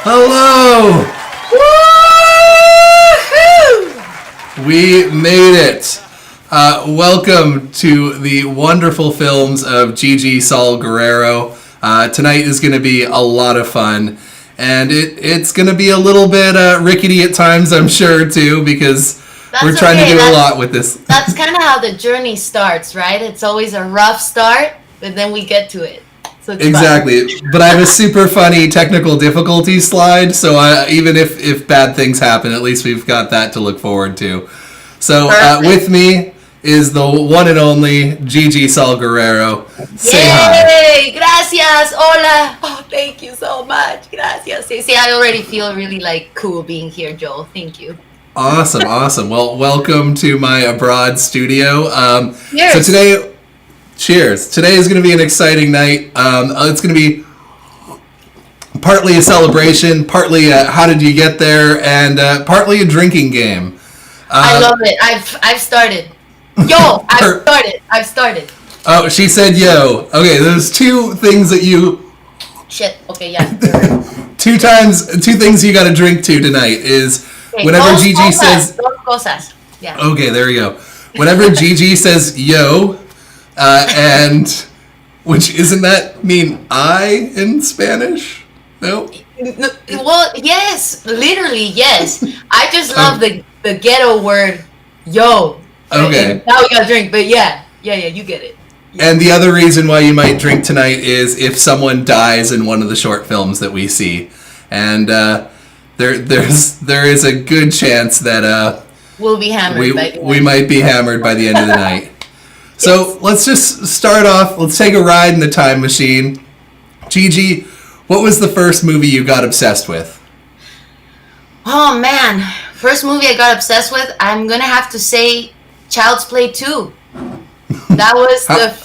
Hello! Woo-hoo! We made it. Welcome to the wonderful films of Gigi Saul Guerrero. Tonight is going to be a lot of fun. And it's going to be a little bit rickety at times, I'm sure, too, because we're trying to do a lot with this. That's kind of how the journey starts, right? It's always a rough start, but then we get to it. So it's exactly. fun. But I have a super funny technical difficulty slide, so even if bad things happen, at least we've got that to look forward to. So with me is the one and only Gigi Saul Guerrero. Say hi. Yay! Gracias! Hola! Oh, thank you so much. Gracias. See, I already feel really cool being here, Joel. Thank you. Awesome. Well, welcome to my abroad studio. Cheers. So today, cheers. Today is going to be an exciting night. It's going to be partly a celebration, partly how did you get there, and partly a drinking game. I love it. I've started. I've started. Oh, she said yo. Okay, there's two things that you... Shit. Okay, yeah. two things you got to drink to tonight is whenever Gigi says... Dos cosas. Yeah. Okay, there we go. Whenever Gigi says yo, and... Which, isn't that mean I in Spanish? No? Well, yes. Literally, yes. I just love the ghetto word yo. Okay. And now we gotta drink, but yeah, you get it. Yeah. And the other reason why you might drink tonight is if someone dies in one of the short films that we see, and there is a good chance that we'll be hammered. We might be hammered by the end of the night. So let's just start off. Let's take a ride in the time machine. Gigi, what was the first movie you got obsessed with? Oh man, first movie I got obsessed with. I'm gonna have to say Child's Play 2. That was the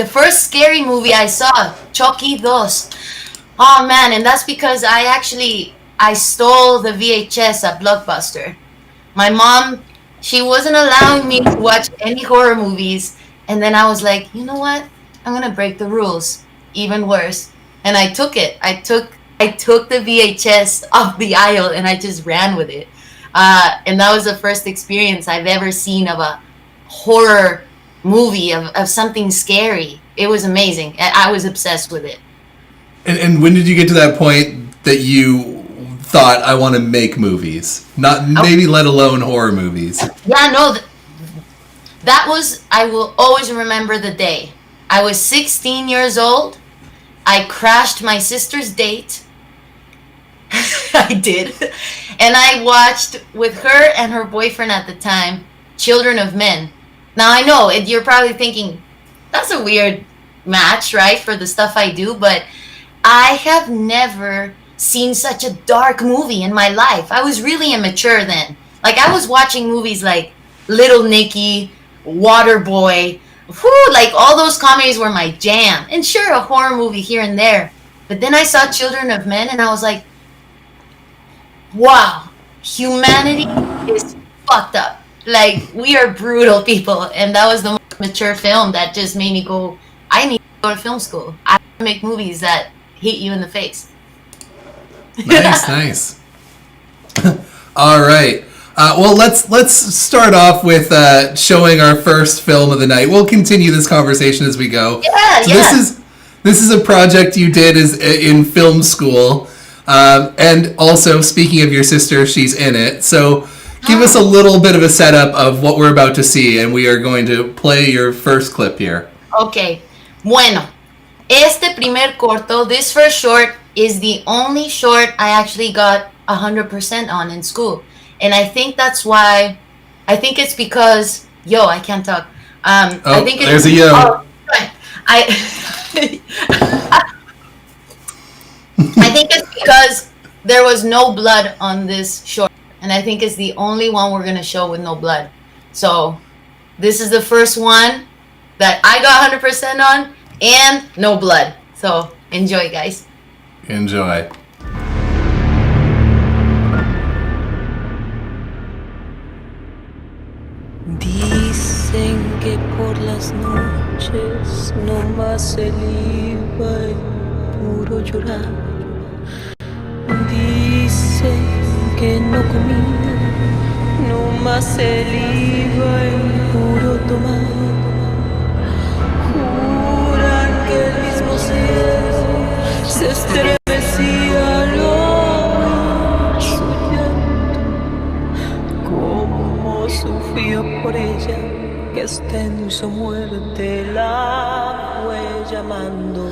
first scary movie I saw. Chucky 2. Oh man, and that's because I stole the VHS at Blockbuster. My mom, she wasn't allowing me to watch any horror movies, and then I was like, you know what? I'm gonna break the rules. Even worse. And I took it. I took the VHS off the aisle and I just ran with it. And that was the first experience I've ever seen of a horror movie, of something scary. It was amazing. I was obsessed with it. And when did you get to that point that you thought, I want to make movies? Maybe let alone horror movies. Yeah, no. That was, I will always remember the day. I was 16 years old. I crashed my sister's date. I did. And I watched with her and her boyfriend at the time, Children of Men. Now I know, you're probably thinking, that's a weird match, right, for the stuff I do, but I have never seen such a dark movie in my life. I was really immature then. I was watching movies like Little Nicky, Waterboy, all those comedies were my jam. And sure, a horror movie here and there. But then I saw Children of Men and I was like, wow, humanity is fucked up. We are brutal people. And that was the most mature film that just made me go, I need to go to film school. I have to make movies that hit you in the face. Nice. All right. Well, let's start off with showing our first film of the night. We'll continue this conversation as we go. Yeah. This is a project you did in film school, and also speaking of your sister, she's in it. So give us a little bit of a setup of what we're about to see, and we are going to play your first clip here. Okay. Bueno, este primer corto, this first short, is the only short I actually got 100% on in school. And I think that's why, I think it's because, I can't talk. I think there's a yo. I think it's because there was no blood on this short. And I think it's the only one we're going to show with no blood. So this is the first one that I got 100% on and no blood. So enjoy, guys. Enjoy. Dicen que por las noches no más se liba y puro llorar. dicen que no comía, no más se iba en puro tomar. Juran que el mismo cielo se estremecía al oír su llanto. Cómo sufrió por ella, que hasta en su muerte la fue llamando.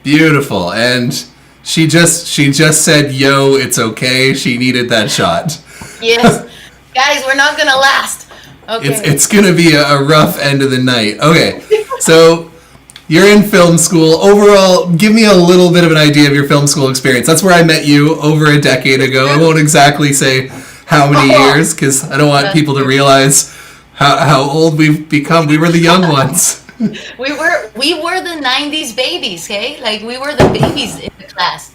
Beautiful. And she just said, "Yo, it's okay." She needed that shot. Yes. Guys, we're not going to last. Okay. It's going to be a rough end of the night. Okay. So you're in film school. Overall, give me a little bit of an idea of your film school experience. That's where I met you over a decade ago. I won't exactly say how many years because I don't want people to realize how old we've become. We were the young ones. We were the 90s babies, okay? Like, we were the babies in the class.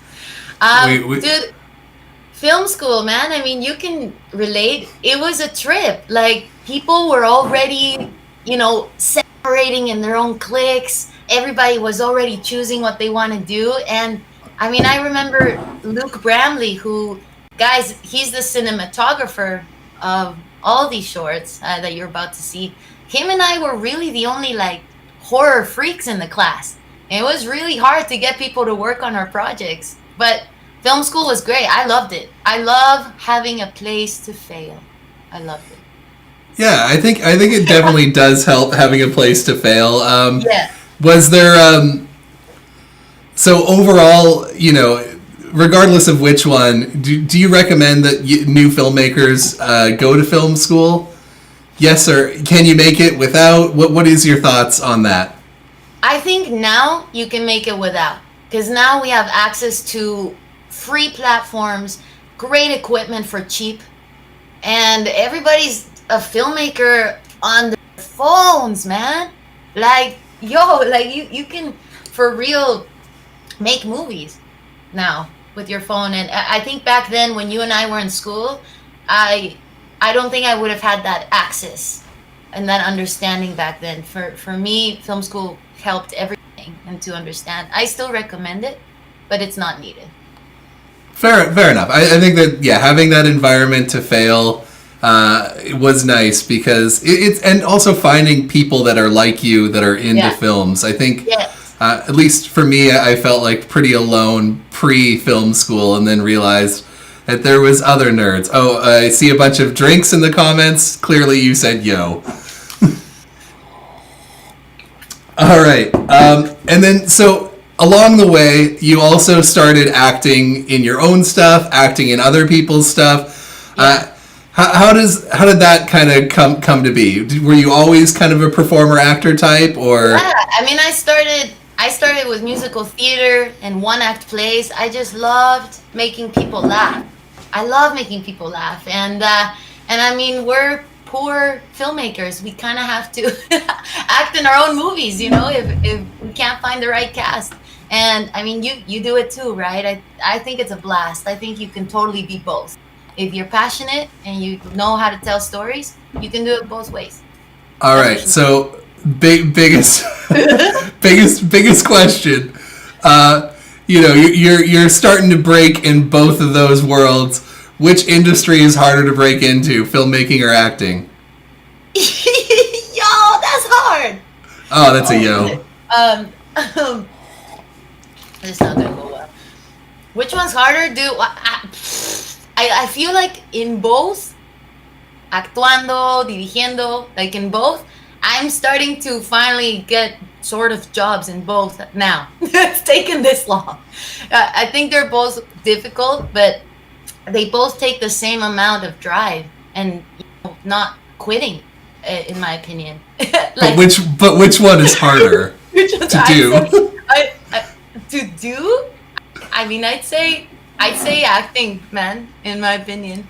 Dude, film school, man, I mean, you can relate. It was a trip. Like, people were already, separating in their own cliques. Everybody was already choosing what they want to do. And, I mean, I remember Luke Bramley, who, guys, he's the cinematographer of all these shorts that you're about to see. Him and I were really the only, horror freaks in the class. And it was really hard to get people to work on our projects. But film school was great. I loved it. I love having a place to fail. I loved it. Yeah, I think it definitely does help having a place to fail. Yeah. Was there so overall, regardless of which one, do you recommend that new filmmakers go to film school? Yes, or can you make it without? What is your thoughts on that? I think now you can make it without, because now we have access to free platforms, great equipment for cheap, and everybody's a filmmaker on their phones, man. You can for real make movies now with your phone. And I think back then when you and I were in school, I don't think I would have had that access and that understanding back then. For me, film school helped everything and to understand. I still recommend it, but it's not needed. Fair enough. I think that, having that environment to fail was nice because it's, and also finding people that are like you that are into films. I think, at least for me, I felt like pretty alone pre-film school and then realized that there was other nerds. Oh, I see a bunch of drinks in the comments. Clearly you said yo. All right. And then, so along the way, you also started acting in your own stuff, acting in other people's stuff. Yeah. How did that kind of come to be? Were you always kind of a performer actor type, or? Yeah, I mean, I started with musical theater and one-act plays. I just loved making people laugh. I love making people laugh, and I mean, we're poor filmmakers. We kind of have to act in our own movies, if we can't find the right cast. And I mean, you do it too, right? I think it's a blast. I think you can totally be both. If you're passionate and you know how to tell stories, you can do it both ways. All right, so biggest question. You're starting to break in both of those worlds. Which industry is harder to break into, filmmaking or acting? Yo, that's hard. Oh, that's a yo. It's not gonna go well. Which one's harder? I feel like in both, actuando, dirigiendo, like in both, I'm starting to finally get sort of jobs in both now. It's taken this long. I think they're both difficult, but they both take the same amount of drive and not quitting, in my opinion. But Like, which one is harder which to do? to do. I mean, I'd say acting, man. In my opinion,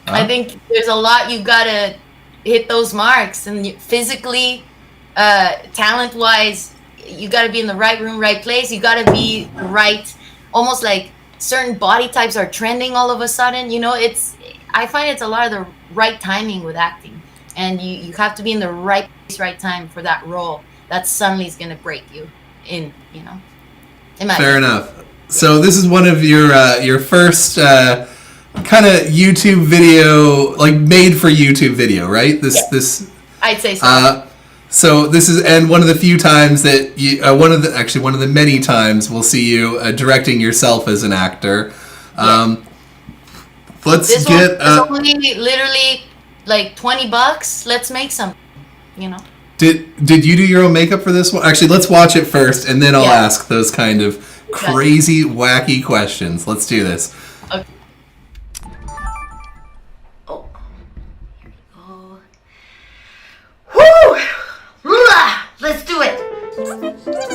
I Huh? think there's a lot you gotta hit those marks, and physically, talent wise, you gotta be in the right room, right place. You gotta be right, almost like certain body types are trending all of a sudden. It's I find it's a lot of the right timing with acting, and you have to be in the right place, right time for that role. That suddenly is gonna break you in my Fair opinion. enough. So this is one of your first kind of YouTube video, like made for YouTube video, right? This Yes, this I'd say so. uh, so this is, and one of the few times that you one of the many times we'll see you directing yourself as an actor. Yes. Um, let's This one get was only literally like $20. Let's make some, you know? did you do your own makeup for this one? Actually, let's watch it first, and then I'll Yeah. ask those kind of Gotcha. crazy, wacky questions. Let's do this. Okay. Oh, here we go. Woo! Hula! Let's do it.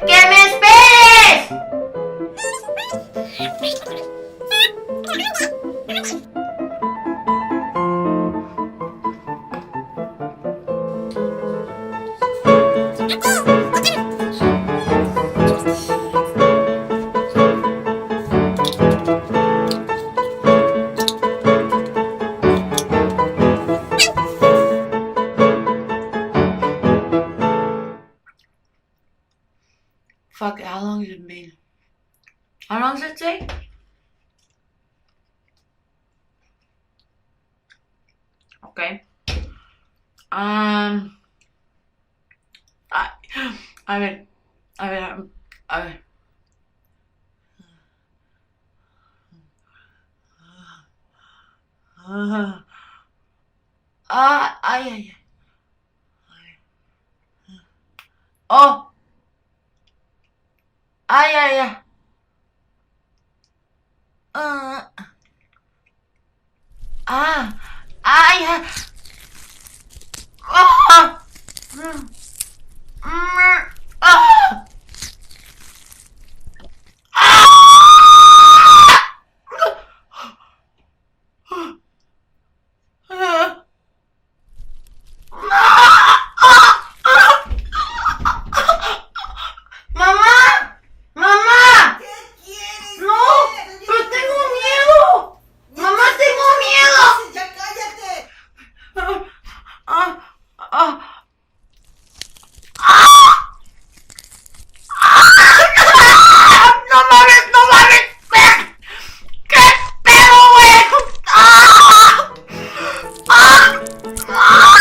Give me space! Fuck, how long has it been? How long does it take? Okay. I, I mean, I mean, I, I, oh, ay, ay, ah, ah, mamá, mamá, no, pero tengo miedo, mamá, tengo miedo. ¡Ya cállate! Ah, ah, no mames, no mames, ¿qué pedo, güey? ¡Ah! ¡Ah!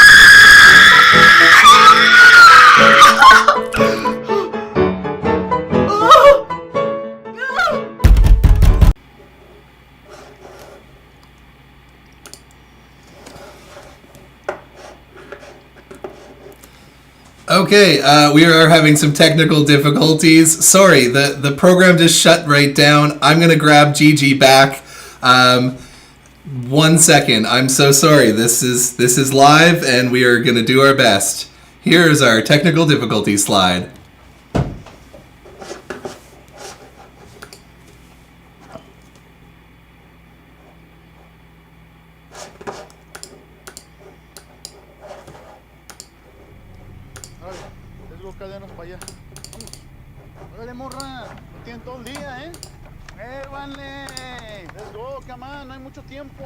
Okay, we are having some technical difficulties. Sorry, the program just shut right down. I'm gonna grab Gigi back. 1 second. I'm so sorry. This is live, and we are gonna do our best. Here's our technical difficulty slide. Órale, let's go cadenas para allá. Vamos. Órale, morra. Lo tienen todo el día, ¿eh? Vale. Let's go, come on. No hay mucho tiempo.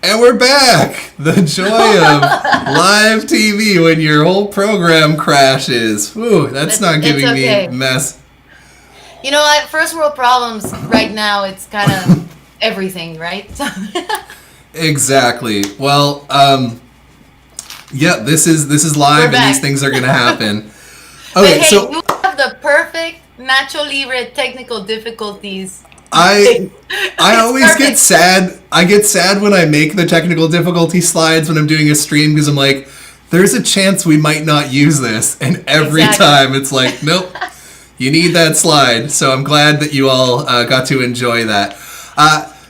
And we're back! The joy of live TV when your whole program crashes. Ooh, that's not giving me mess. You know what? First world problems right now, it's kind of everything, right? Exactly. Well, yeah, this is live and these things are going to happen. Okay, but hey, so you have the perfect Nacho Libre technical difficulties. I always get sad. I get sad when I make the technical difficulty slides when I'm doing a stream because I'm like, there's a chance we might not use this. And every time it's like, nope, you need that slide. So I'm glad that you all got to enjoy that.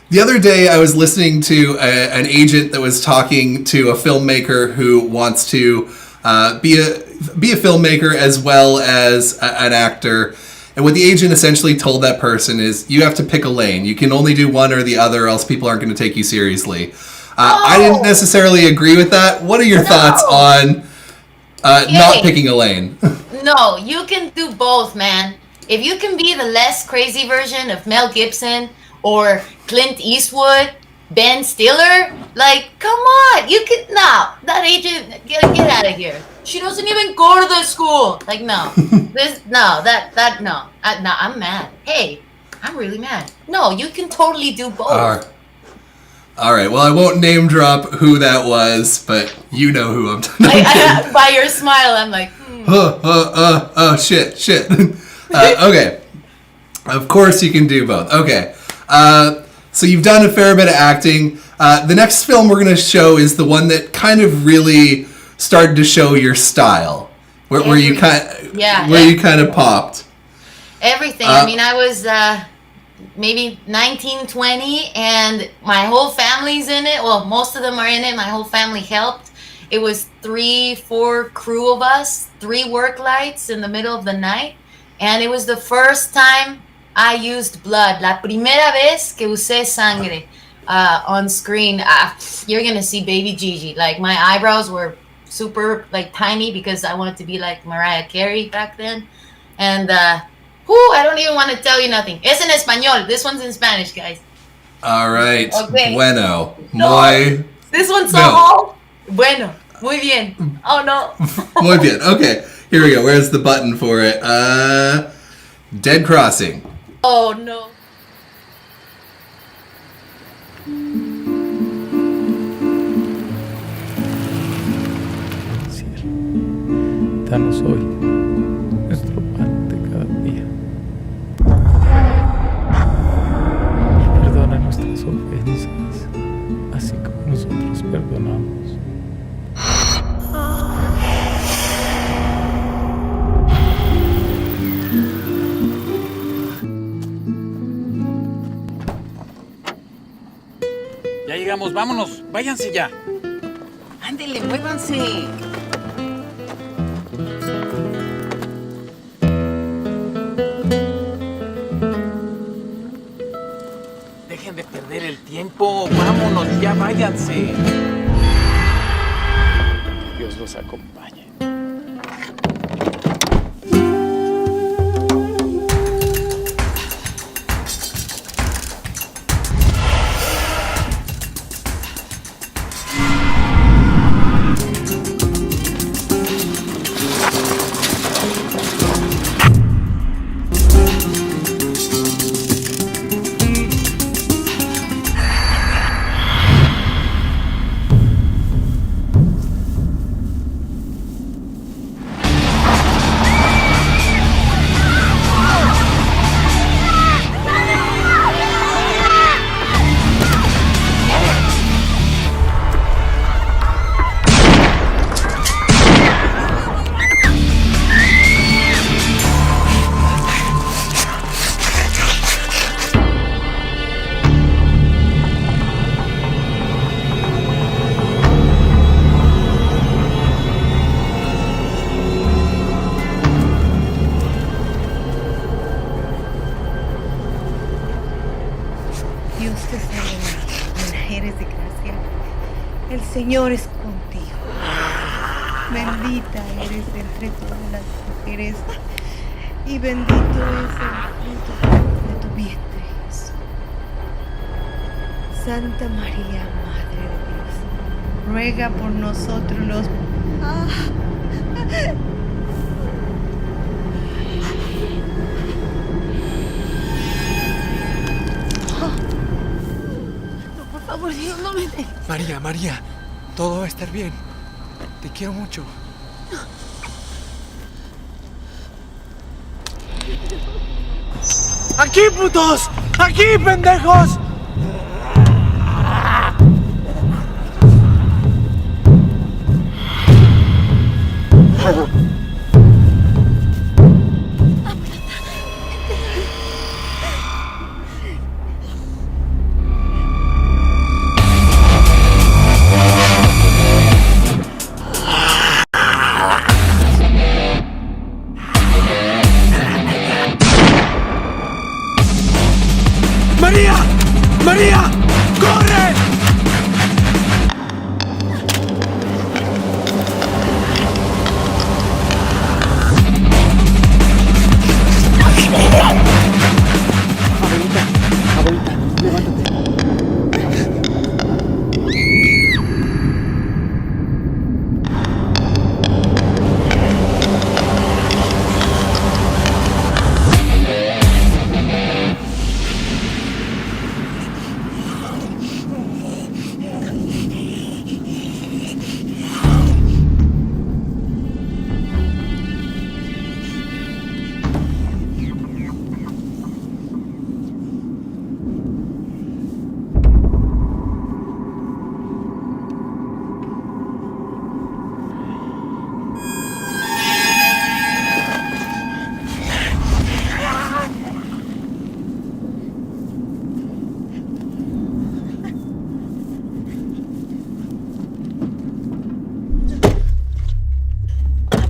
The other day I was listening to an agent that was talking to a filmmaker who wants to be a filmmaker as well as an actor. And what the agent essentially told that person is, you have to pick a lane. You can only do one or the other, or else people aren't going to take you seriously. I didn't necessarily agree with that. What are your thoughts on not picking a lane? No, you can do both, man. If you can be the less crazy version of Mel Gibson or Clint Eastwood, Ben Stiller, like, come on, you could, no, that agent, get out of here. She doesn't even go to the school. Like, no, no, I'm mad. Hey, I'm really mad. No, you can totally do both. All right, well, I won't name drop who that was, but you know who I'm talking about. By your smile, I'm like, shit. Okay, of course you can do both. Okay, so you've done a fair bit of acting. The next film we're going to show is the one that kind of really started to show your style, where you kind of popped. Everything. I mean, I was maybe 19, 20, and my whole family's in it. Well, most of them are in it. My whole family helped. It was 3-4 crew of us, 3 work lights in the middle of the night, and it was the first time I used blood. La primera vez que usé sangre on screen. You're gonna see baby Gigi. Like, my eyebrows were super like tiny because I wanted to be like Mariah Carey back then, and I don't even want to tell you nothing. Es en español. This one's in Spanish, guys. All right. Okay. Bueno. No. This one's so old. Bueno. Muy bien. Oh no. Muy bien. Okay. Here we go. Where's the button for it? Dead Crossing. Oh no. Danos hoy nuestro pan de cada día. Perdona nuestras ofensas, así como nosotros perdonamos. Ya llegamos, vámonos, váyanse ya. Ándele, muévanse. Dejen de perder el tiempo, vámonos, ya váyanse. Dios los acompañe. El Señor es contigo. Bendita eres entre todas las mujeres y bendito es el fruto de tu vientre, Jesús. Santa María, Madre de Dios, ruega por nosotros los... No, por favor, Dios, no me dejes. María, todo va a estar bien. Te quiero mucho. ¡Aquí, putos! ¡Aquí, pendejos! ¡María! ¡Corre! Abuelita, levántate.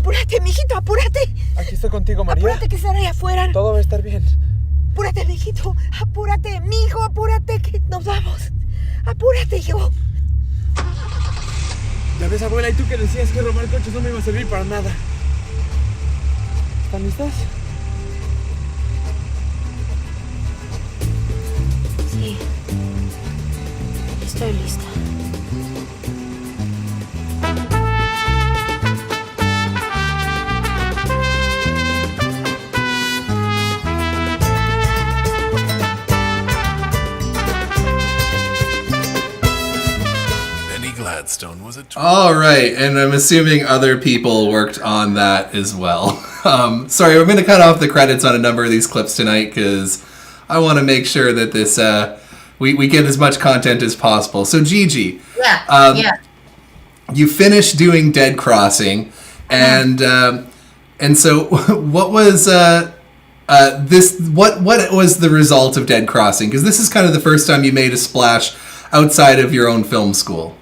Apúrate, mijito, apúrate. Aquí estoy contigo, María. Apúrate que están ahí afuera. Todo va a estar bien. Apúrate, mijito. Apúrate, mijo, apúrate que nos vamos. Apúrate, hijo. Ya ves, abuela, y tú que decías que robar coches no me iba a servir para nada. ¿Están listas? Sí. Estoy lista. All right, and I'm assuming other people worked on that as well. Sorry, we're going to cut off the credits on a number of these clips tonight because I want to make sure that this we get as much content as possible. So Gigi, Yeah. You finished doing Dead Crossing, and so what was this? What was the result of Dead Crossing? Because this is kind of the first time you made a splash outside of your own film school.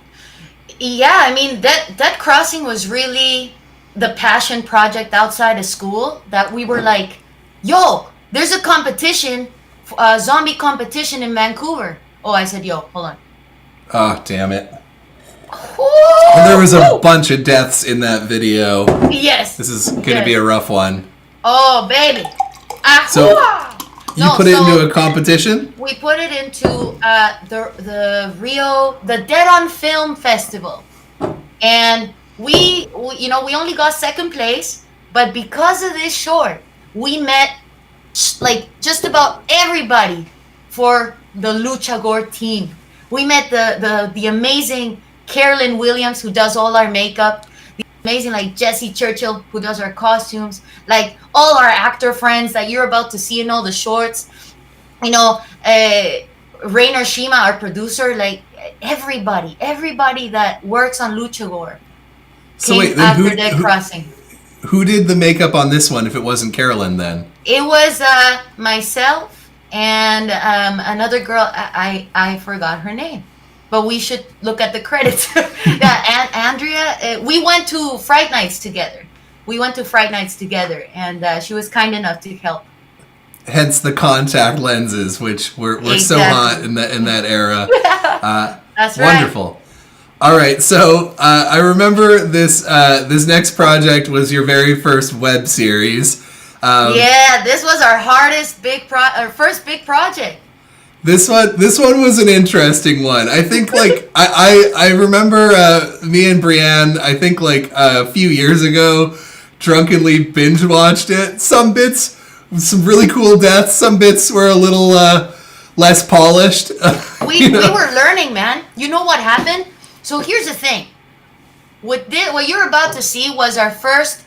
Yeah, I mean, that crossing was really the passion project outside of school that we were like, yo, there's a competition, a zombie competition in Vancouver. Oh, I said, yo, hold on. Oh, damn it. Ooh! And there was a bunch of deaths in that video. Yes. This is going to be a rough one. Oh, baby. So, you put it into a competition? We put it into the Dead on Film Festival, and we only got second place, but because of this short, we met like just about everybody for the Lucha Gore team. We met the amazing Carolyn Williams, who does all our makeup, the amazing like Jesse Churchill, who does our costumes, like all our actor friends that you're about to see in all the shorts. You know, Rainer Shima, our producer, like everybody that works on Lucha Gore came after Dead Crossing. Who did the makeup on this one if it wasn't Carolyn then? It was myself and another girl, I forgot her name. But we should look at the credits. Yeah, Andrea, we went to Fright Nights together. And she was kind enough to help. Hence the contact lenses, which were exactly. So hot in that era. That's right. Wonderful. All right, so I remember this next project was your very first web series. Yeah, this was our hardest our first big project. This one was an interesting one. I think like I remember me and Brienne, I think like a few years ago, drunkenly binge watched it. Some bits, some really cool deaths. Some bits were a little less polished. We were learning, man. You know what happened? So here's the thing. What you're about to see was our first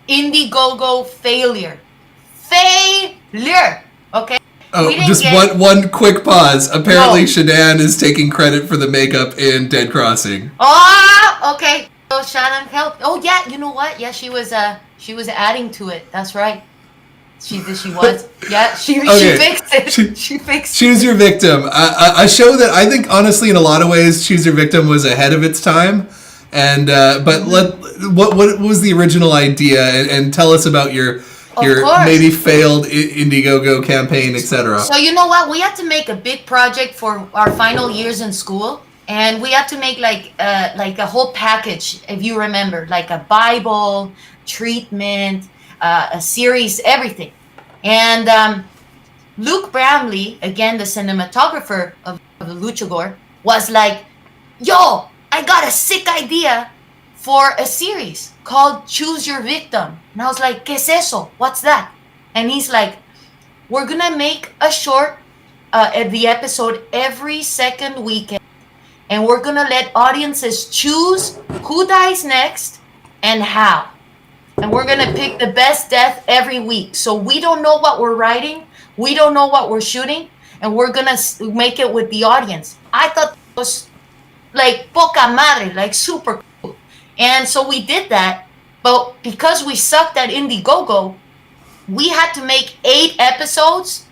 Indiegogo failure. Okay. Oh, just one quick pause. Apparently, Shadan is taking credit for the makeup in Dead Crossing. Oh, okay. So Shannon helped. Oh yeah, you know what? Yeah, she was adding to it. That's right. She was. Yeah, she fixed it. She fixed it. Choose Your Victim. A show that I think, honestly, in a lot of ways, Choose Your Victim was ahead of its time. And but what was the original idea? And tell us about your maybe failed Indiegogo campaign, etc. So you know what? We had to make a big project for our final years in school, and we had to make like a whole package, if you remember, like a Bible, treatment, a series, everything. And Luke Bramley, again the cinematographer of the Lucha Gore, was like, "Yo, I got a sick idea for a series called Choose Your Victim." And I was like, "¿Qué es eso? What's that?" And he's like, "We're gonna make a short the episode every second weekend, and we're gonna let audiences choose who dies next and how. And we're gonna pick the best death every week. So we don't know what we're writing, we don't know what we're shooting, and we're gonna make it with the audience." I thought it was like poca madre, like super cool. And so we did that, but because we sucked at Indiegogo, we had to make 8 episodes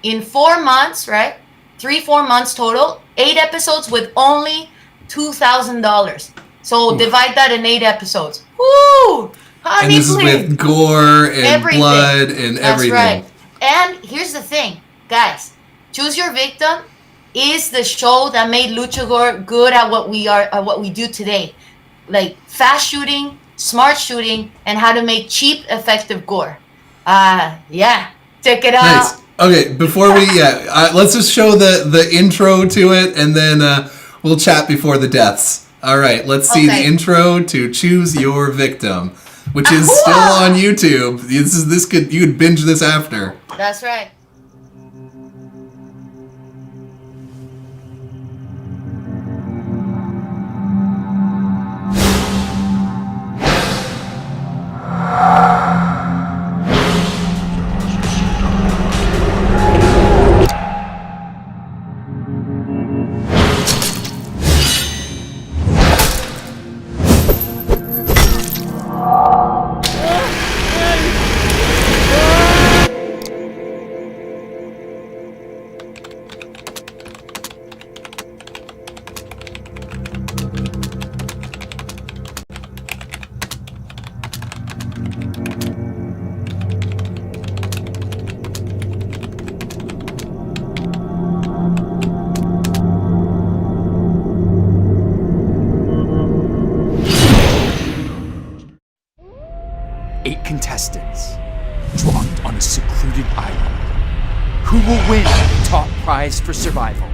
in 4 months, right? 3-4 months total. 8 episodes with only $2,000. So divide that in 8 episodes. Woo! Honey, and this is with gore and everything. Blood and everything. That's right. And here's the thing, guys. Choose Your Victim is the show that made Lucha Gore good at what we do today. Like fast shooting, smart shooting, and how to make cheap, effective gore. Yeah. Check it out. Nice. Okay, before we let's just show the intro to it, and then we'll chat before the deaths. All right, let's see the intro to Choose Your Victim, which is still on YouTube. You could binge this after. That's right. Contestants dropped on a secluded island. Who will win the top prize for survival?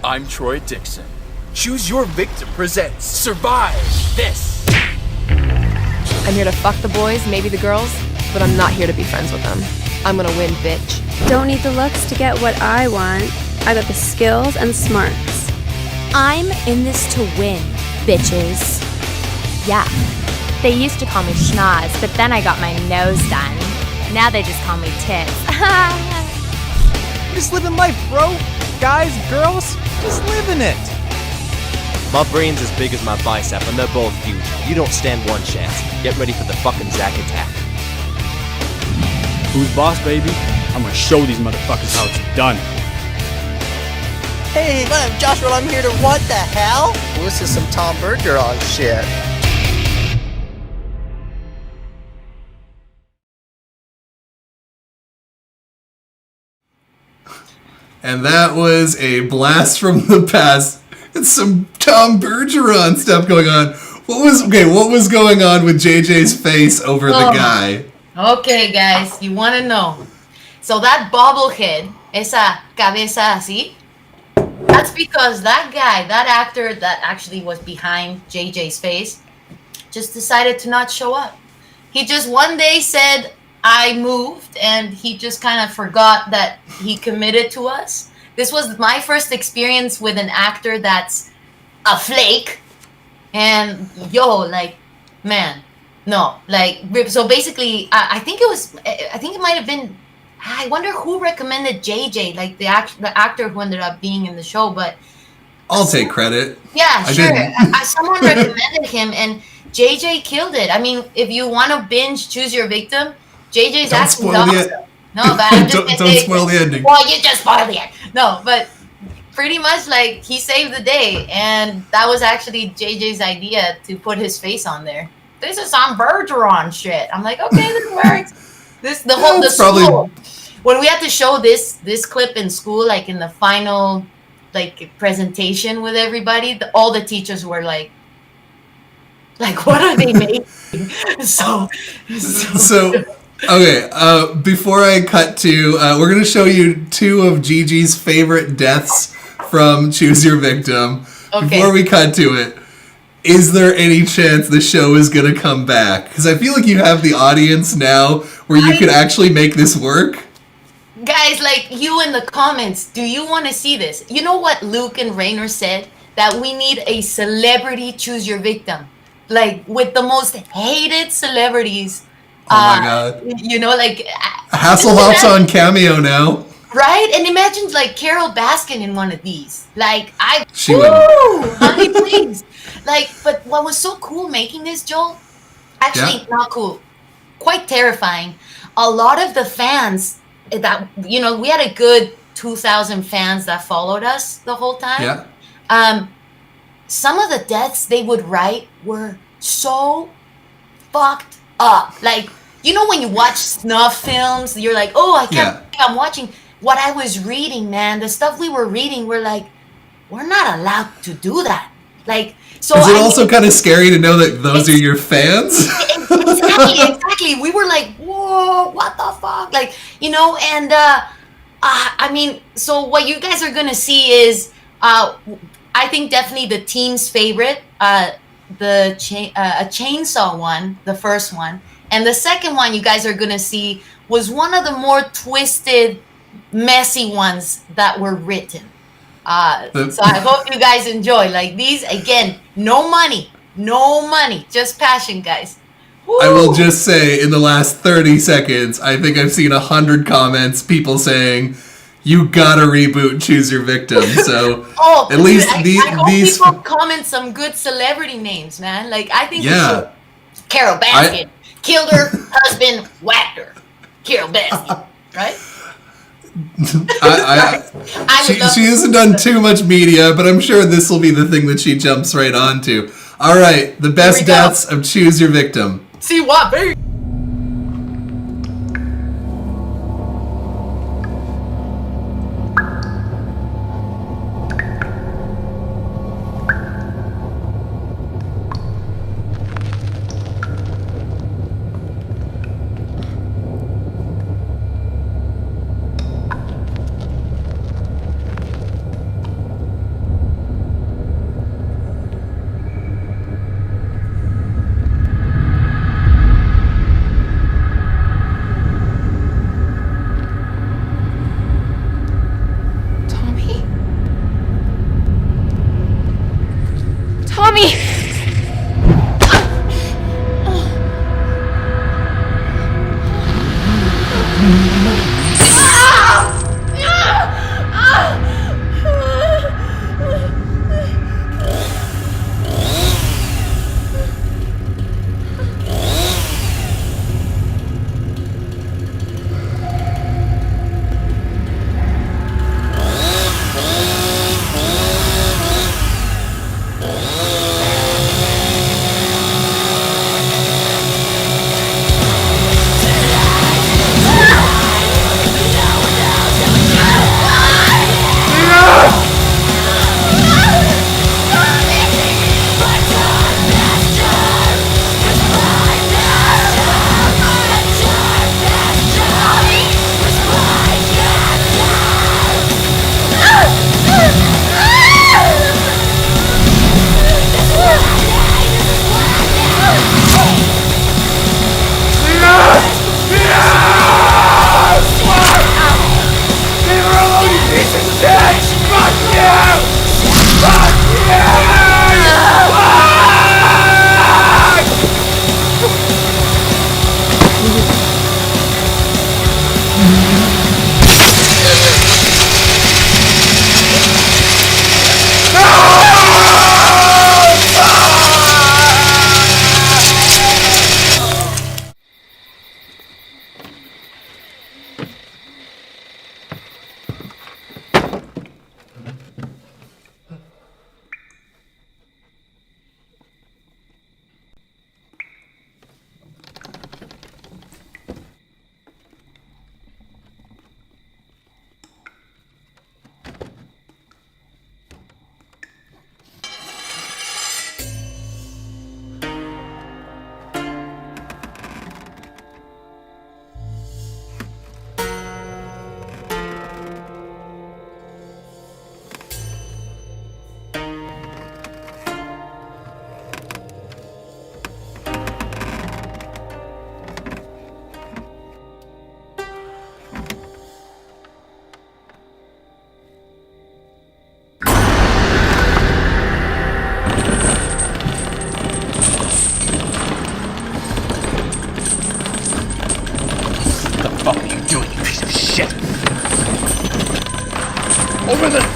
I'm Troy Dixon. Choose Your Victim presents Survive This. I'm here to fuck the boys, maybe the girls, but I'm not here to be friends with them. I'm gonna win, bitch. Don't need the looks to get what I want. I got the skills and smarts. I'm in this to win, bitches. Yeah. They used to call me Schnoz, but then I got my nose done. Now they just call me Tits. Just living life, bro. Guys, girls, just living it. My brain's as big as my bicep, and they're both huge. You don't stand one chance. Get ready for the fucking Zack attack. Who's boss, baby? I'm gonna show these motherfuckers how it's done. Hey, my name's Joshua, I'm here to what the hell? Well, this is some Tom Bergeron shit. And that was a blast from the past. It's some Tom Bergeron stuff going on. What was going on with JJ's face over the guy? Okay, guys, you want to know. So that bobblehead esa cabeza así. That's because that guy, that actor that actually was behind JJ's face, just decided to not show up. He just one day said, I moved, and he just kind of forgot that he committed to us. This was my first experience with an actor that's a flake. And like, man, no. Like, so basically, I think it might have been, I wonder who recommended JJ, like the actor who ended up being in the show, but I'll take credit. yeah, I sure. didn't. Someone recommended him, and JJ killed it. I mean, if you want to binge Choose Your Victim, JJ's Don't acting spoil awesome. the No, but I'm just don't gonna say, spoil the ending. well, you just spoiled the end. No, but pretty much like he saved the day, and that was actually JJ's idea to put his face on there. This is some Bergeron shit. I'm like, okay, this works. The school. When we had to show this clip in school, like in the final like presentation with everybody, all the teachers were like, what are they making? so okay, before I cut to, we're going to show you two of Gigi's favorite deaths from Choose Your Victim. Okay. Before we cut to it, is there any chance the show is going to come back? Because I feel like you have the audience now where you could actually make this work. Guys, like you in the comments, do you want to see this? You know what Luke and Rainer said? That we need a celebrity Choose Your Victim. Like with the most hated celebrities. Oh my god. You know, like Hasselhoff's on Cameo now. Right? And imagine like Carol Baskin in one of these. Like She would. honey, please. Like, but what was so cool making this, Joel? Actually, not cool. Quite terrifying. A lot of the fans that, you know, we had a good 2,000 fans that followed us the whole time. Yeah. Some of the deaths they would write were so fucked up. Like, you know, when you watch snuff films, you're like, oh, I can't believe I'm watching. What I was reading, man, the stuff we were reading, we're like, we're not allowed to do that. Like, so is it also kind of scary to know that those are your fans? Exactly. We were like, whoa, what the fuck? Like, you know, and I mean, so what you guys are gonna see is, I think definitely the team's favorite, a chainsaw one, the first one, and the second one you guys are gonna see was one of the more twisted, messy ones that were written. So I hope you guys enjoy. Like these, again, no money, just passion, guys. Woo! I will just say, in the last 30 seconds, I think I've seen 100 comments, people saying, you gotta reboot Choose Your Victim. So at least I hope these people comment some good celebrity names, man. Like I think we should. Carol Baskin killed her husband, whacked her. Carol Baskin, right? She hasn't done too much media, but I'm sure this will be the thing that she jumps right onto. All right, the best deaths of Choose Your Victim. See what, baby? Tommy!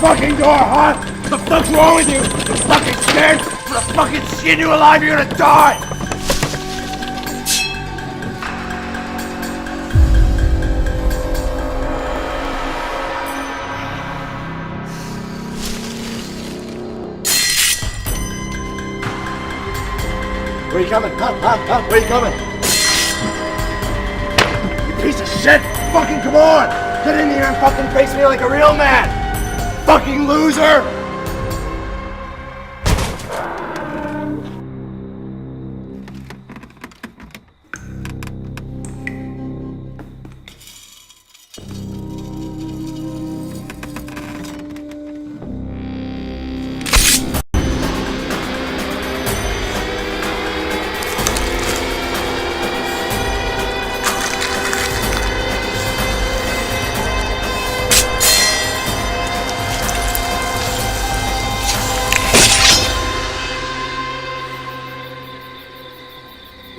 fucking door, huh? What the fuck's wrong with you? You fucking scared? For the fucking skin you alive, you're gonna die! Where you coming? Huh? Where you coming? You piece of shit! Fucking come on! Get in here and fucking face me like a real man! Fucking loser!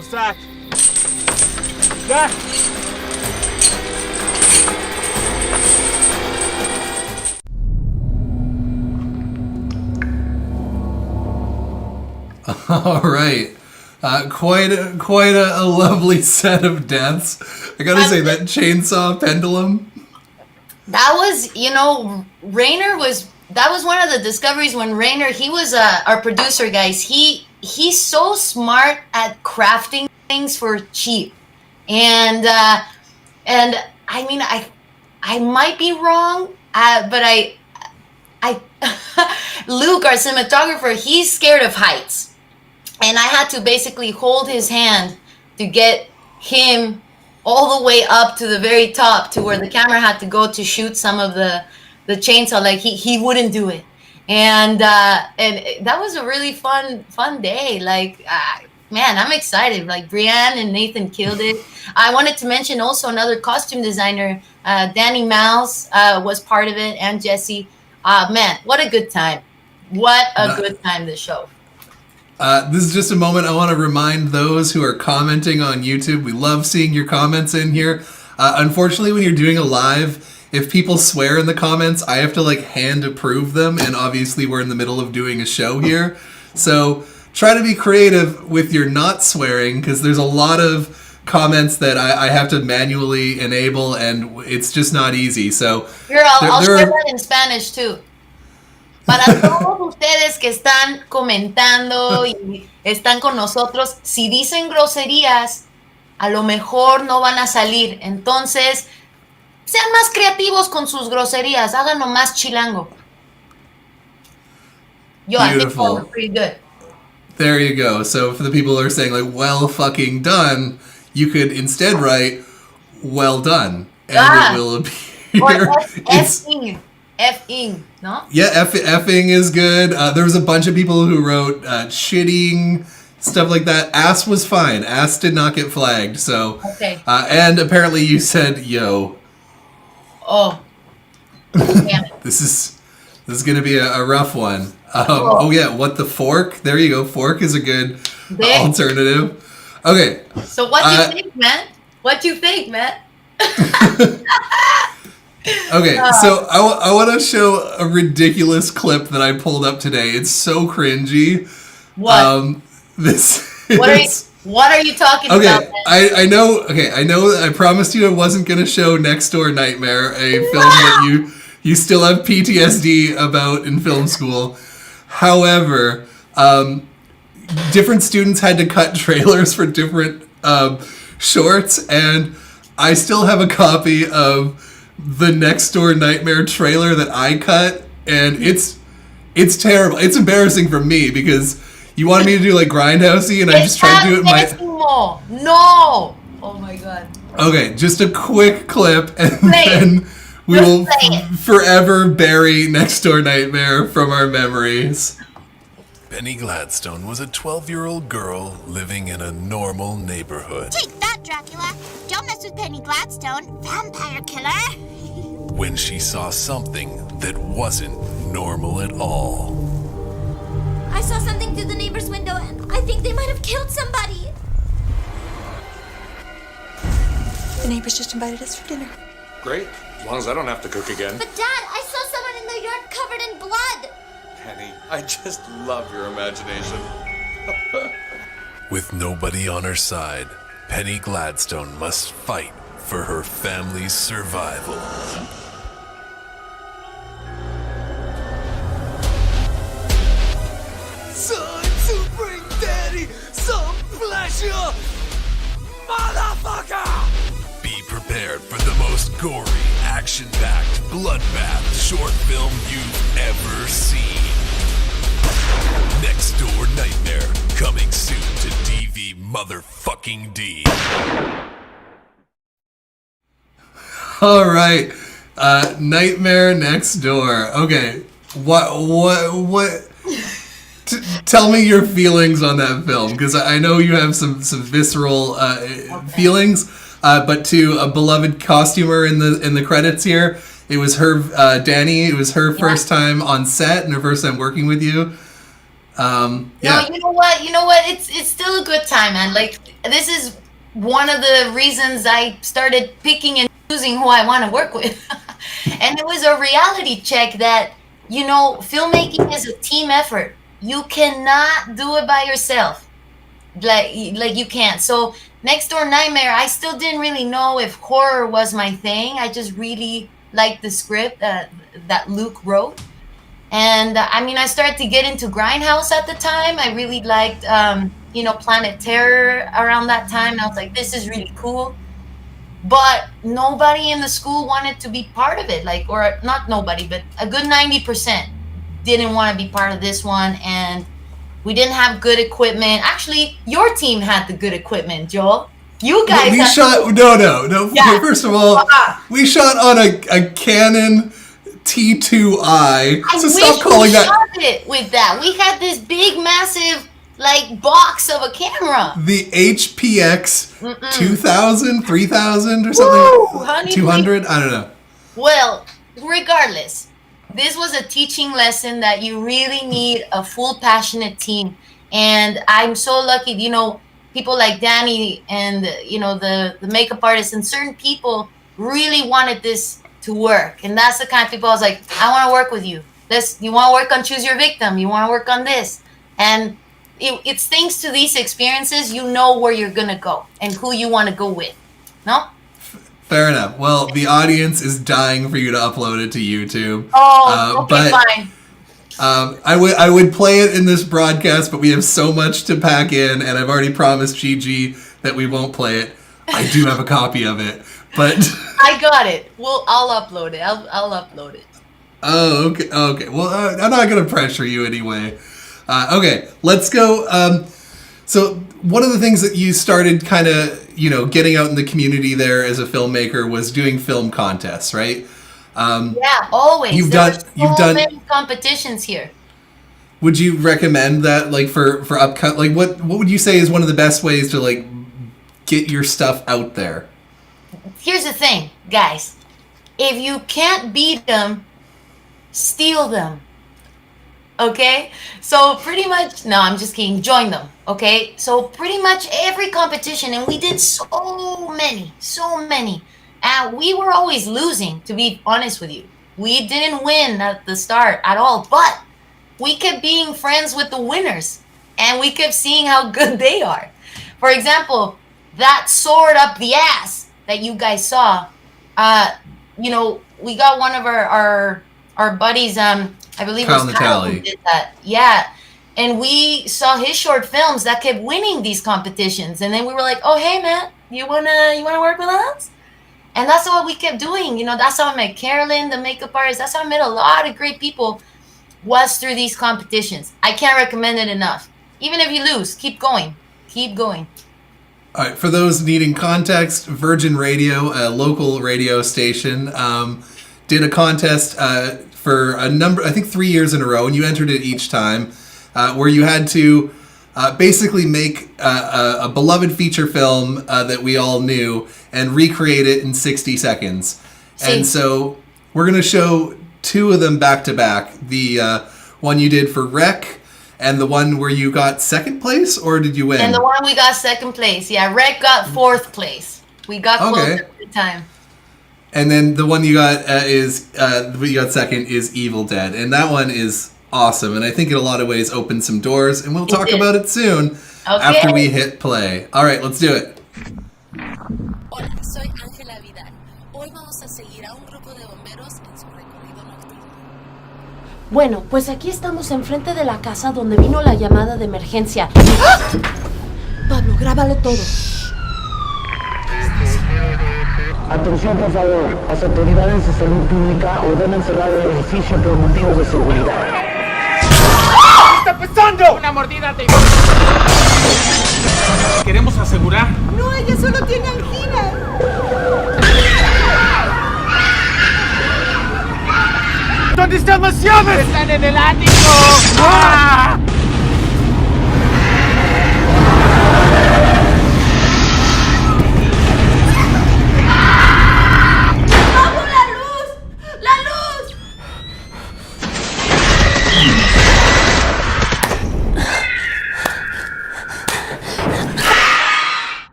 Zach! Zach! All right. Quite a lovely set of deaths. I gotta say, that chainsaw pendulum. That was, that was one of the discoveries when Rainer, he was our producer, guys. He's so smart at crafting things for cheap. And I mean, I might be wrong, but I Luke, our cinematographer, he's scared of heights. And I had to basically hold his hand to get him all the way up to the very top to where the camera had to go to shoot some of the chainsaw. Like he wouldn't do it. And that was a really fun day. Like, man, I'm excited. Like, Brianne and Nathan killed it. I wanted to mention also another costume designer, Danny Mouse, was part of it, and Jesse. Man, what a good time. What a good time, this show. This is just a moment I want to remind those who are commenting on YouTube. We love seeing your comments in here. Unfortunately, when you're doing a live, if people swear in the comments, I have to hand approve them, and obviously we're in the middle of doing a show here. So try to be creative with your not swearing, because there's a lot of comments that I have to manually enable, and it's just not easy. So I'll share that in Spanish too. Para todos ustedes que están comentando y están con nosotros, si dicen groserías, a lo mejor no van a salir. Entonces, sean más creativos con sus groserías. Háganlo más chilango. Yo, I think that was pretty good. There you go. So for the people who are saying, well fucking done, you could instead write, well done. And it will appear. Or F-ing, no? Yeah, effing is good. There was a bunch of people who wrote shitting, stuff like that. Ass was fine. Ass did not get flagged. So, okay. And apparently you said yo. Oh. Damn it. This is going to be a rough one. Oh yeah, what the fork? There you go. Fork is a good alternative. Okay. So what do you think, man? What do you think, man? Okay, so I want to show a ridiculous clip that I pulled up today. It's so cringy. What? What are you talking about? I know. Okay, I know. I promised you I wasn't going to show Next Door Nightmare, a film that you still have PTSD about in film school. However, different students had to cut trailers for different shorts, and I still have a copy of the Next Door Nightmare trailer that I cut, and it's terrible. It's embarrassing for me because you wanted me to do Grindhousey, and I just tried to do it No! Oh my god. Okay, just a quick clip, and then we will forever bury Next Door Nightmare from our memories. Penny Gladstone was a 12-year-old girl living in a normal neighborhood. Take that, Dracula! Don't mess with Penny Gladstone, vampire killer! When she saw something that wasn't normal at all. I saw something through the neighbor's window, and I think they might have killed somebody. The neighbors just invited us for dinner. Great, as long as I don't have to cook again. But Dad, I saw someone in the yard covered in blood. Penny, I just love your imagination. With nobody on her side, Penny Gladstone must fight for her family's survival. Time to bring Daddy some pleasure, motherfucker! Be prepared for the most gory, action-packed, bloodbath short film you've ever seen. Next Door Nightmare, coming soon to DV motherfucking D. All right, Nightmare Next Door. Okay, what? Tell me your feelings on that film, because I know you have some visceral feelings. But to a beloved costumer in the credits here, it was her, Danny. It was her first time on set and her first time working with you. No, you know what? It's still a good time, man. Like, this is one of the reasons I started picking and choosing who I want to work with. And it was a reality check that, filmmaking is a team effort. You cannot do it by yourself. Like you can't. So Next Door Nightmare, I still didn't really know if horror was my thing. I just really liked the script that Luke wrote. And I started to get into Grindhouse at the time. I really liked, Planet Terror around that time. And I was like, this is really cool. But nobody in the school wanted to be part of it. Or not nobody, but a good 90% didn't want to be part of this one. And we didn't have good equipment. Actually, your team had the good equipment, Joel. You guys No. Yeah. First of all, we shot on a Canon T2i. So stop calling that. Shot it with that. We had this big, massive, box of a camera. The HPX 2000, 3000 or something. Honey, 200. I don't know. Well, regardless, this was a teaching lesson that you really need a full, passionate team. And I'm so lucky, people like Danny and, the makeup artists and certain people really wanted this to work. And that's the kind of people I was like, I want to work with you. You want to work on Choose Your Victim. You want to work on this. And it's thanks to these experiences, you know where you're going to go and who you want to go with. No? Fair enough. Well, the audience is dying for you to upload it to YouTube. Oh, okay, fine. I would play it in this broadcast, but we have so much to pack in, and I've already promised Gigi that we won't play it. I do have a copy of it, but I got it. I'll upload it. I'll upload it. Oh, okay. Well, I'm not gonna pressure you anyway. Okay, let's go. So one of the things that you started kind of, getting out in the community there as a filmmaker was doing film contests, right? Yeah, always. You've done many competitions here. Would you recommend that, for upcoming, what would you say is one of the best ways to get your stuff out there? Here's the thing, guys. If you can't beat them, steal them. Okay? So pretty much, no, I'm just kidding. Join them. Okay? So pretty much every competition, and we did so many. We were always losing, to be honest with you. We didn't win at the start at all, but we kept being friends with the winners, and we kept seeing how good they are. For example, that sword up the ass that you guys saw, we got one of our buddies, I believe it was Kyle who did that. Yeah. And we saw his short films that kept winning these competitions. And then we were like, oh, hey, man, you wanna work with us? And that's what we kept doing. That's how I met Carolyn, the makeup artist. That's how I met a lot of great people, was through these competitions. I can't recommend it enough. Even if you lose, keep going. Keep going. All right, for those needing context, Virgin Radio, a local radio station, did a contest for a number, I think 3 years in a row, and you entered it each time, where you had to basically make a beloved feature film that we all knew and recreate it in 60 seconds. And so we're going to show two of them back to back. The one you did for Rec and the one where you got second place, or did you win? And the one we got second place. Yeah, Rec got fourth place. We got close every time. And then the one you got what you got second is Evil Dead, and that one is awesome. And I think in a lot of ways opened some doors, and we'll talk about it soon after we hit play. All right, let's do it. Hola, soy Ángela Vidal. Hoy vamos a seguir a un grupo de bomberos en su recorrido nocturno. Bueno, pues aquí estamos enfrente de la casa donde vino la llamada de emergencia. Pablo, grábalo todo. Atención, por favor. Las autoridades de salud pública ordenan cerrar el edificio por motivos de seguridad. ¿Qué está pasando? Una mordida de... Queremos asegurar. No, ella solo tiene angina. ¿Dónde están las llaves? Están en el ático. ¡Ah!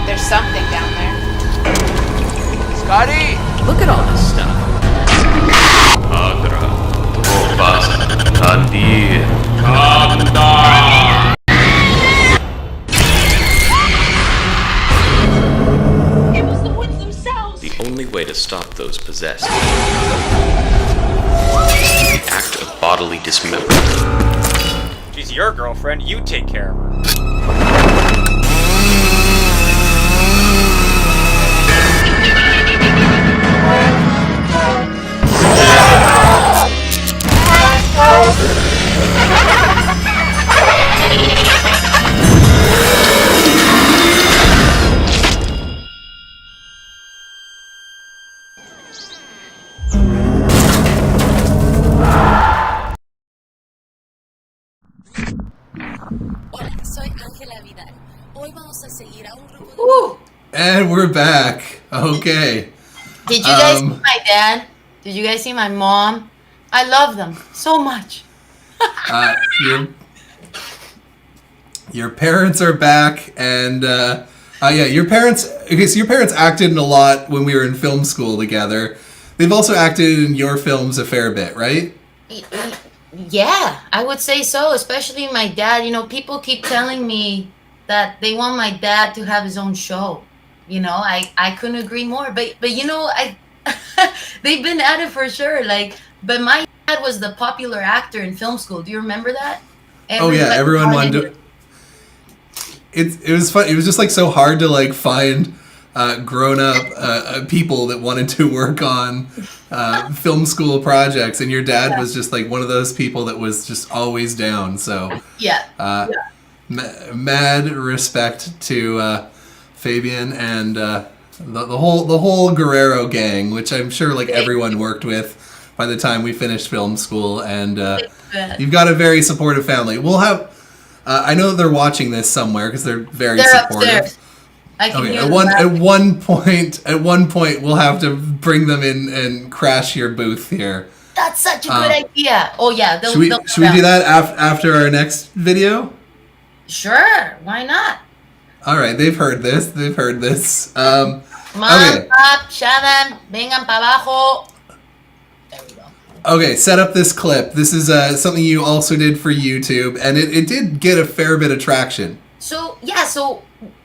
There's something down there. Scotty! Look at all this stuff. Agra, tropas, Kadir, It was the woods themselves. The only way to stop those possessed is the act of bodily dismemberment. She's your girlfriend, you take care of her. Hola, soy Ángela Vidal. Hoy vamos a seguir a un grupo de... And we're back. Okay. Did you guys see my dad? Did you guys see my mom? I love them so much. Your parents are back, and your parents. Okay, so your parents acted in a lot when we were in film school together. They've also acted in your films a fair bit, right? Yeah, I would say so. Especially my dad. You know, people keep telling me that they want my dad to have his own show. You know, I couldn't agree more. But you know, they've been at it for sure. But my dad was the popular actor in film school. Do you remember that? Everyone wanted to. It was fun. It was just so hard to find grown up people that wanted to work on film school projects, and your dad was just one of those people that was just always down. So mad respect to Fabian and the whole Guerrero gang, which I'm sure everyone worked with by the time we finished film school, and you've got a very supportive family. We'll have. I know they're watching this somewhere because they're very supportive. Upstairs. I can hear At one point, we'll have to bring them in and crash your booth here. That's such a good idea. Oh yeah, should we do that after our next video? Sure, why not? All right, they've heard this. Mom, Pop, Shadan, vengan pa abajo. Okay, set up this clip. This is something you also did for YouTube, and it did get a fair bit of traction. So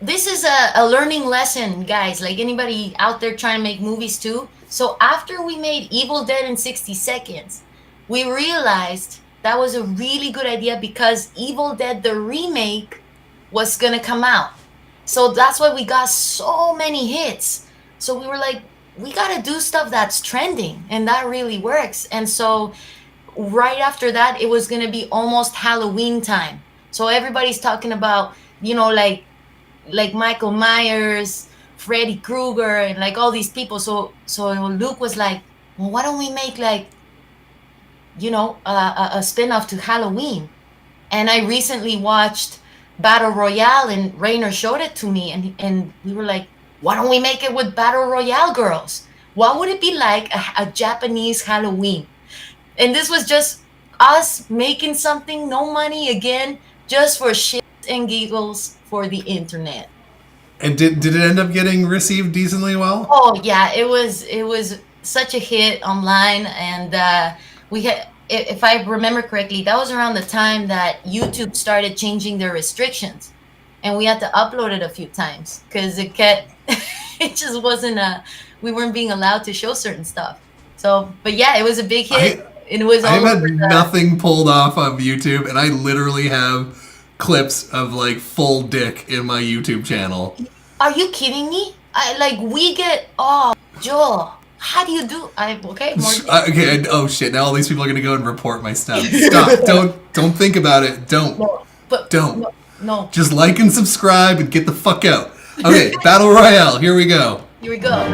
this is a learning lesson, guys. Anybody out there trying to make movies too. So after we made Evil Dead in 60 Seconds, we realized that was a really good idea because Evil Dead, the remake, was gonna come out. So that's why we got so many hits. So we were like, we gotta do stuff that's trending, and that really works. And so right after that, it was gonna be almost Halloween time. So everybody's talking about, like Michael Myers, Freddy Krueger, and all these people. So Luke was like, well, why don't we make a spin-off to Halloween? And I recently watched Battle Royale, and Rainer showed it to me, and we were like, why don't we make it with Battle Royale girls? What would it be like a Japanese Halloween? And this was just us making something, no money again, just for shits and giggles for the internet. And did it end up getting received decently well? Oh yeah, it was such a hit online, and we had, if I remember correctly, that was around the time that YouTube started changing their restrictions, and we had to upload it a few times because it just wasn't we weren't being allowed to show certain stuff. So, but yeah, it was a big hit. It was. I've had nothing pulled off of YouTube, and I literally have clips of like full dick in my YouTube channel. Are you kidding me? We get Joel. How do you do? Okay. Okay. Oh shit! Now all these people are gonna go and report my stuff. Stop! Don't think about it. Don't. Don't. No. Just like and subscribe and get the fuck out. Okay, Battle Royale. Here we go. Here we go.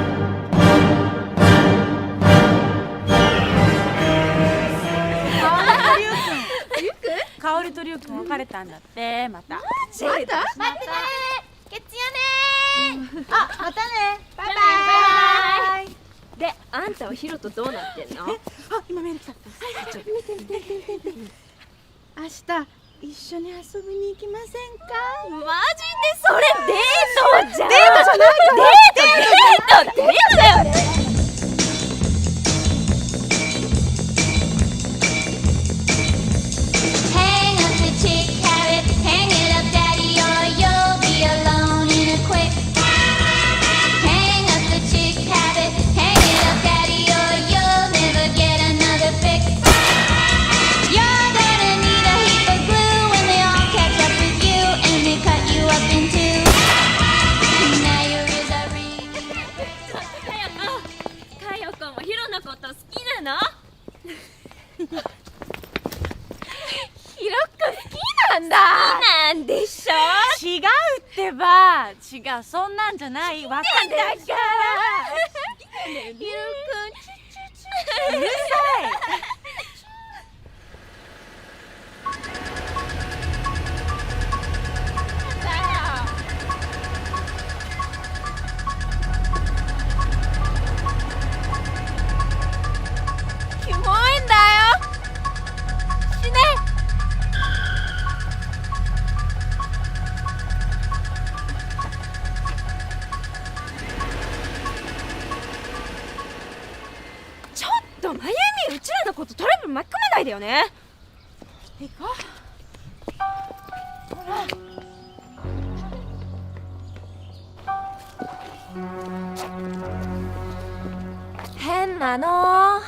カオルとリュウ君別れたんだってまた。待ってね。ケツやねー。あ、またね。バイバイ。で、あんたはヒロとどうなってんの？あ、今メール来た。ちょっと見て。明日一緒に遊びに行きませんか？マジでそれデートじゃん。デートじゃないか。デートだよね。なんでしょ？違うってば。違う、そんなんじゃない。わかんない。だから。ねえ、ヒロ君、うるさい。キモいんだよ。死ね。まゆみ、うちらのことトラブル巻き込まないでよね。行こう。ほら。変なの。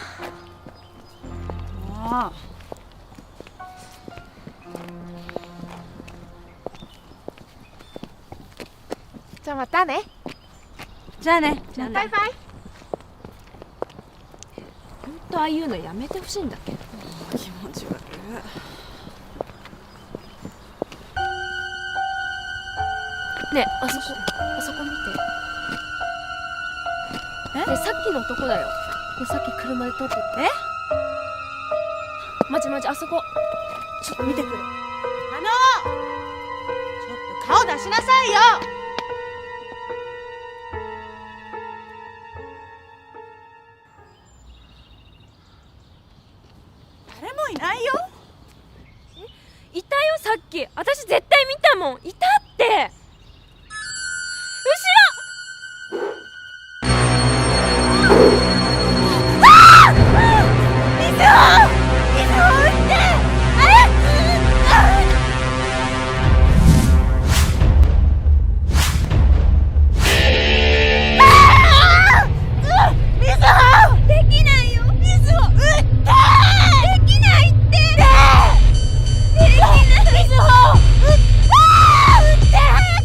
じゃあまたね。じゃあね。バイバイ。ああいうのやめてほしいんだけど。気持ち悪い。ねえ、あそこ見て。さっきの男だよ。さっき車で撮ってて。マジあそこ。ちょっと見てくる。ちょっと顔出しなさいよ。いないよ。いたよ、さっき。私絶対見たもん。いたって。後ろ。ああ！水を撃って。早く。水をできないよ。水を撃って。水を撃って。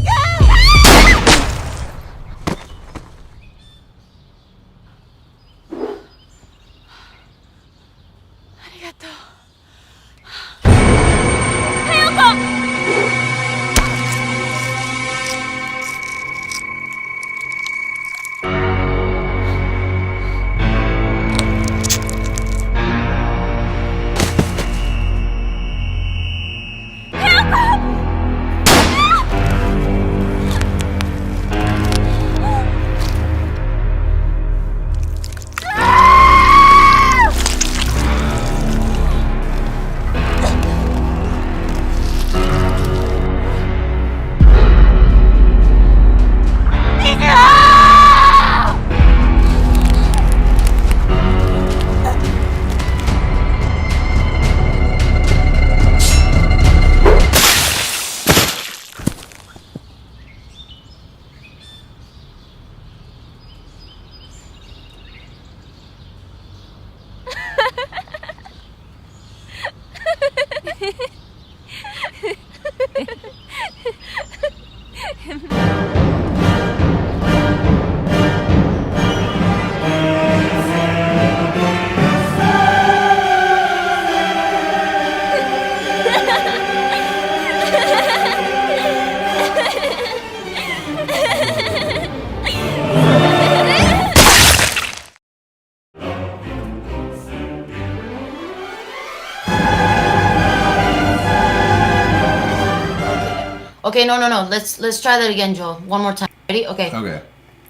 Okay, no. Let's try that again, Joel. One more time. Ready? Okay.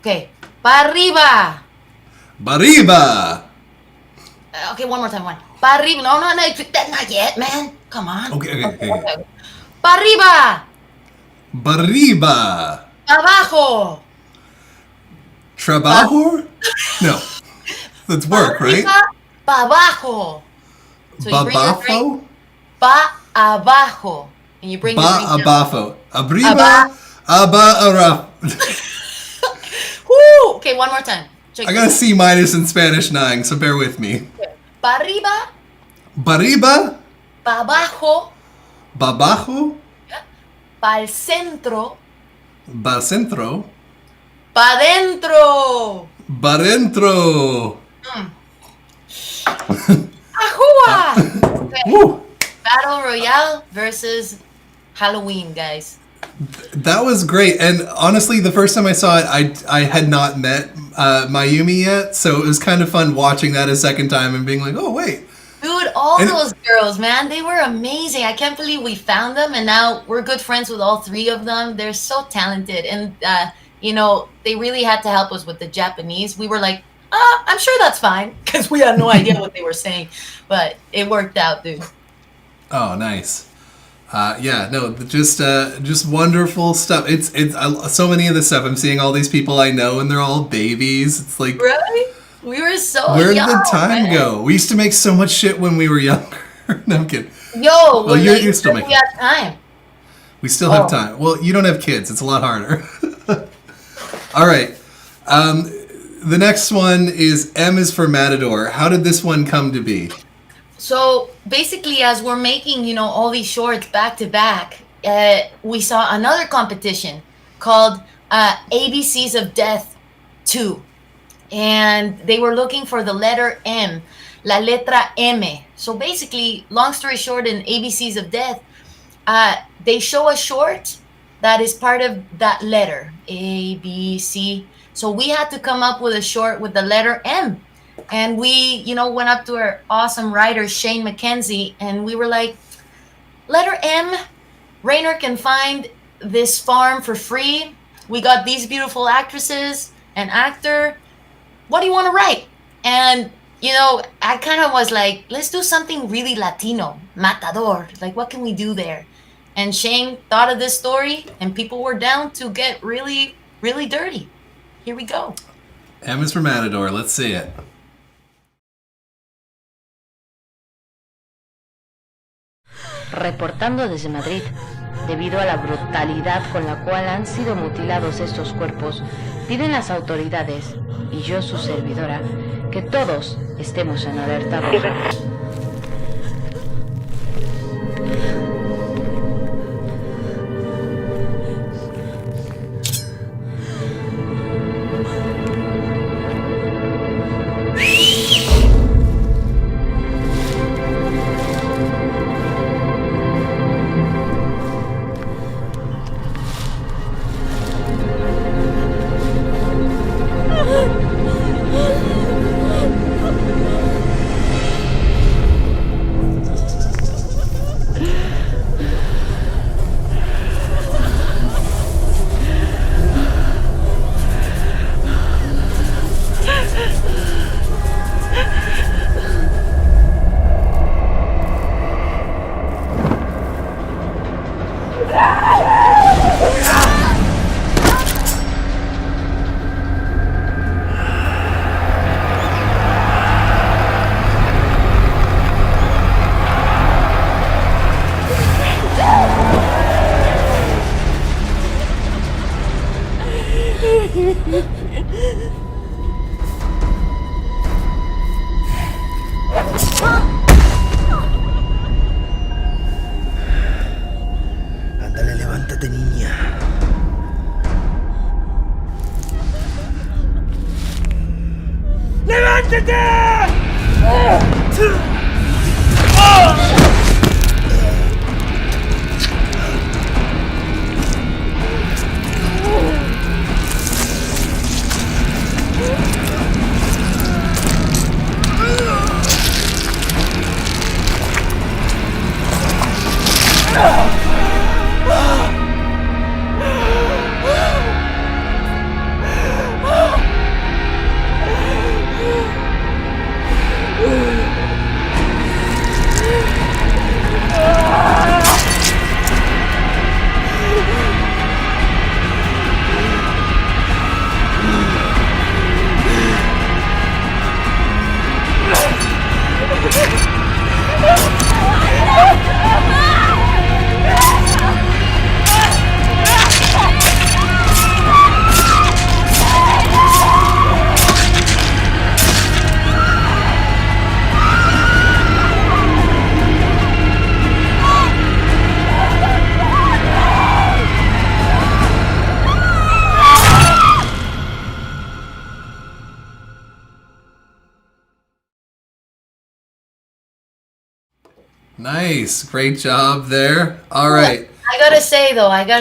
Okay. Pa arriba. Bariba. Okay, one more time. Pa arriba. No, that's not yet, man. Come on. Okay. Pa arriba. Bariba. Abajo. Trabajo? No. That's work, right? Pa abajo. So you bring your drink. Babafo? Pa abajo. And you bring your drink down. Abafo. Abriba. Aba. Woo! Okay, one more time. I got a C- in Spanish 9, so bear with me. Pa arriba. Bariba. Pa abajo. Babajo. Pa'l centro. Ba centro. Pa dentro. Barentro. Ahua! Okay. Battle Royale versus Halloween, guys. That was great, and honestly, the first time I saw it, I had not met Mayumi yet, so it was kind of fun watching that a second time and being like, oh wait. Dude, all those girls, man, they were amazing. I can't believe we found them, and now we're good friends with all three of them. They're so talented, and they really had to help us with the Japanese. We were like, I'm sure that's fine, because we had no idea what they were saying, but it worked out, dude. Oh, nice. Just wonderful stuff. It's so many of the stuff. I'm seeing all these people I know, and they're all babies. It's like, right? We were so where did young, the time man. go? We used to make so much shit when we were younger. No, I'm kidding. Yo, well, you're still making. We have time. We still have time. Well, you don't have kids. It's a lot harder. All right. The next one is M is for Matador. How did this one come to be? So basically, as we're making, all these shorts back to back, we saw another competition called ABCs of Death 2. And they were looking for the letter M, la letra M. So basically, long story short, in ABCs of Death, they show a short that is part of that letter, A, B, C. So we had to come up with a short with the letter M. And we, went up to our awesome writer, Shane McKenzie, and we were like, letter M, Rainer can find this farm for free. We got these beautiful actresses and actor. What do you want to write? And, I kind of was like, let's do something really Latino, Matador. Like, what can we do there? And Shane thought of this story, and people were down to get really, really dirty. Here we go. M is for Matador. Let's see it. Reportando desde Madrid, debido a la brutalidad con la cual han sido mutilados estos cuerpos, piden las autoridades, y yo su servidora, que todos estemos en alerta roja. Ándale, levántate, niña. ¡Levántate! Nice. Great job there. All right. I gotta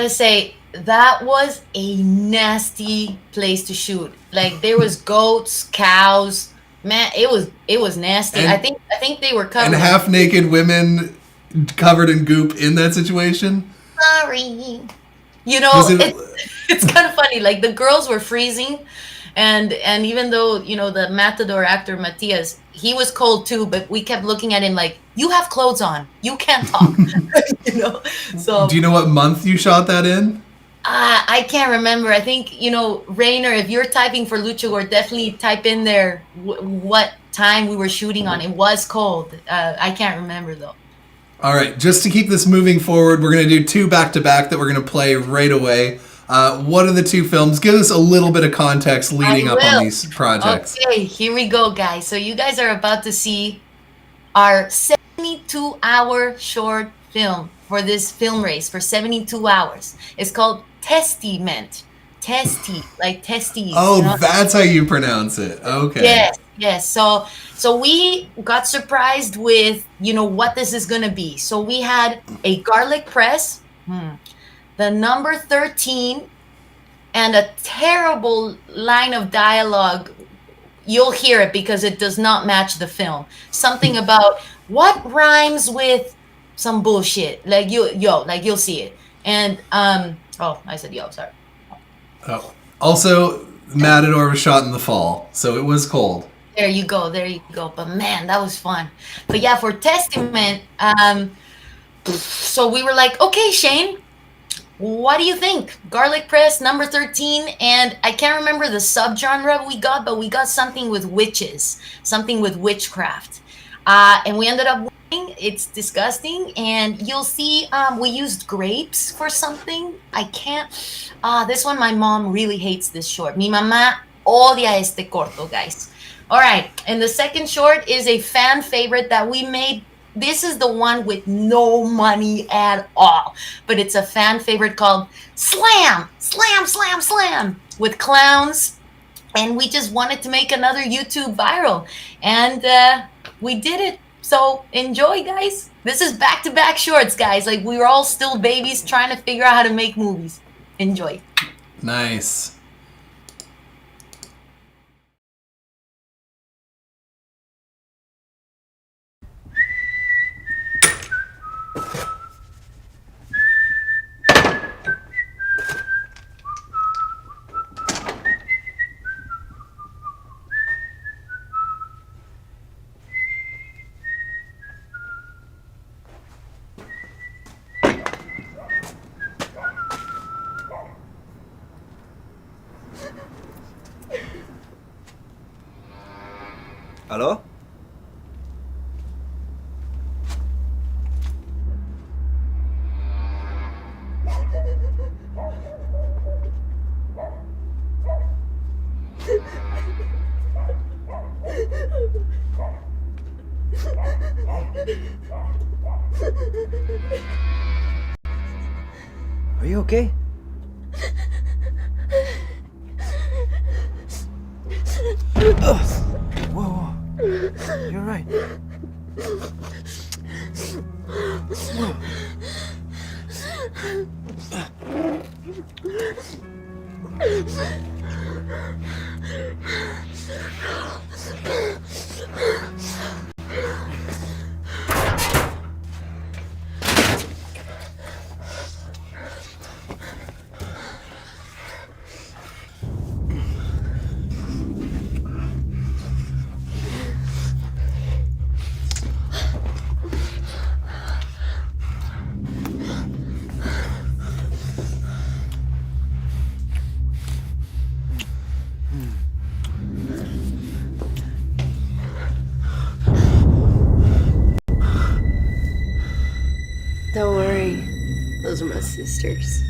say, that was a nasty place to shoot. Like, there was goats, cows. Man, it was nasty. And, I think they were covered. And half-naked women covered in goop in that situation? Sorry. You know, it's kind of funny. Like, the girls were freezing. And even though, you know, the Matador actor, Matias, he was cold too, but we kept looking at him like, you have clothes on. You can't talk. You know? So, do you know what month you shot that in? I can't remember. I think, you know, Rainer, if you're typing for Luchagor, definitely type in there what time we were shooting on. It was cold. I can't remember, though. All right. Just to keep this moving forward, we're going to do 2 back-to-back that we're going to play right away. What are the 2 films? Give us a little bit of context leading up on these projects. Okay, here we go, guys. So you guys are about to see our 72-hour short film for this film race for 72 hours. It's called Testament. Testy, like testes. Oh, you know? That's how you pronounce it. Okay. Yes. So we got surprised with, you know, what this is going to be. So we had a garlic press, the number 13, and a terrible line of dialogue. You'll hear it because it does not match the film. Something about what rhymes with some bullshit. Like you'll see it. And I said yo, sorry. Oh. Also, Matador was shot in the fall, so it was cold. There you go. But man, that was fun. But yeah, for Testament, so we were like, okay, Shane, what do you think? Garlic press, number 13, and I can't remember the subgenre we got, but we got something with witches, something with witchcraft. And we ended up winning. It's disgusting. And you'll see we used grapes for something. I can't. This one, my mom really hates this short. Mi mamá odia este corto, guys. All right. And the second short is a fan favorite that we made. This is the one with no money at all. But it's a fan favorite called Slam, Slam, Slam, Slam with clowns. And we just wanted to make another YouTube viral. And we did it. So enjoy, guys. This is back-to-back shorts, guys. Like, we were all still babies trying to figure out how to make movies. Enjoy. Nice. ¿Aló? Are you okay? Whoa. You're right. Don't worry, those are my sisters.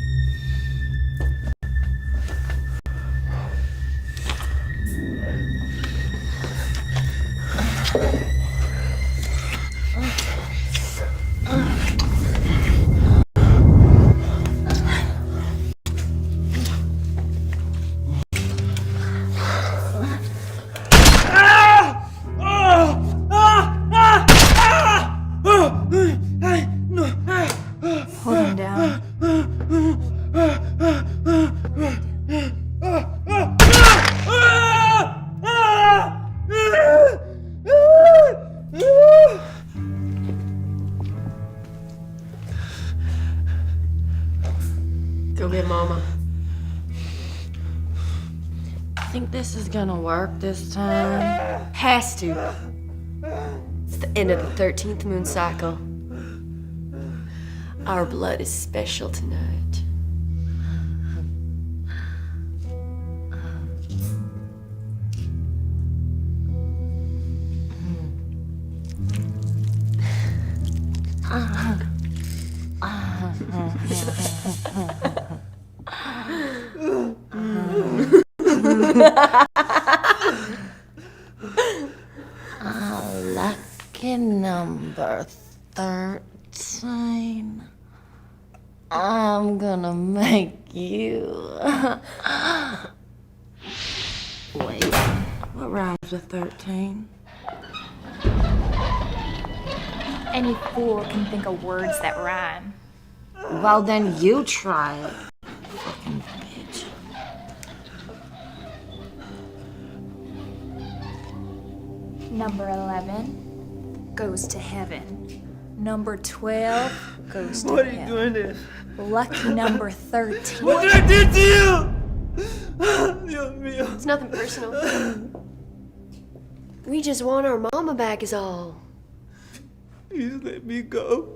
think this is gonna work this time? Has to. It's the end of the 13th moon cycle. Our blood is special tonight. Lucky number 13. I'm gonna make you. Wait, what rhymes with 13? Any fool can think of words that rhyme. Well, then you try it. Fucking bitch. Number 11 goes to heaven. Number 12 goes to What are you hell. doing this? Lucky number 13. What did I do to you? Dios mío. It's nothing personal. We just want our mama back is all. Please let me go.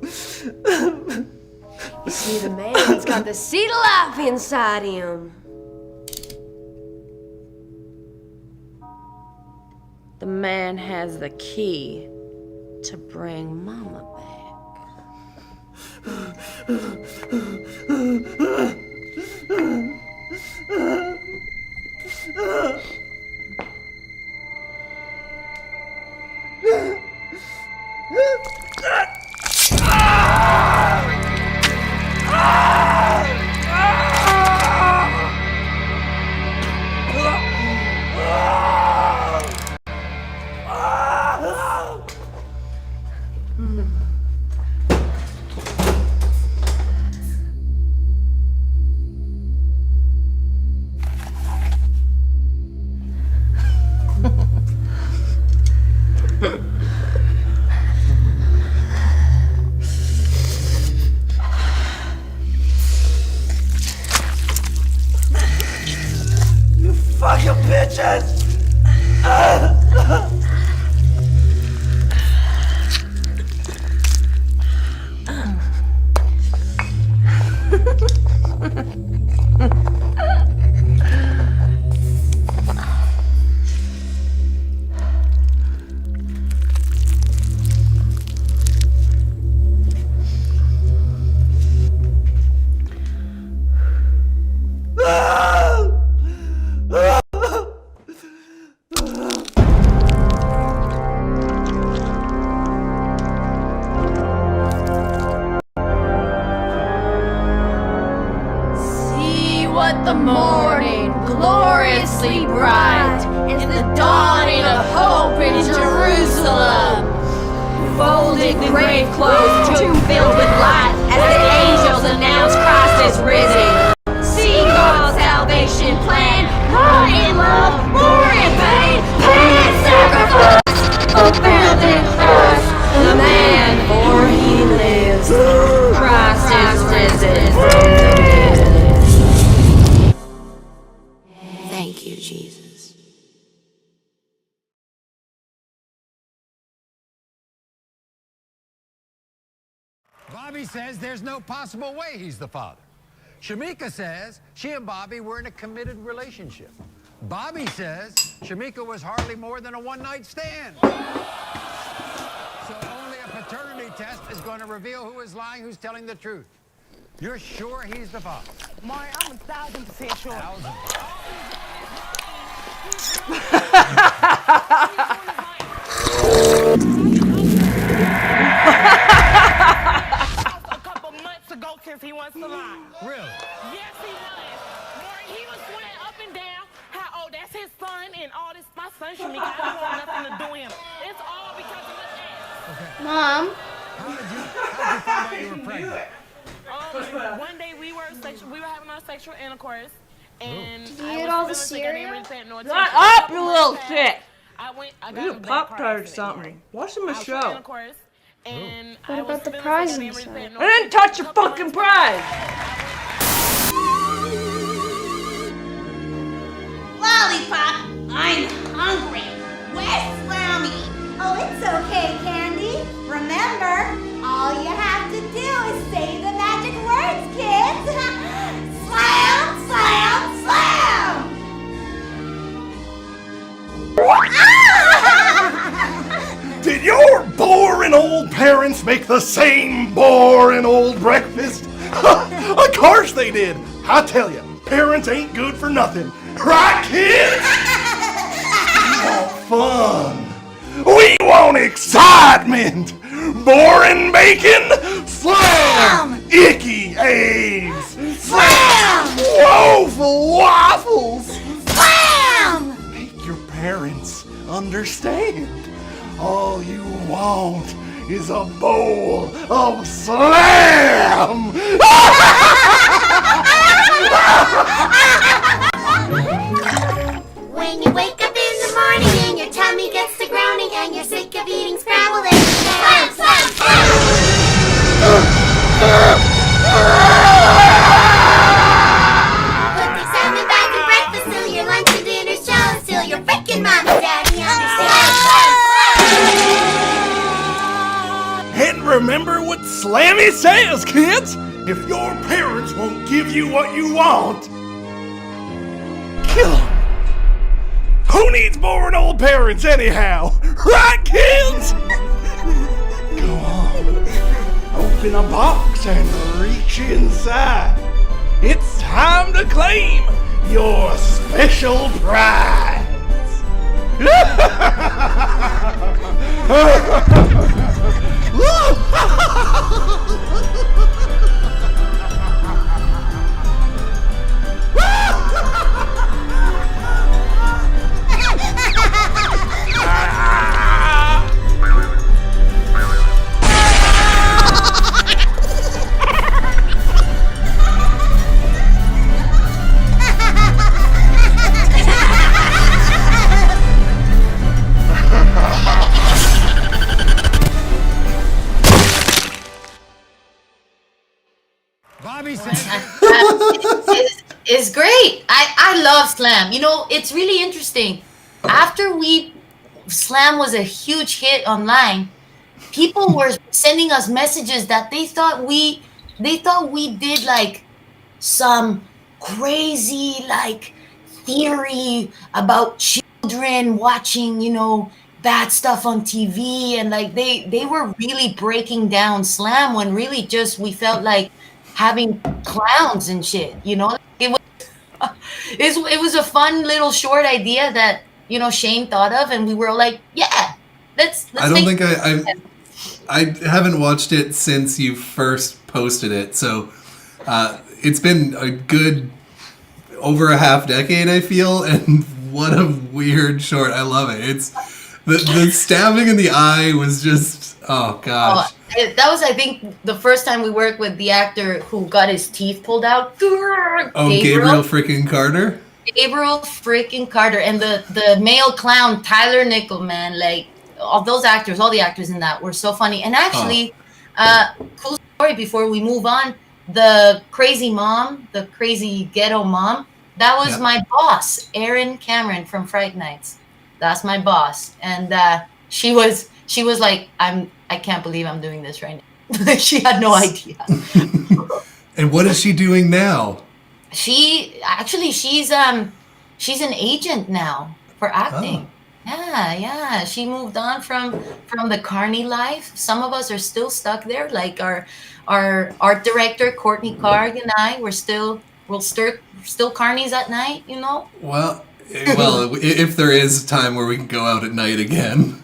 You see, the man's got the seed of life inside him. The man has the key to bring Mama back. You fucking bitches! What the morning, gloriously bright, is the dawning of hope in Jerusalem. Folded the grave clothes, tomb filled with light, as the angels announce Christ is risen. See God's salvation plan, God in love, more in pain, pain sacrifice, fulfilled in Christ, the man for he lives. Christ is risen from the dead. Thank you, Jesus. Bobby says there's no possible way he's the father. Shamika says she and Bobby were in a committed relationship. Bobby says Shamika was hardly more than a one-night stand. So only a paternity test is going to reveal who is lying, who's telling the truth. You're sure he's the father? Mari, I'm 1,000% sure. A couple months ago since he wants to lie. Really? Yes, he was. Maury, he was swearing up and down how, oh, that's his son and all this, my son, Shamika. I don't want nothing to do with him. It's all because of his ass. Mom. How did you find out you were pregnant? One day we were having our sexual intercourse, and Did you eat all the cereal? Shut up, you little shit! I got Eat a Pop-Tart or something. Watch them a show. What about the prize inside? I didn't touch your fucking prize! Lollipop Did your boring old parents make the same boring old breakfast? Of course they did. I tell you, parents ain't good for nothing. Right, kids? We want fun. We want excitement. Boring bacon? Slam! Icky eggs! Slam! Woeful waffles! Slam! Make your parents understand. All you want is a bowl of slam! When you wake up in the morning and your tummy gets to groaning and you're sick of eating scrambled eggs, slam, slam, slam! Put the salmon back in breakfast till your lunch and dinner's jealous till your frickin' mom and daddy understand. And remember what Slammy says, kids! If your parents won't give you what you want, kill them. Who needs boring old parents anyhow? Right, kids? Go on. Open a box and reach inside. It's time to claim your special prize. Bobby says It's great. I love Slam. You know, it's really interesting. After Slam was a huge hit online, people were sending us messages that they thought we did like some crazy like theory about children watching, you know, bad stuff on TV, and like they were really breaking down Slam when really just we felt like having clowns and shit, you know. It was a fun little short idea that, you know, Shane thought of, and we were like, yeah, let's I don't think I haven't watched it since you first posted it, so it's been a good over a half decade, I feel, and what a weird short. I love it. It's the stabbing in the eye was just, oh gosh. That was, I think, the first time we worked with the actor who got his teeth pulled out. Oh, Gabriel freaking Carter? Gabriel freaking Carter. And the male clown, Tyler Nickel, man. Like, all those actors, all the actors in that were so funny. And actually, cool story before we move on. The crazy mom, the crazy ghetto mom, that was my boss, Erin Cameron from Fright Nights. That's my boss. And she was like, I can't believe I'm doing this right now. She had no idea. And what is she doing now? She's an agent now for acting. Oh. Yeah. She moved on from the Carney life. Some of us are still stuck there. Like our art director Courtney Carg and I, we're still Carneys at night. You know. Well, if there is a time where we can go out at night again.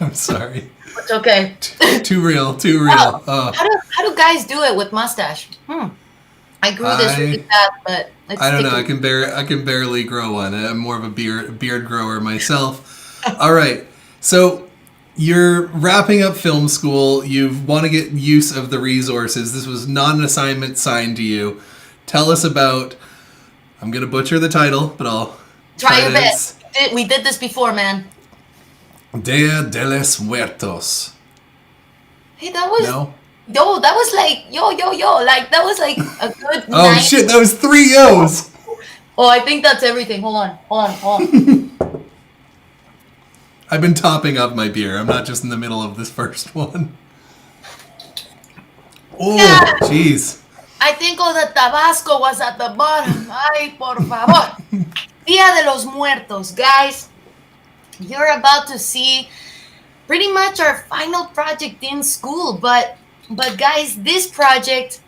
I'm sorry. It's okay. Too real. How do guys do it with mustache? I grew this really fast, but I don't know. I can barely grow one. I'm more of a beard grower myself. All right. So you're wrapping up film school. You want to get use of the resources. This was not an assignment signed to you. Tell us about. I'm gonna butcher the title, but I'll try your best. We did this before, man. Dia de los Muertos. Hey, that was no. Yo, that was like yo, like that was like a good. Oh shit, that was 3 O's. Oh, I think that's everything. Hold on. I've been topping up my beer. I'm not just in the middle of this first one. Oh, jeez. I think all the Tabasco was at the bottom. Ay, por favor. Dia Dia de los Muertos, guys. You're about to see pretty much our final project in school, but guys, this project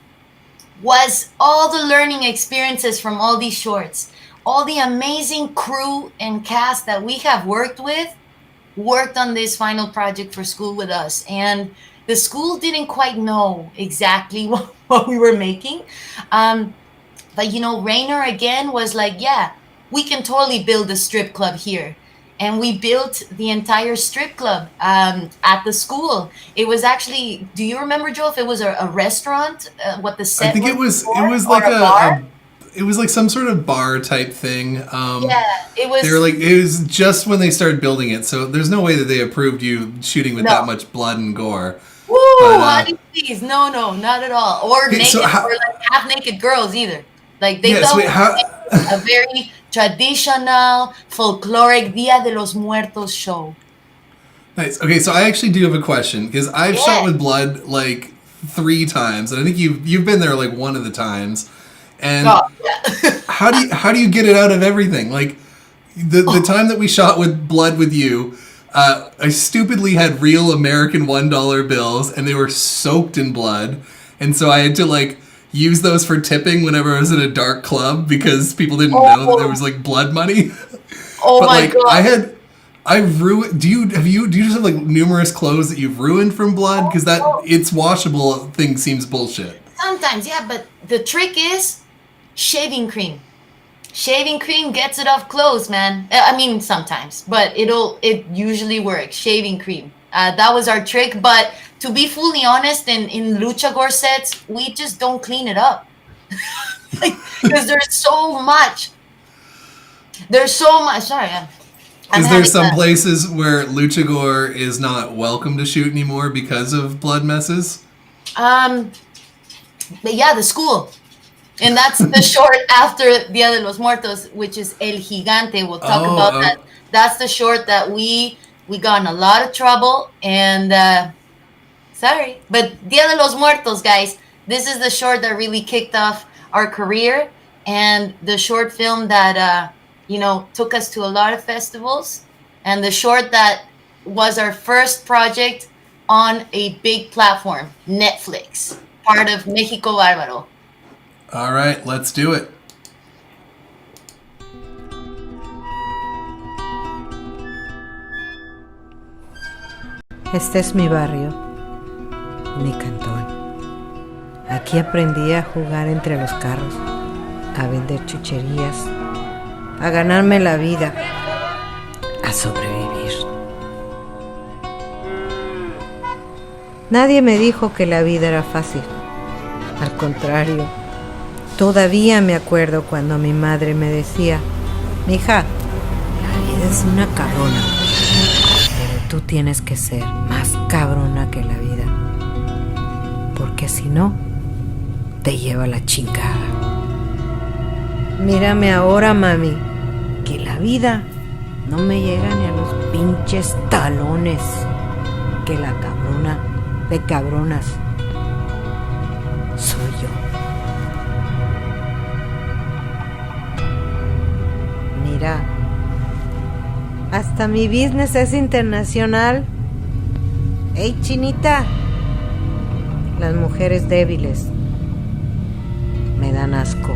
was all the learning experiences from all these shorts. All the amazing crew and cast that we have worked on this final project for school with us. And the school didn't quite know exactly what we were making. But, you know, Rainer again was like, yeah, we can totally build a strip club here. And we built the entire strip club at the school. It was actually, do you remember, Joe, if it was a restaurant? What the set I think was it was like it was like some sort of bar type thing. It was. They were like, it was just when they started building it, so there's no way that they approved you shooting with that much blood and gore. Woo! Honey, please, no, not at all. Or okay, naked, or like half naked girls either. Like they thought a very traditional, folkloric Dia de los Muertos show. Nice. Okay, so I actually do have a question because I've shot with blood like 3 times, and I think you've been there like one of the times. And how do you get it out of everything? Like the time that we shot with blood with you, I stupidly had real American $1 bills, and they were soaked in blood, and so I had to like use those for tipping whenever I was in a dark club because people didn't know that there was like blood money. Oh my god! I've ruined. Do you just have like numerous clothes that you've ruined from blood? Because it's washable thing seems bullshit. Sometimes, yeah, but the trick is shaving cream. Shaving cream gets it off clothes, man. I mean, sometimes, but it usually works. Shaving cream. That was our trick. But to be fully honest, in lucha gore sets, we just don't clean it up. Because there's so much. Sorry, is there some places where lucha gore is not welcome to shoot anymore because of blood messes? But yeah, the school. And that's the short after Dia de los Muertos, which is El Gigante. We'll talk about that. That's the short that we got in a lot of trouble. And sorry, but Dia de los Muertos, guys, this is the short that really kicked off our career and the short film that took us to a lot of festivals, and the short that was our first project on a big platform, Netflix, part of México Bárbaro. All right, let's do it. Este es mi barrio, mi cantón. Aquí aprendí a jugar entre los carros, a vender chucherías, a ganarme la vida, a sobrevivir. Nadie me dijo que la vida era fácil. Al contrario, todavía me acuerdo cuando mi madre me decía: mija, la vida es una cabrona, pero tú tienes que ser más cabrona que la vida, porque si no, te lleva la chingada. Mírame ahora, mami, que la vida no me llega ni a los pinches talones, que la cabrona de cabronas soy yo. Mira, hasta mi business es internacional. Hey, chinita, las mujeres débiles me dan asco.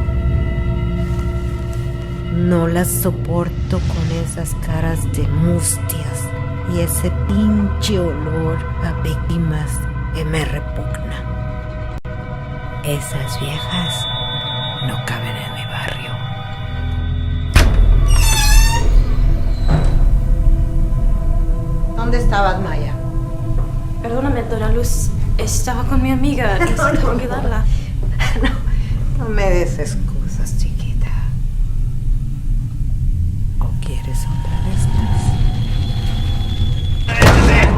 No las soporto con esas caras de mustias y ese pinche olor a víctimas que me repugna. Esas viejas no caben en mi barrio. ¿Dónde estabas, Maya? Perdóname, Dona Luz. Estaba con mi amiga. Necesitaba ayudarla. No me des excusas, chiquita. ¿O quieres otra de estas?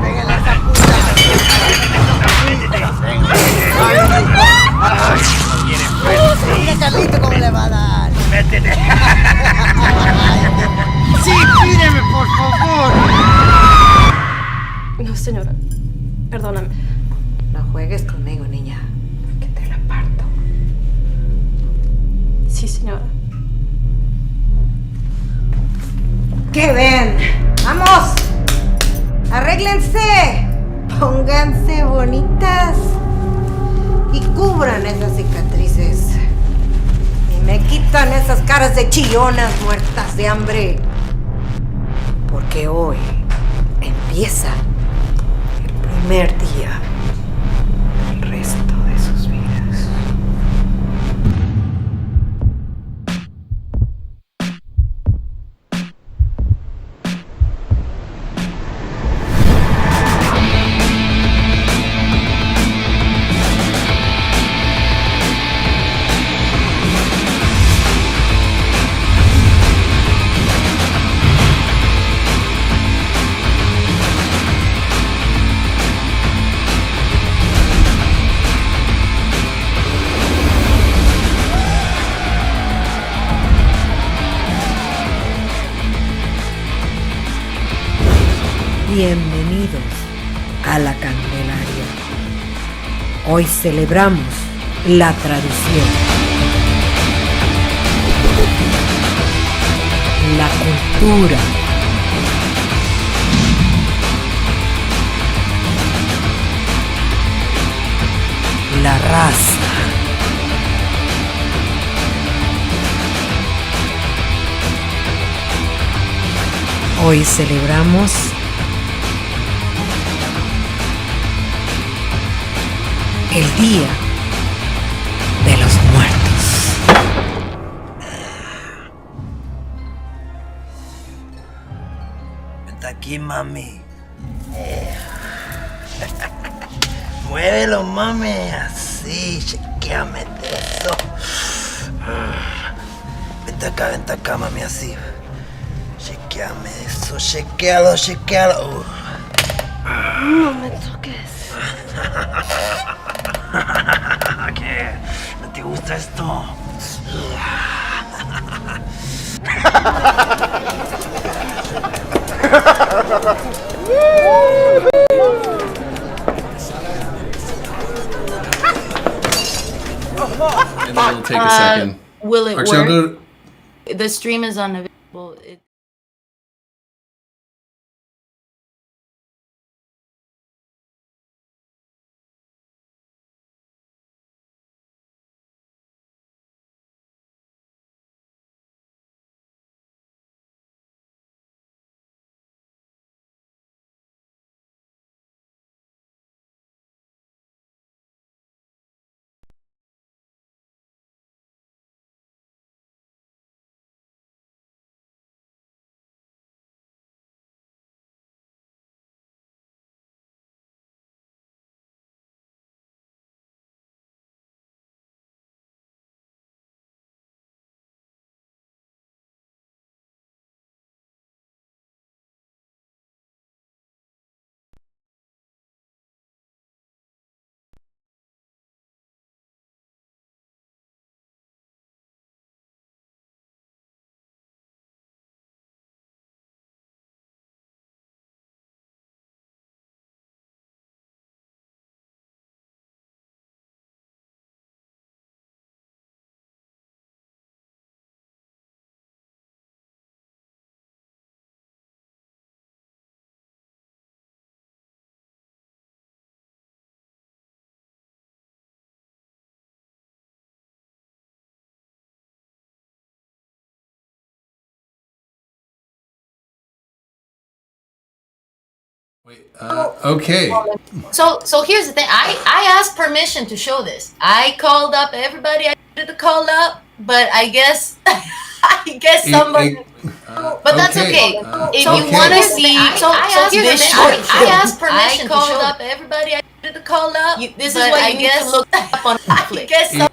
¡Pégale a esa puta! Mira, Carlito, cómo le va a dar. ¡Métete! ¡Sí, pídeme, por favor! No, señora. Perdóname. No juegues conmigo, niña, que te la parto. Sí, señora. ¿Qué ven? ¡Vamos! ¡Arréglense! Pónganse bonitas y cubran esas cicatrices. Y me quitan esas caras de chillonas muertas de hambre. Porque hoy empieza el primer día del resto de sus vidas. Bienvenidos a la Candelaria. Hoy celebramos la tradición, la cultura, la raza. Hoy celebramos el Día de los Muertos. Vente aquí, mami. Muévelo, mami. Así, chequeame de eso. Vente acá, mami, así. Chequeame eso, chequealo. No me toques. ¿Qué? ¿No te gusta esto? And it'll take a second. Will it Actually, I'll work? The stream is unavailable. Okay. So here's the thing. I asked permission to show this. I called up everybody I needed to call up, but I guess somebody. But that's okay. If you want to see, so here's this short film. I asked permission to called up everybody I needed to call up. This is what I guess to look up on Netflix.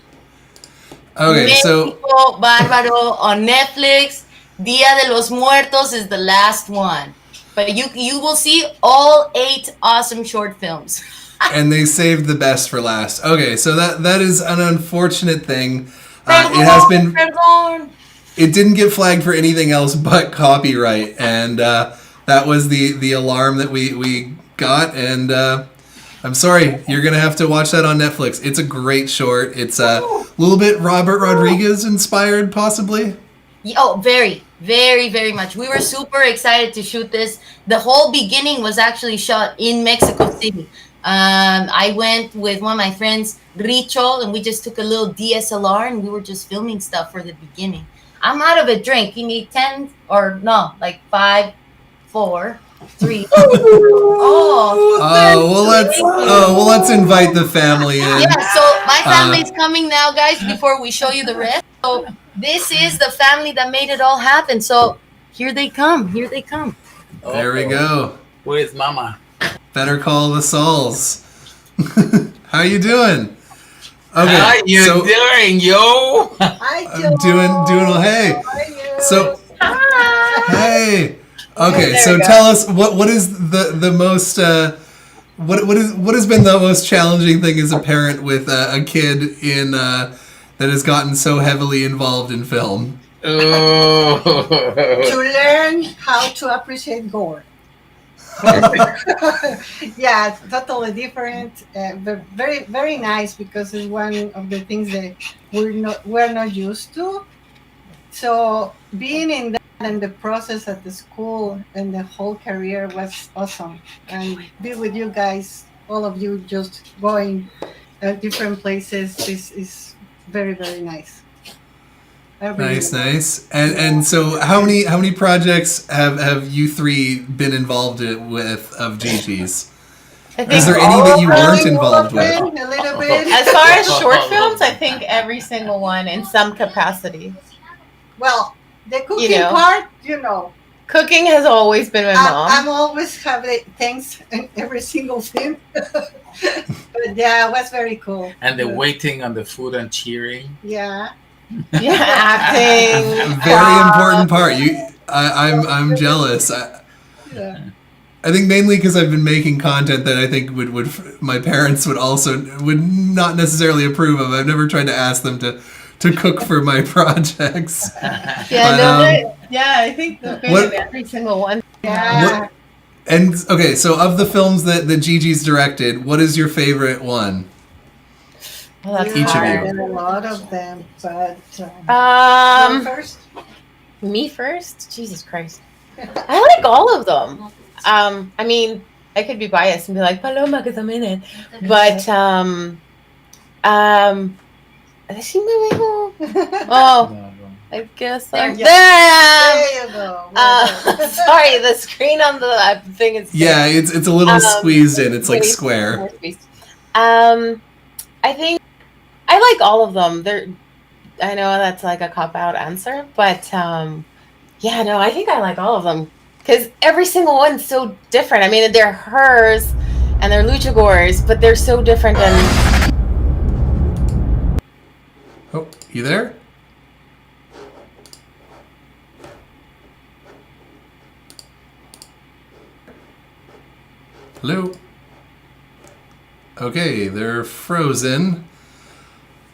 Okay, so México Bárbaro on Netflix. Día de los Muertos is the last one. But you will see all 8 awesome short films. And they saved the best for last. Okay, so that is an unfortunate thing. It has been. It didn't get flagged for anything else but copyright, and that was the alarm that we got. And I'm sorry, you're gonna have to watch that on Netflix. It's a great short. It's a little bit Robert Rodriguez inspired, possibly. Oh, very. Very, very much. We were super excited to shoot this. The whole beginning was actually shot in Mexico City. I went with one of my friends, Richo, and we just took a little DSLR and we were just filming stuff for the beginning. I'm out of a drink. You need 10 or no, like 5, 4, 3. Let's invite the family in. Yeah, so my family's coming now, guys, before we show you the rest. So this is the family that made it all happen. So here they come. Here they come. There we go. Where's Mama? Better call the Sauls. How you doing? Okay. How you doing, yo? I'm doing well. Hey. So. Hey. Okay. So tell us what is the most what has been the most challenging thing as a parent with a kid in that has gotten so heavily involved in film? To learn how to appreciate gore. Yeah, it's totally different, but very, very nice because it's one of the things that we're not used to. So being in that and the process at the school and the whole career was awesome, and be with you guys, all of you, just going different places is very, very nice. Nice. And so how many projects have you three been involved with of Gigi's? Is there any that you weren't involved with? A little bit. As far as short films, I think every single one in some capacity. Well, the cooking part, Cooking has always been my mom. I'm always having things in every single film. But yeah, it was very cool. And the waiting on the food and cheering. Yeah. Yeah, acting. Very important part. I'm jealous. I think mainly because I've been making content that I think would my parents would not necessarily approve of. I've never tried to ask them to cook for my projects. I think the food of every single one. Yeah. And okay, so of the films that Gigi's directed, what is your favorite one? Well, that's each hard. of you. A lot of them, but first. Me first? Jesus Christ. I like all of them. I mean, I could be biased and be like Paloma because I'm in it, but I guess I'm there. There you go. Sorry, the screen on the thing is. Yeah, it's a little squeezed in. It's like square. I think I like all of them. I know that's like a cop-out answer, but I think I like all of them because every single one's so different. I mean, they're hers and they're luchadors, but they're so different. And oh, you there? Hello? Okay, they're frozen.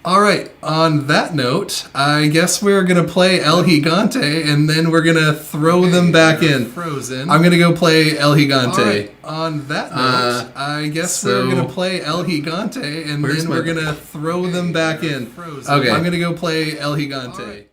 Alright, on that note, I guess we're going to play El Gigante, and then we're going to throw them back in. Frozen. I'm going to go play El Gigante. Right. On that note, I guess we're going to play El Gigante, and then we're going to throw them back in. Frozen. Okay. I'm going to go play El Gigante.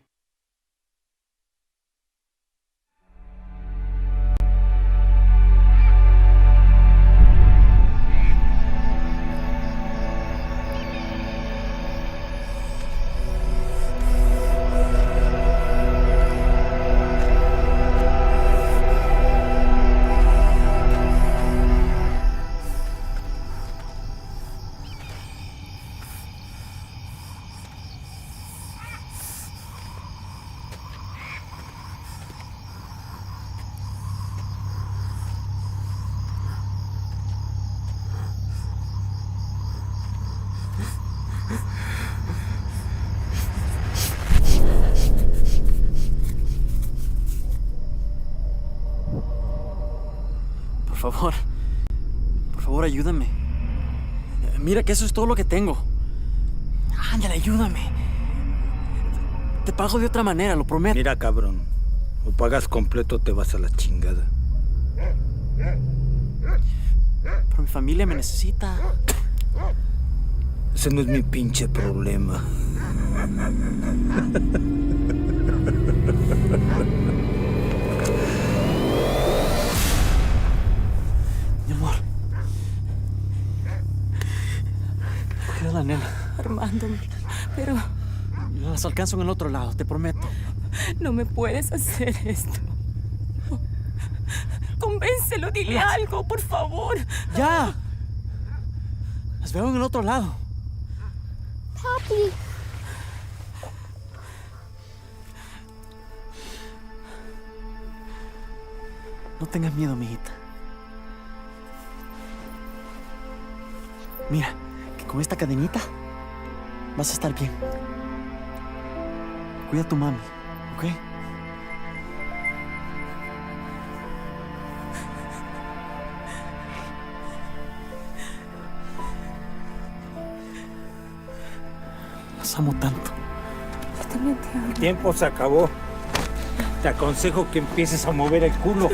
Por favor, ayúdame. Mira que eso es todo lo que tengo. Ándale, ayúdame. Te pago de otra manera, lo prometo. Mira, cabrón, o pagas completo o te vas a la chingada. Pero mi familia me necesita. Ese no es mi pinche problema. Las alcanzo en el otro lado, te prometo. No me puedes hacer esto. Convéncelo, dile algo, por favor. ¡Ya! Las veo en el otro lado. Papi. No tengas miedo, mijita. Mira, que con esta cadenita vas a estar bien. Cuida a tu mami, ¿ok? Las amo tanto. Yo también te amo. El tiempo se acabó. Te aconsejo que empieces a mover el culo.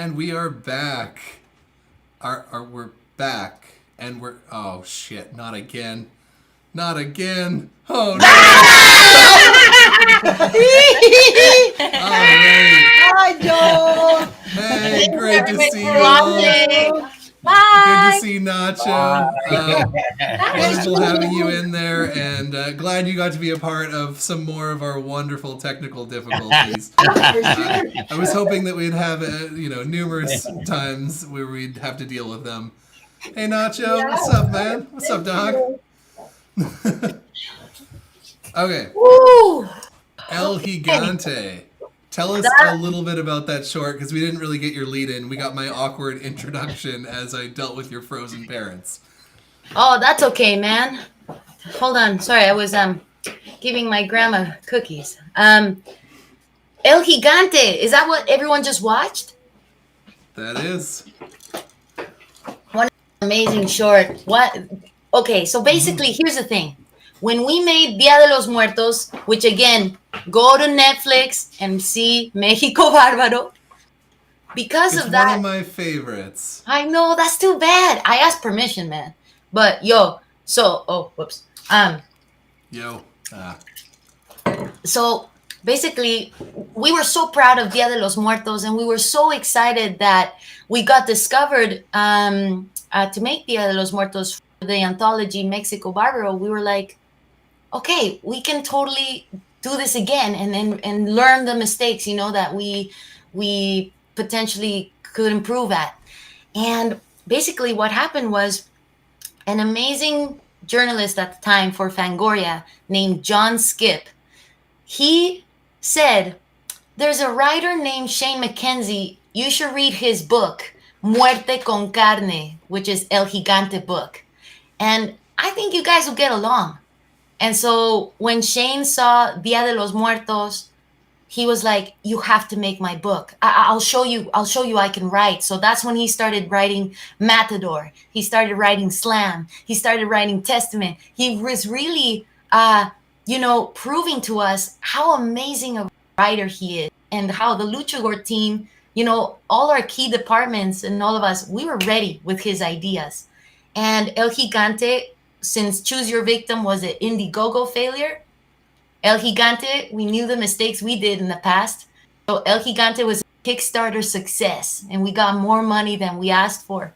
And we are back. We're back. And we're... Oh, shit. Not again. Not again. Oh, no. All right. Hi, Joel. Hey, great to see you all. Good to see Nacho. Wonderful having you in there, and glad you got to be a part of some more of our wonderful technical difficulties. I was hoping that we'd have, numerous times where we'd have to deal with them. Hey, Nacho, what's up, man? What's up, dog? Okay. Woo! El Gigante. Tell us a little bit about that short, because we didn't really get your lead in. We got my awkward introduction as I dealt with your frozen parents. Oh, that's okay, man. Hold on. Sorry, I was giving my grandma cookies. El Gigante. Is that what everyone just watched? That is. One amazing short. What? Okay, so basically, here's the thing. When we made Dia de los Muertos, which again, go to Netflix and see México Bárbaro. Because it's of that. One of my favorites. I know, that's too bad. I asked permission, man. But whoops. So basically, we were so proud of Dia de los Muertos, and we were so excited that we got discovered to make Dia de los Muertos for the anthology Mexico Bárbaro. We were like, okay, we can totally do this again and learn the mistakes, that we potentially could improve at. And basically what happened was an amazing journalist at the time for Fangoria named John Skip. He said, there's a writer named Shane Mackenzie. You should read his book, Muerte con Carne, which is El Gigante book. And I think you guys will get along. And so when Shane saw Dia de los Muertos, he was like, you have to make my book. I'll show you I can write. So that's when he started writing Matador. He started writing Slam. He started writing Testament. He was really, proving to us how amazing a writer he is, and how the Luchador team, all our key departments and all of us, we were ready with his ideas. And El Gigante, since Choose Your Victim was an Indiegogo failure, El Gigante, we knew the mistakes we did in the past. So El Gigante was a Kickstarter success, and we got more money than we asked for.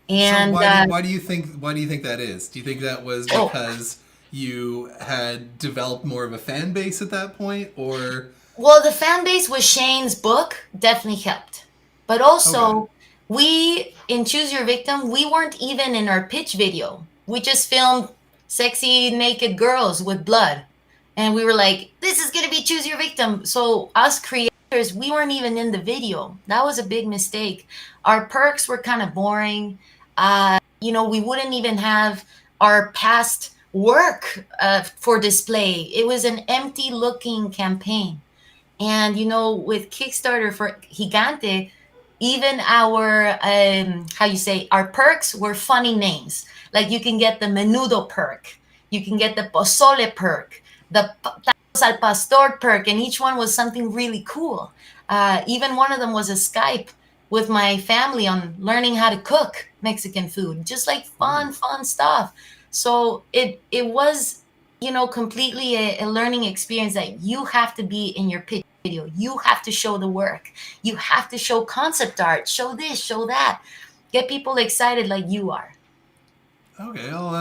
And so why do you think that is? Do you think that was because you had developed more of a fan base at that point, or? Well, the fan base with Shane's book definitely helped, but also we in Choose Your Victim, we weren't even in our pitch video. We just filmed sexy naked girls with blood. And we were like, this is going to be Choose Your Victim. So us creators, we weren't even in the video. That was a big mistake. Our perks were kind of boring. We wouldn't even have our past work for display. It was an empty looking campaign. And, with Kickstarter for Gigante, even our, our perks were funny names. Like you can get the Menudo perk. You can get the Pozole perk. The Tacos al Pastor perk, and each one was something really cool. Even one of them was a Skype with my family on learning how to cook Mexican food, just like fun stuff. So it was, completely a learning experience that you have to be in your pitch video. You have to show the work. You have to show concept art, show this, show that. Get people excited like you are. Okay, well,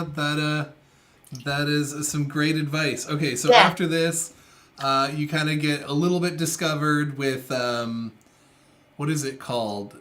that is some great advice. Okay, so after this, you kind of get a little bit discovered with, what is it called?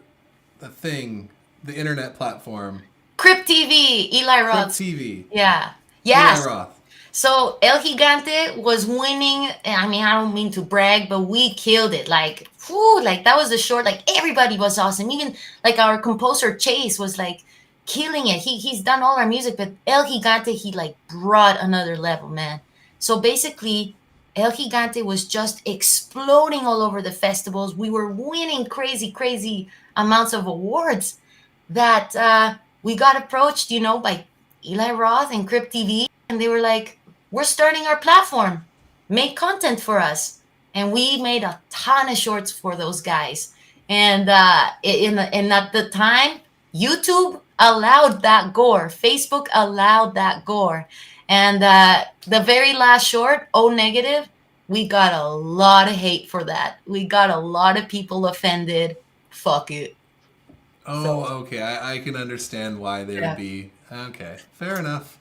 The internet platform. Crypt TV, Eli Roth. Crypt TV. Yeah. Yes. Eli Roth. So El Gigante was winning. I mean, I don't mean to brag, but we killed it. Like that was the short. Like everybody was awesome. Even like our composer Chase was like killing it. He's done all our music, but El Gigante, he like brought another level, man. So basically, El Gigante was just exploding all over the festivals. We were winning crazy amounts of awards that we got approached, by Eli Roth and Crypt TV, and they were like, we're starting our platform. Make content for us. And we made a ton of shorts for those guys. And and at the time, YouTube allowed that gore. Facebook allowed that gore. And the very last short, O Negative, we got a lot of hate for that. We got a lot of people offended. Fuck it. Oh, okay. I can understand why they would be. Okay, fair enough.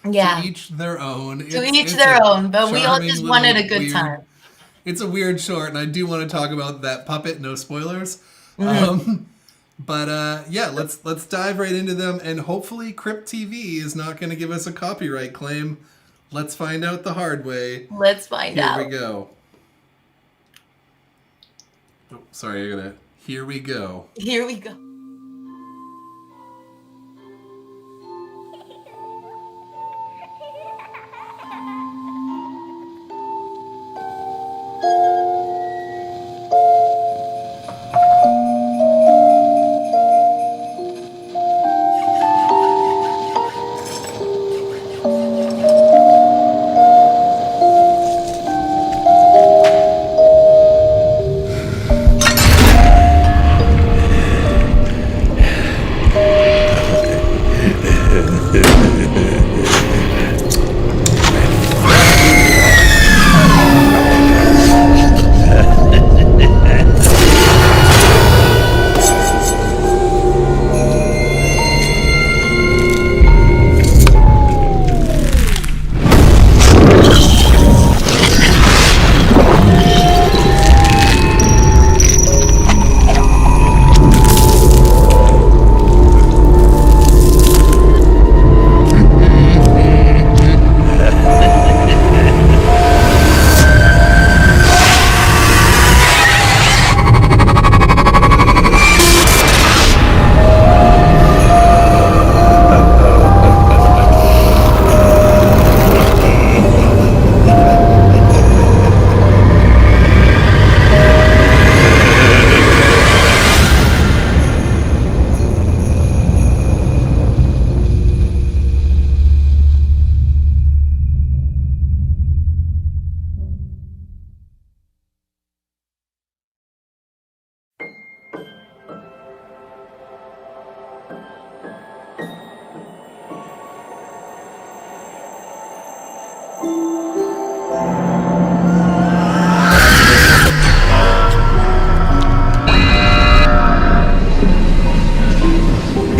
Yeah. To each their own. To each their own, but we all just wanted a good time. It's a weird short, and I do want to talk about that puppet. No spoilers. But yeah, let's dive right into them, and hopefully Crypt TV is not going to give us a copyright claim. Let's find out the hard way. Let's find out. Here we go. Oh, sorry, I gotta. Here we go. Here we go.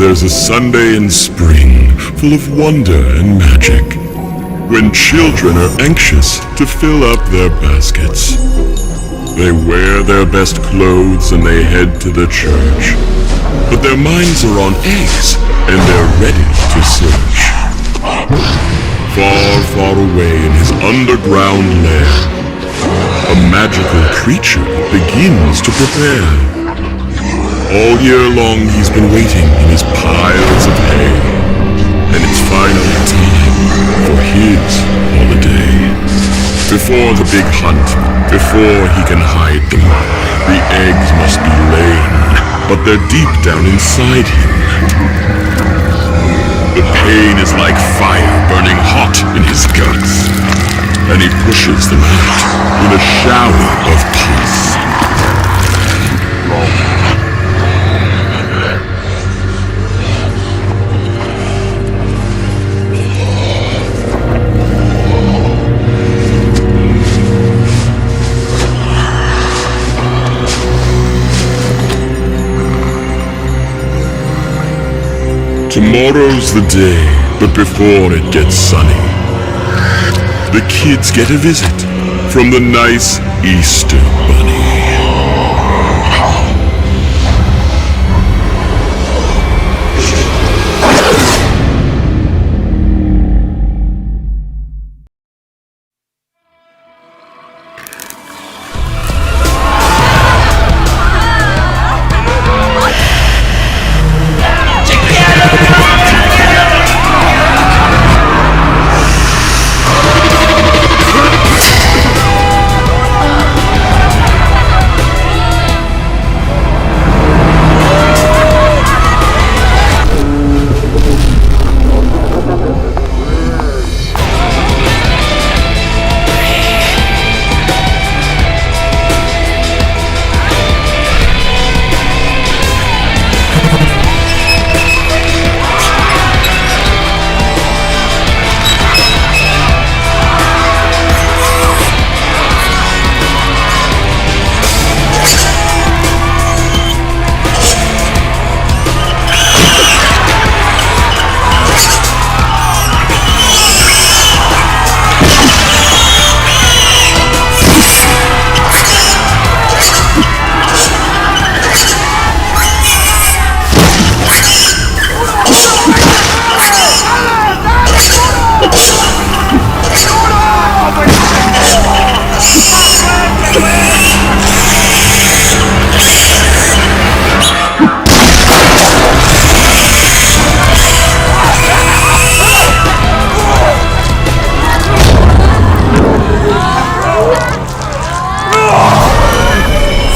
There's a Sunday in spring full of wonder and magic, when children are anxious to fill up their baskets. They wear their best clothes and they head to the church, but their minds are on eggs and they're ready to search. Far, far away in his underground lair, a magical creature begins to prepare. All year long he's been waiting in his piles of hay, and it's finally time for his holiday. Before the big hunt, before he can hide them, the eggs must be laid, but they're deep down inside him. The pain is like fire burning hot in his guts, and he pushes them out with a shower of pus. Tomorrow's the day, but before it gets sunny, the kids get a visit from the nice Easter Bunny.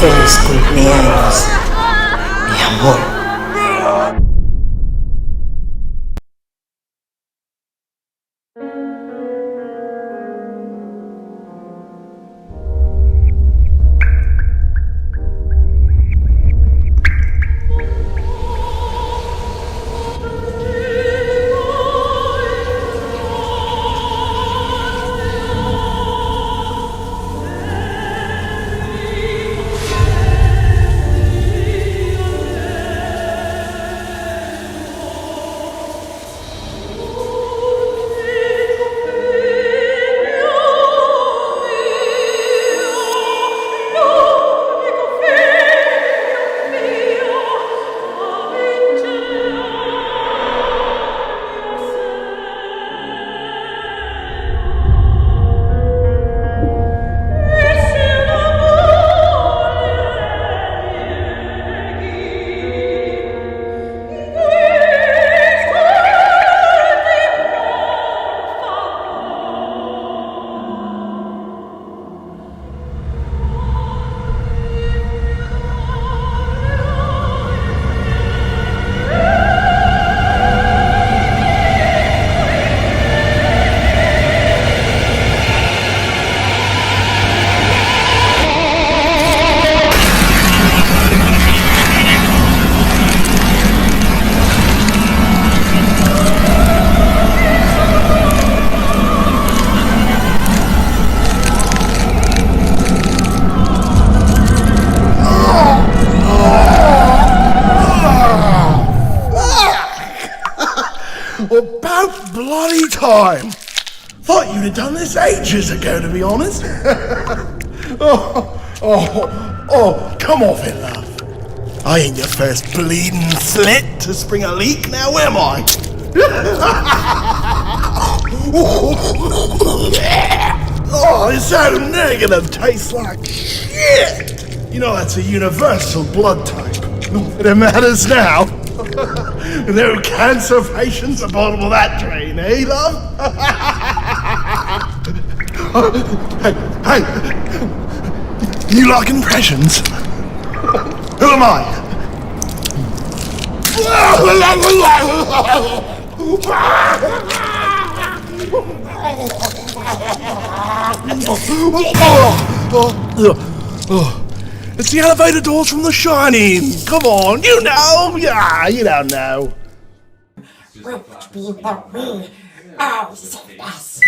Feliz cumpleaños, mi amor. About bloody time! Thought you'd have done this ages ago, to be honest. Come off it, love. I ain't your first bleeding slit to spring a leak now, am I? Oh, it's so negative, tastes like shit! You know that's a universal blood type. Not that it matters now. No cancer patients at the bottom of that drain, eh, love? Hey! You like impressions? Who am I? It's the elevator doors from The Shining. Come on, you know. Yeah, you don't know. Would be the way of success.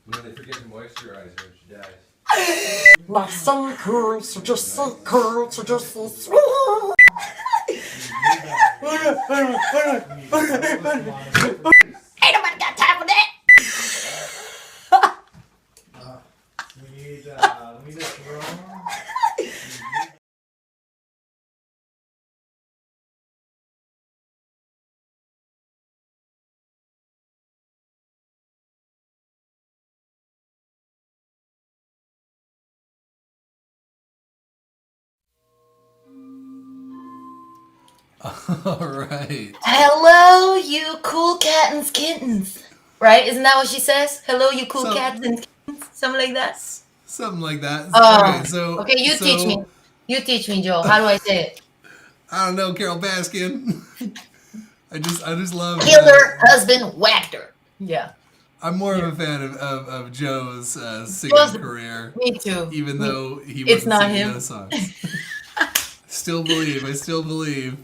When they forget to moisturize her, she dies. My sun curls are just so curls are just so sweet. Ain't nobody got time for that. We need this room. All right. Hello, you cool cats and kittens. Right? Isn't that what she says? Hello, you cool cats and kittens. Something like that. Something like that. Okay, you teach me. You teach me, Joel. How do I say it? I don't know, Carol Baskin. I just love Killer husband whacked her. Yeah. I'm more of a fan of Joe's singing career. Me too. Even though he wasn't It's not singing him. those songs. I still believe.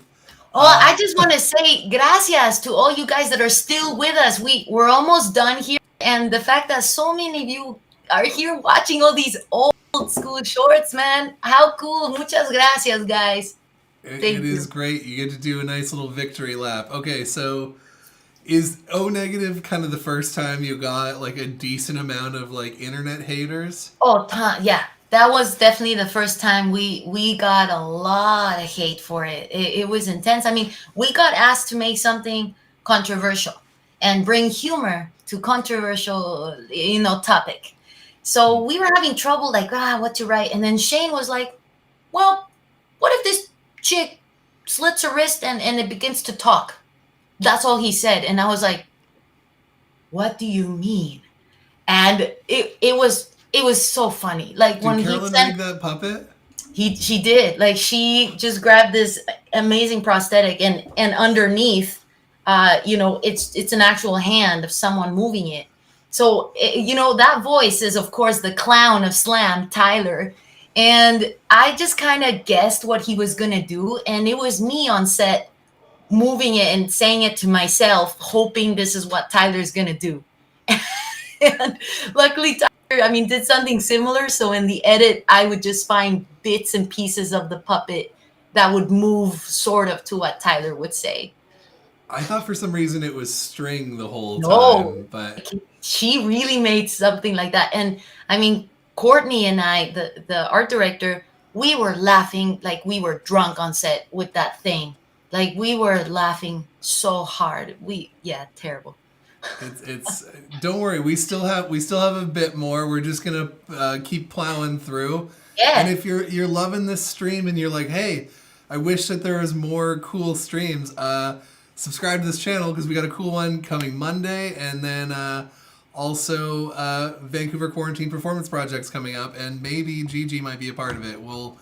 Oh, I just want to say gracias to all you guys that are still with us. We're almost done here, and the fact that so many of you are here watching all these old school shorts, man. How cool. Muchas gracias, guys. It is great. You get to do a nice little victory lap. Okay, so is O negative kind of the first time you got like a decent amount of like internet haters? Oh, yeah. That was definitely the first time we got a lot of hate for it. It was intense. I mean, we got asked to make something controversial and bring humor to controversial, topic. So we were having trouble, like, what to write. And then Shane was like, well, what if this chick slits her wrist and it begins to talk? That's all he said. And I was like, what do you mean? And it was it was so funny. Like Did when he Carolyn sent make that puppet? she did. Like she just grabbed this amazing prosthetic and underneath, it's an actual hand of someone moving it. So that voice is of course the clown of Slam, Tyler. And I just kind of guessed what he was gonna do, and it was me on set moving it and saying it to myself, hoping this is what Tyler's gonna do. And luckily Tyler, did something similar. So in the edit, I would just find bits and pieces of the puppet that would move sort of to what Tyler would say. I thought for some reason it was string the whole No. time, but She really made something like that. And Courtney and I, the art director, we were laughing like we were drunk on set with that thing. Like we were laughing so hard. Terrible. it's don't worry, we still have a bit more. We're just gonna keep plowing through. Yeah. And if you're loving this stream and you're like, hey, I wish that there was more cool streams, subscribe to this channel because we got a cool one coming Monday, and then also Vancouver Quarantine Performance Project's coming up, and maybe Gigi might be a part of it. We'll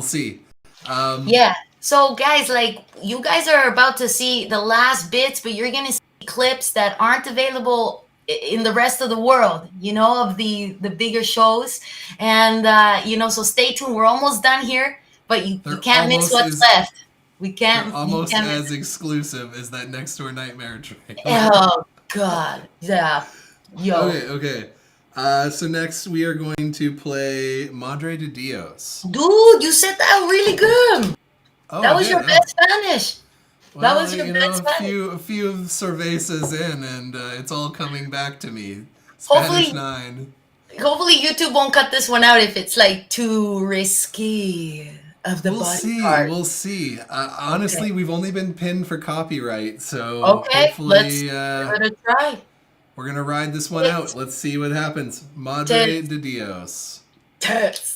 see. Yeah. So guys, like you guys are about to see the last bits, but you're gonna see clips that aren't available in the rest of the world, of the bigger shows. And so stay tuned. We're almost done here, but you can't miss what's left. We can't Almost you can't as miss. exclusive as that Next Door Nightmare trailer. Oh God. Yeah. Yo. Okay. So next we are going to play Madre de Dios. Dude, you said that really good. Oh, that I was did? your best Spanish. Well, that was your best Spanish. a few cervezas in, and it's all coming back to me. Spanish 9. Hopefully YouTube won't cut this one out if it's like too risky of the body part. We'll see. Honestly, we've only been pinned for copyright, so Okay, hopefully let's give it a try. we're gonna ride this one out. Let's see what happens. Madre de Dios. Tits.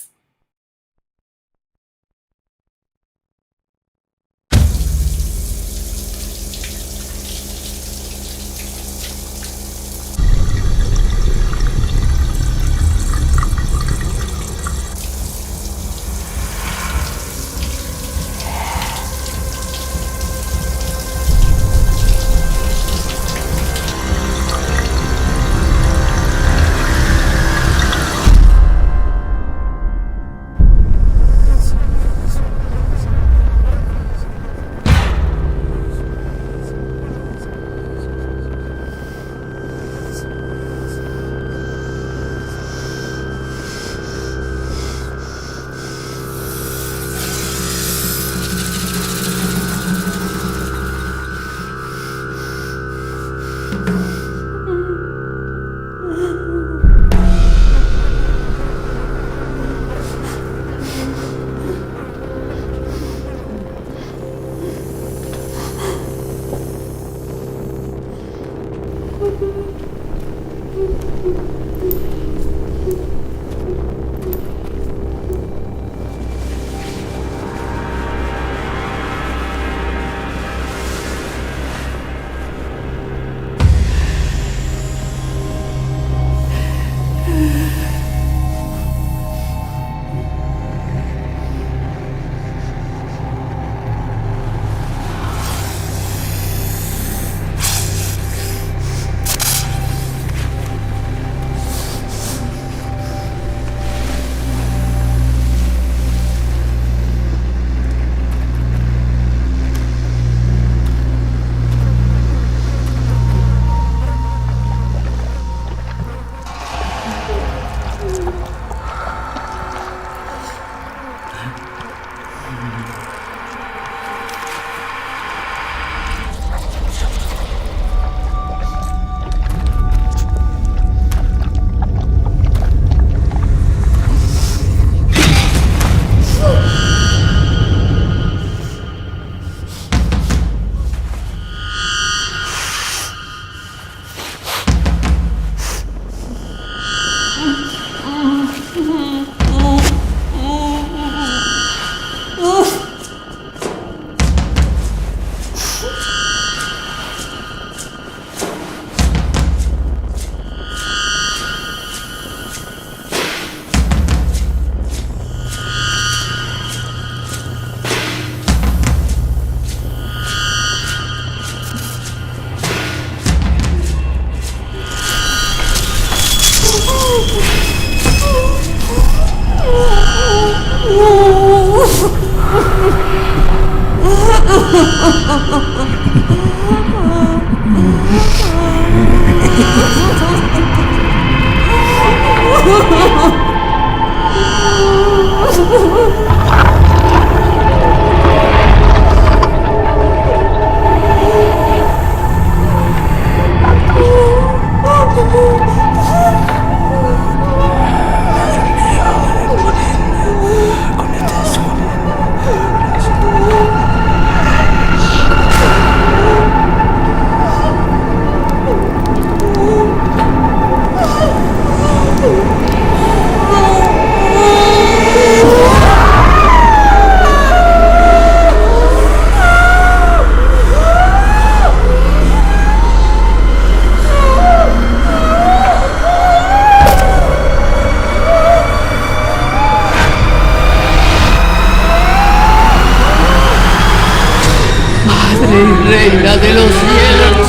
reina de los cielos.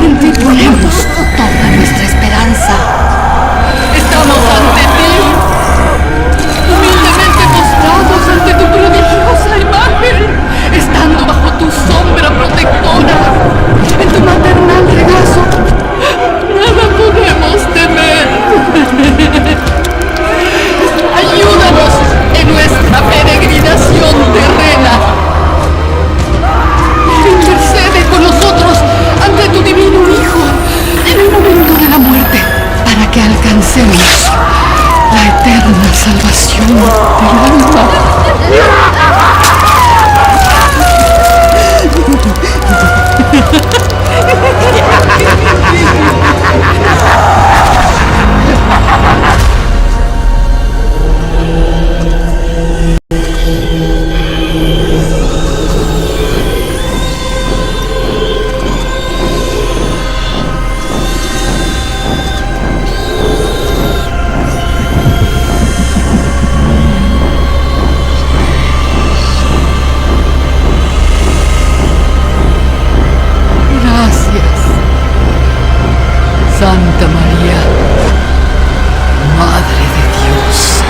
En ti ponemos toda nuestra esperanza. Estamos ante ti, humildemente postrados ante tu prodigiosa imagen, estando bajo tu sombra protectora, en tu maternal regazo. Nada podemos temer. Ayúdanos en nuestra peregrinación terrena. Intercede con nosotros ante tu divino Hijo en el momento de la muerte, para que alcancemos la eterna salvación del alma. Santa María, Madre de Dios.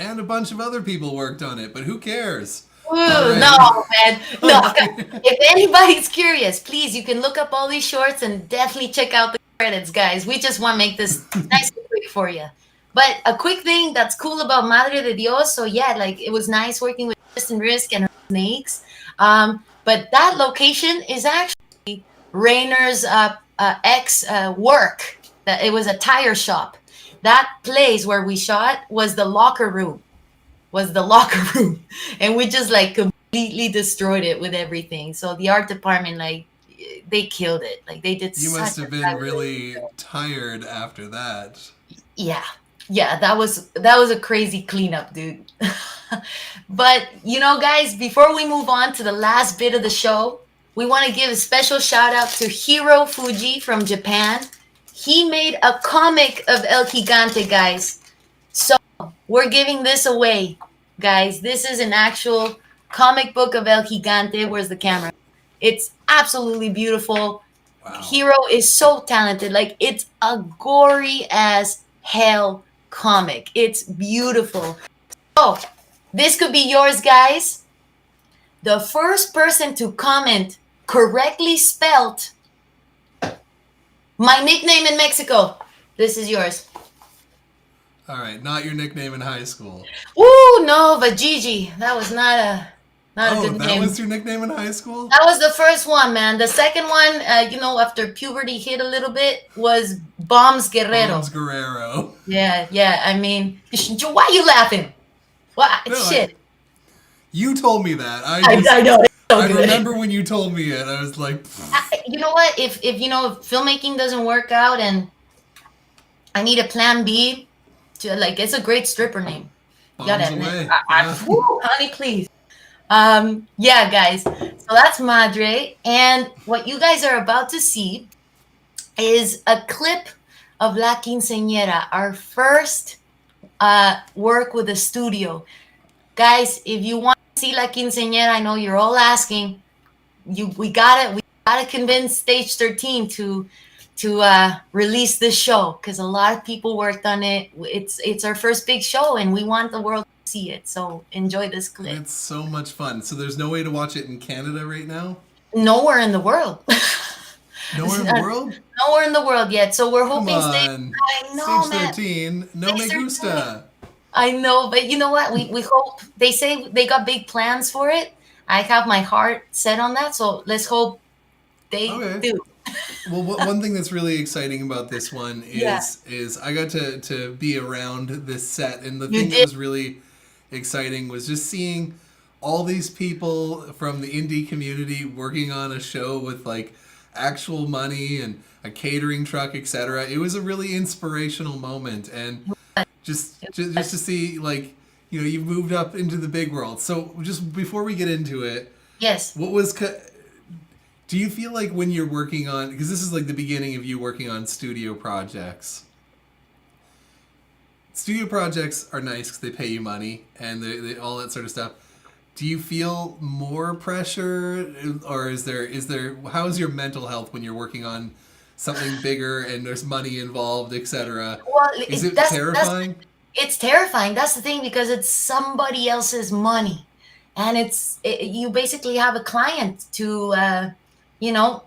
And a bunch of other people worked on it, but who cares? Ooh, no, man. No. If anybody's curious, please, you can look up all these shorts and definitely check out the credits, guys. We just want to make this nice and quick for you. But a quick thing that's cool about Madre de Dios, so yeah, like it was nice working with Kristen Risk and her snakes. But that location is actually Rainer's ex work. That it was a tire shop. That place where we shot was the locker room. And we just like completely destroyed it with everything. So the art department, like, they killed it. Like they did. You must have been really tired after that. Yeah, that was a crazy cleanup, dude. But you know, guys, before we move on to the last bit of the show, we want to give a special shout out to Hiro Fuji from Japan. He made a comic of El Gigante, guys. So we're giving this away, guys. This is an actual comic book of El Gigante. Where's the camera? It's absolutely beautiful. Wow. Hiro is so talented. Like, it's a gory as hell comic. It's beautiful. So this could be yours, guys. The first person to comment correctly spelled my nickname in Mexico. This is yours. All right, not your nickname in high school. Ooh, no, but Gigi. That was not a good name. That was your nickname in high school? That was the first one, man. The second one, after puberty hit a little bit, was Bombs Guerrero. Bombs Guerrero. Yeah. I mean, why are you laughing? What? No, shit. You told me that. I know. I remember when you told me it. I was like, you know what? If filmmaking doesn't work out and I need a plan B, it's a great stripper name. You gotta admit. Honey, please. Yeah, guys. So that's Madre, and what you guys are about to see is a clip of La Quinceañera, our first work with the studio. Guys, if you want to see La Quinceañera, I know you're all asking. We gotta convince Stage 13 to release this show, because a lot of people worked on it. It's our first big show, and we want the world to see it. So enjoy this clip. It's so much fun. So there's no way to watch it in Canada right now? Nowhere in the world. Nowhere in the world? Nowhere in the world yet. So we're hoping Stage 13, no me gusta. I know, but you know what? We hope. They say they got big plans for it. I have my heart set on that, so let's hope they do. Well, one thing that's really exciting about this one is I got to be around this set, and the thing that was really exciting was just seeing all these people from the indie community working on a show with like actual money and a catering truck, etc. It was a really inspirational moment, and just to see, like, you know, you've moved up into the big world. So just before we get into it, yes, what was do you feel like when you're working on, because this is like the beginning of you working on studio projects are nice because they pay you money and they all that sort of stuff. Do you feel more pressure, or is there how is your mental health when you're working on something bigger and there's money involved, etc.? Well, is it that's terrifying? It's terrifying. That's the thing, because it's somebody else's money, and you basically have a client to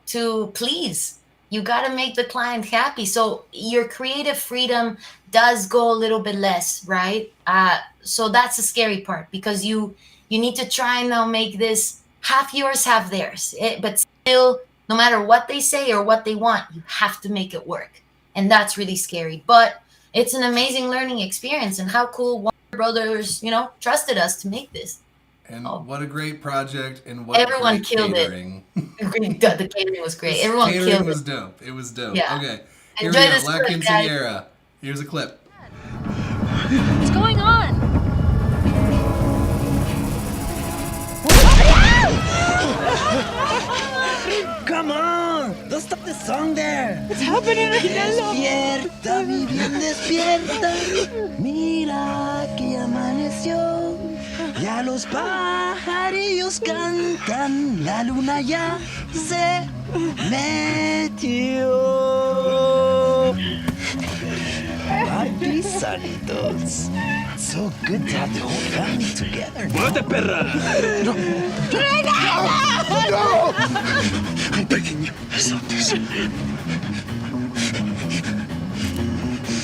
to please. You got to make the client happy. So your creative freedom does go a little bit less, right? So that's the scary part, because you need to try and now make this half yours, half theirs. But still, no matter what they say or what they want, you have to make it work. And that's really scary. But it's an amazing learning experience, and how cool Warner Brothers, trusted us to make this. And what a great project, and what everyone great killed catering. The catering was great. Everyone killed it. Catering was dope. It was dope. Yeah. Okay. Here Enjoy we go. this La clip, guys. Quinceañera. Here's a clip. What's going on? Come on! Don't stop the song there! What's happening right now? Despierta, mi bien, despierta. Mira que ya amaneció. Ya los pajarillos cantan. La luna ya se metió. Happy Sanitos. So good to have the whole family together. ¡Muévete, perra! No. No! I'm begging you. Stop this.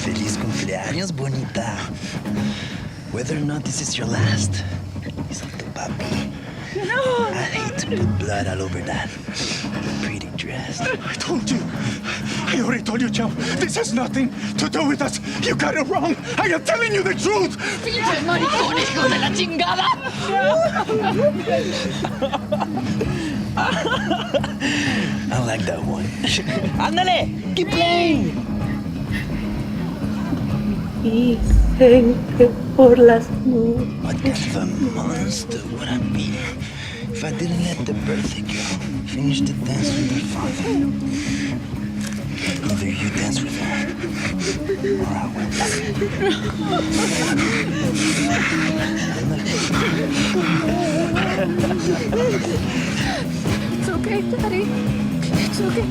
Feliz cumpleaños, bonita. Whether or not this is your last, it's up to papi. No! I'd hate to put blood all over that pretty dress. I told you. I already told you, Joe. This has nothing to do with us. You got it wrong. I am telling you the truth. ¡Pinches maricones, hijos de la chingada! I like that one. Ándale, keep playing. Dicen que por las nubes. What kind of a monster would I be if I didn't let the birthday girl finish the dance with her father? Either you dance with her, or I will. It's okay, Daddy. It's okay.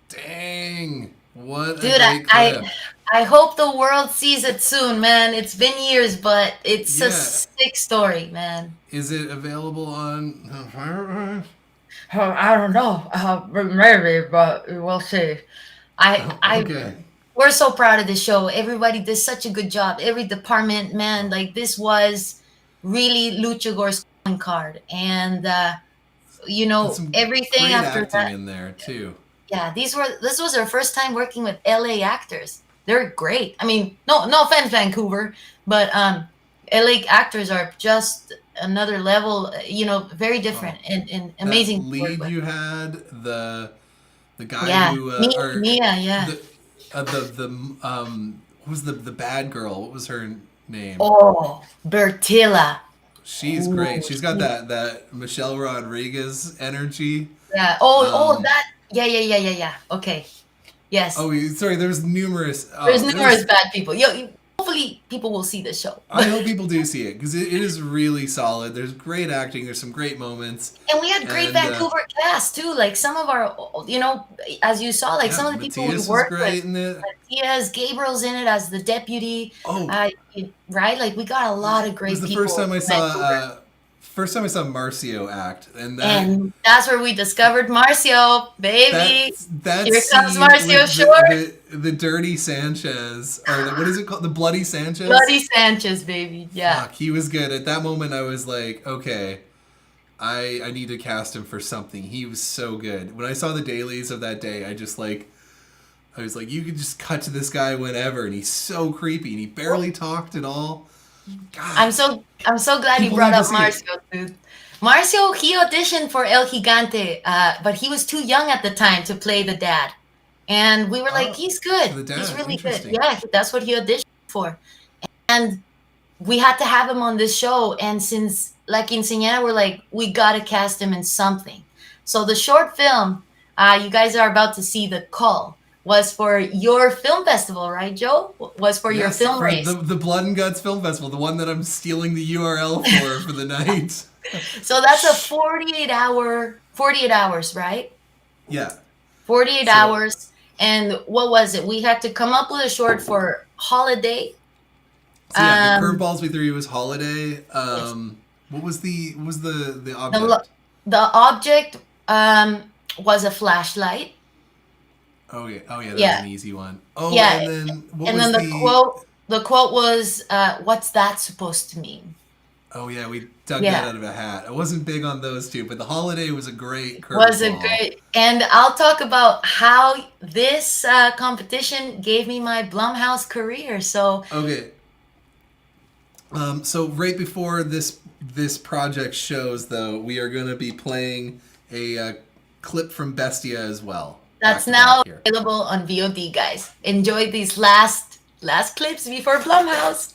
Dang. What a Dude, great clip. I hope the world sees it soon, man. It's been years, but it's Yeah. a sick story, man. Is it available on I don't know. Maybe, but we'll see. Okay. We're so proud of the show. Everybody did such a good job. Every department, man, like this was really Lucha Gore's calling card. And, Some everything great after acting that. in there too. Yeah, this was our first time working with LA actors. They're great. I mean, no offense, Vancouver, but LA actors are just another level. Very different and amazing. That to work lead with. you had, the guy Yeah, who Mia, yeah. what was the bad girl? What was her name? Oh, Bertilla. She's great. She's got that Michelle Rodriguez energy. Yeah. That. Yeah. Okay. Yes. Oh, sorry. There's numerous. There's numerous bad people. Hopefully people will see this show. I hope people do see it, because it is really solid. There's great acting. There's some great moments. And we had great Vancouver cast too. Like some of our, as you saw, like some of the people Matthias we worked was great with. in it. Matthias, Gabriel's in it as the deputy. Oh. Right. Like we got a lot of great It was the people. first time I in saw. Vancouver. First time I saw Marcio act, and that's where we discovered Marcio, baby. That Here comes scene Marcio with Short. the dirty Sanchez, or what is it called? The bloody Sanchez. Bloody Sanchez, baby. Yeah. Fuck, he was good. At that moment, I was like, okay, I need to cast him for something. He was so good. When I saw the dailies of that day, I was like, you could just cut to this guy whenever, and he's so creepy, and he barely talked at all. I'm so glad you People brought need to up see it. Marcio, dude. Marcio, he auditioned for El Gigante, but he was too young at the time to play the dad. And we were like, he's good. the dad, He's really good. interesting. Yeah, that's what he auditioned for. And we had to have him on this show. And since La Quinceañera, we're like, we got to cast him in something. So the short film, you guys are about to see The Call, was for your film festival, right, Joe? Was for your film for race. the Blood and Guts Film Festival, the one that I'm stealing the URL for the night. So that's a 48 hours, right? Yeah. 48 hours. And what was it? We had to come up with a short for Holiday. So yeah, the curveballs we threw you was Holiday. What was the object? The object was a flashlight. Oh yeah, that was an easy one. Oh yeah, and then what and was then the quote was, "What's that supposed to mean?" Oh yeah, we dug that out of a hat. I wasn't big on those two, but the Holiday was a great curveball. And I'll talk about how this competition gave me my Blumhouse career. So okay. So right before this project shows, though, we are going to be playing a clip from Bestia as well. That's now available on VOD, guys. Enjoy these last clips before Blumhouse.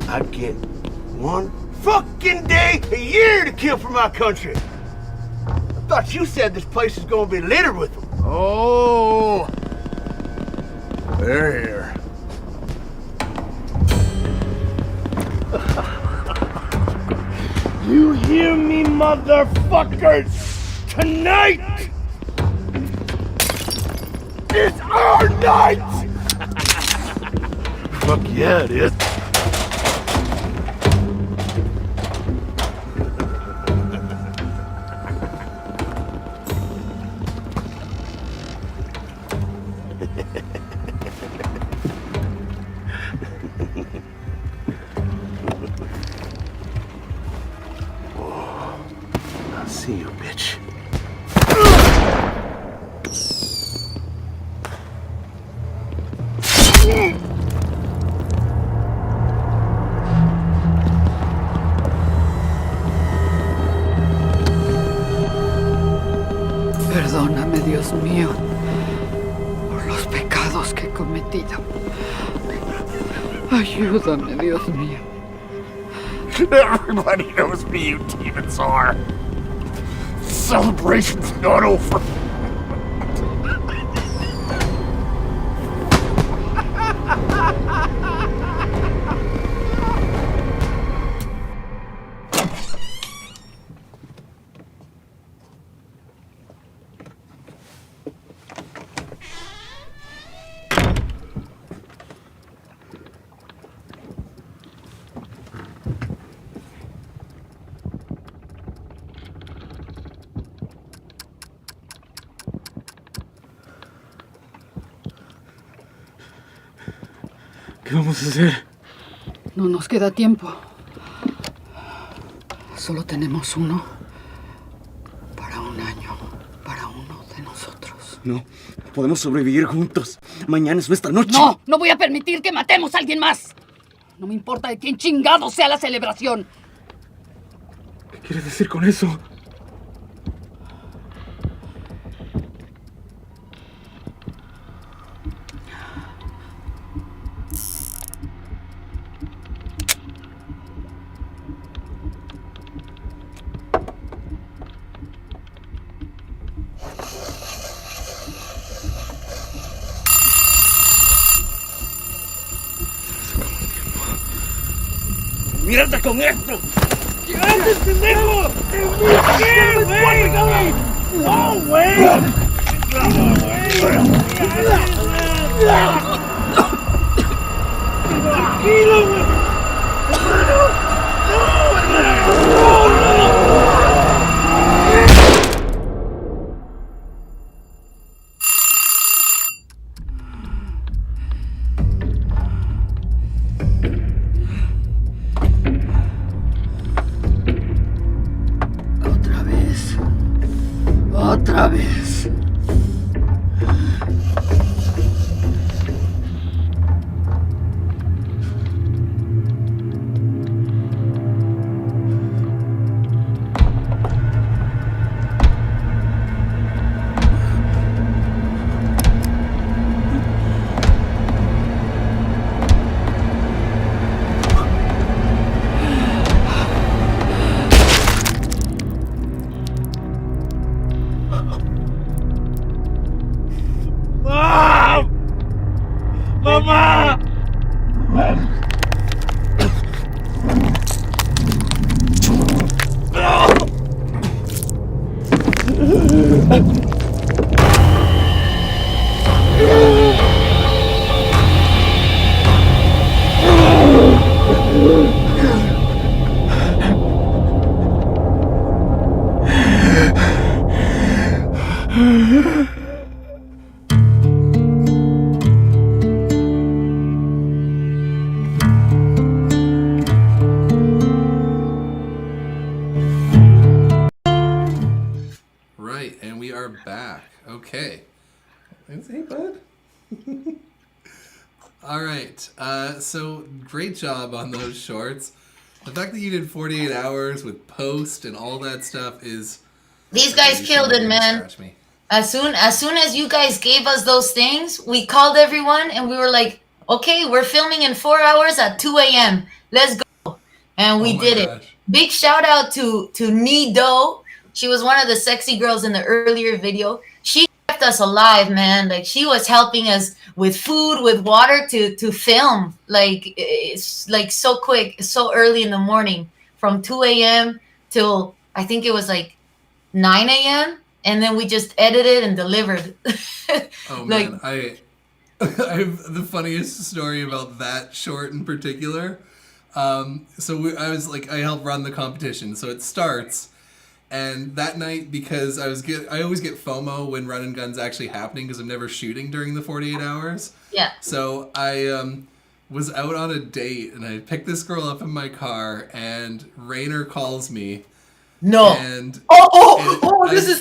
I get one fucking day a year to kill for my country. I thought you said this place is gonna be littered with them. Oh, they're here. You hear me, motherfuckers? Tonight, it's our night! Fuck yeah, it is. I'll see you, bitch. Perdóname, Dios mío, por los pecados que he cometido. Ayúdame, Dios mío. Everybody knows me, you demons are. Celebration's not over. ¿Qué vamos a hacer? No nos queda tiempo. Solo tenemos uno para un año, para uno de nosotros. No, podemos sobrevivir juntos. Mañana es nuestra noche. No, no voy a permitir que matemos a alguien más. No me importa de quién chingado sea la celebración. ¿Qué quieres decir con eso? ¡Mírate con esto! ¡Quédate, pendejo! ¡Qué, güey! ¡No, güey! ¡Tranquilo, güey! Otra vez. ¡Mamá! Right, and we are back. Okay. Hey, bud. All right. So great job on those shorts. The fact that you did 48 hours with post and all that stuff is... These guys killed it, man. As soon as you guys gave us those things, we called everyone and we were like, okay, we're filming in 4 hours at 2 a.m. Let's go. And we did it. Big shout out to Nido. She was one of the sexy girls in the earlier video. She kept us alive, man. Like, she was helping us with food, with water to film. Like, it's like so quick, so early in the morning, from 2 a.m. till I think it was like 9 a.m. And then we just edited and delivered. Oh like, man, I have the funniest story about that short in particular. I helped run the competition, so it starts. And that night, because I always get FOMO when Run and Gun's actually happening because I'm never shooting during the 48 hours. Yeah. So I was out on a date and I picked this girl up in my car and Rainer calls me. No. And this is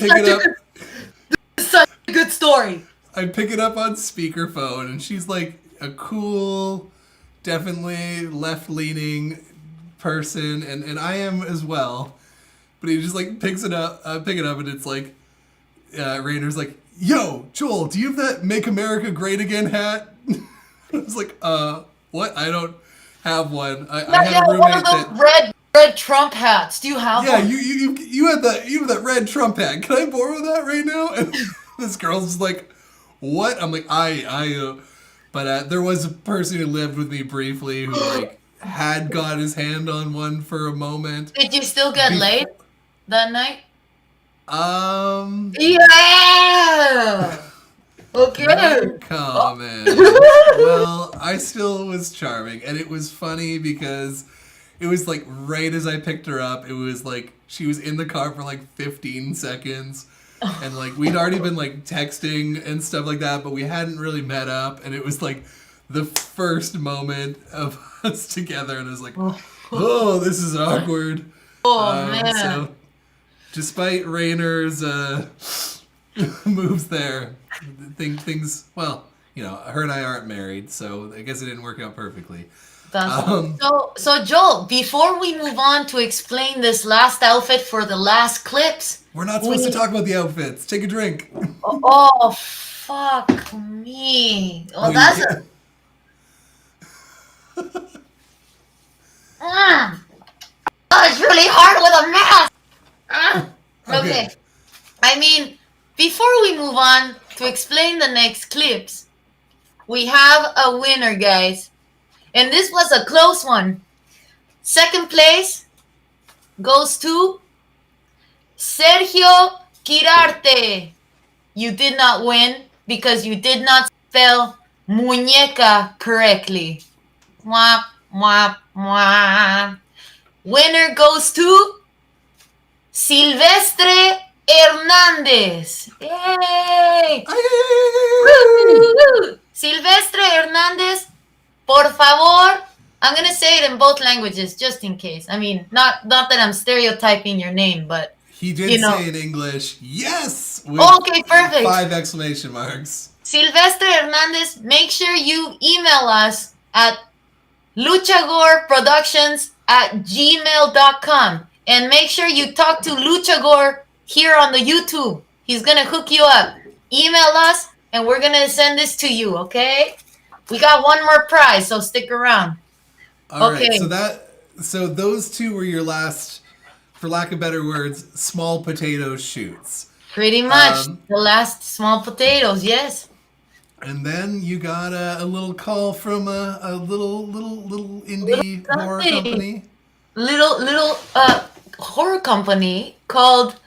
such a good story. I pick it up on speakerphone and she's like a cool, definitely left-leaning person, and I am as well. But he just like pick it up and it's like, Rainer's like, yo, Joel, do you have that Make America Great Again hat? I was like, what? I don't have one. I had a roommate one of those red Trump hats. Do you have one? Yeah, you have that red Trump hat. Can I borrow that right now? And this girl's just like, what? I'm like, but there was a person who lived with me briefly who like had got his hand on one for a moment. Did you still get laid that night? Yeah. Okay. No comment. Well, I still was charming, and it was funny because it was like right as I picked her up, it was like she was in the car for like 15 seconds. And like we'd already been like texting and stuff like that, but we hadn't really met up, and it was like the first moment of us together, and I was like, oh, this is awkward. man. So, despite Rayner's moves there, things, well, you know, her and I aren't married, so I guess it didn't work out perfectly. So Joel, before we move on to explain this last outfit for the last clips, we're not supposed to talk about the outfits. Take a drink. Oh, fuck me. Oh, that's a... Oh, it's really hard with a mask. Okay. I mean, before we move on to explain the next clips, we have a winner, guys. And this was a close one. Second place goes to Sergio Quirarte. You did not win because you did not spell muñeca correctly. Mwah, mwah, mwah. Winner goes to Silvestre Hernandez. Yay! Woo! Silvestre Hernandez, por favor. I'm going to say it in both languages just in case. I mean, not that I'm stereotyping your name, but he did say in English, yes! Okay, perfect. 5 exclamation marks. Silvestre Hernandez, make sure you email us at luchagoreproductions@gmail.com. And make sure you talk to Luchagore here on the YouTube. He's going to hook you up. Email us, and we're going to send this to you, okay? We got one more prize, so stick around. All right, so those two were your last, for lack of better words, small potato shoots. Pretty much. The last small potatoes, yes. And then you got a little call from a little indie horror company. Little horror company called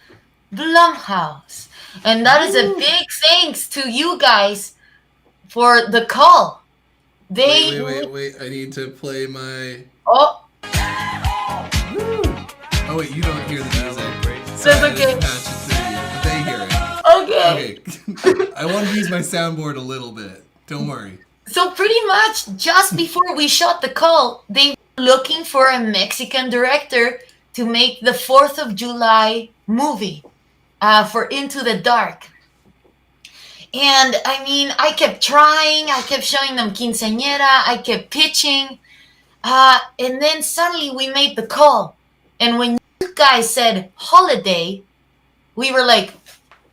Blumhouse. And that is a big thanks to you guys for the call. Wait. I need to play my... Oh, wait, you don't hear the music. That's okay. But they hear it. Okay. I want to use my soundboard a little bit. Don't worry. So pretty much just before we shot the call, they were looking for a Mexican director to make the 4th of July movie for Into the Dark. And I mean, I kept trying, I kept showing them Quinceañera, I kept pitching. And then suddenly we made the call. And when you guys said holiday, we were like,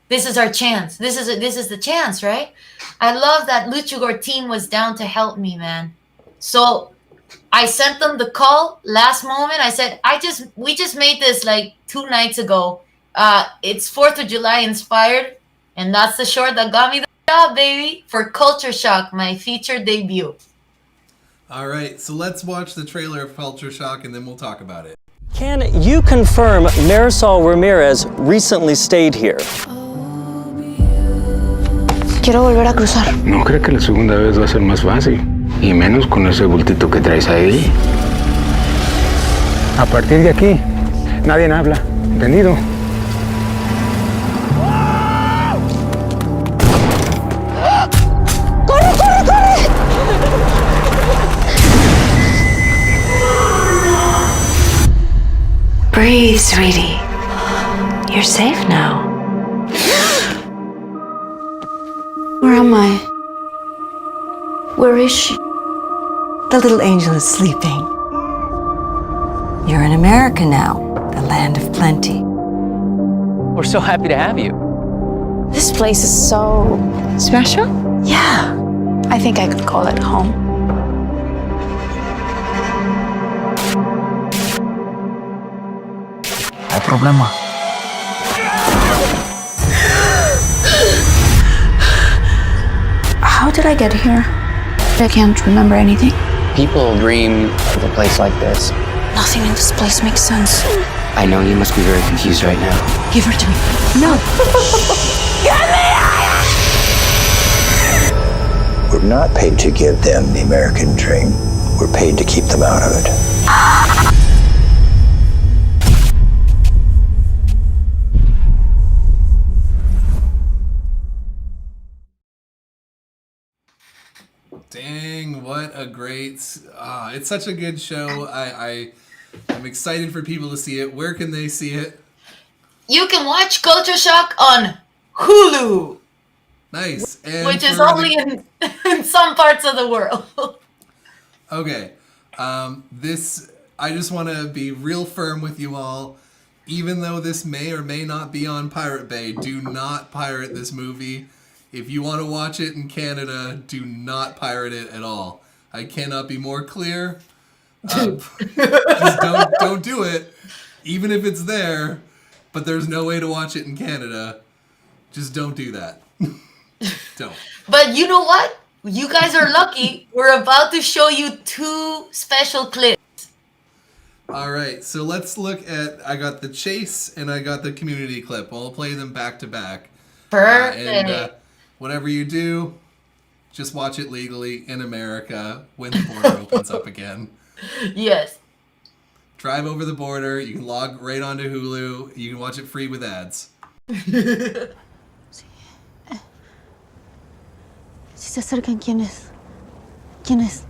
this is our chance. This is the chance, right? I love that Luchagore team was down to help me, man. So I sent them the call last moment. I said, we just made this like 2 nights ago. It's 4th of July inspired. And that's the short that got me the job, baby, for Culture Shock, my feature debut. All right, so let's watch the trailer of Culture Shock and then we'll talk about it. Can you confirm Marisol Ramirez recently stayed here? Quiero volver a cruzar. ¿No cree que la segunda vez va a ser más fácil? Y menos con ese bultito que traes ahí. A partir de aquí, nadie habla. ¿Entendido? Breathe, sweetie. You're safe now. Where am I? Where is she? The little angel is sleeping. You're in America now, the land of plenty. We're so happy to have you. This place is so special. Yeah. I think I could call it home. Hay problema. How did I get here? I can't remember anything. People dream of a place like this. Nothing in this place makes sense. I know you must be very confused right now. Give her to me. No. We're not paid to give them the American dream. We're paid to keep them out of it. Dang, what a great... it's such a good show. I'm excited for people to see it. Where can they see it? You can watch Culture Shock on Hulu. Nice. And which is only in some parts of the world. Okay. I just want to be real firm with you all. Even though this may or may not be on Pirate Bay, do not pirate this movie. If you want to watch it in Canada, do not pirate it at all. I cannot be more clear. Just don't do it. Even if it's there, but there's no way to watch it in Canada, just don't do that. Don't. But you know what? You guys are lucky. We're about to show you 2 special clips. All right, so let's look at, I got the chase and I got the community clip. I'll play them back to back. Perfect. Whatever you do, just watch it legally in America when the border opens up again. Yes. Drive over the border. You can log right onto Hulu. You can watch it free with ads. Si se acercan, ¿quién es? ¿Quién es?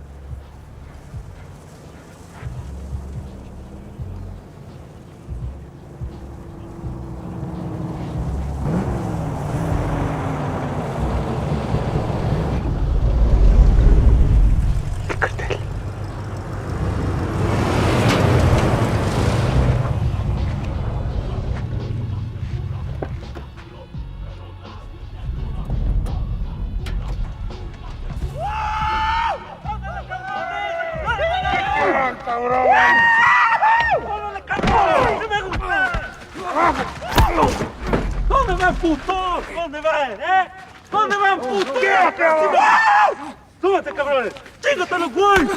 ¿Dónde van, putos? ¿Dónde van, ¿Dónde van, putos? ¡Súbete, cabrones! ¡Chingatelo, güey!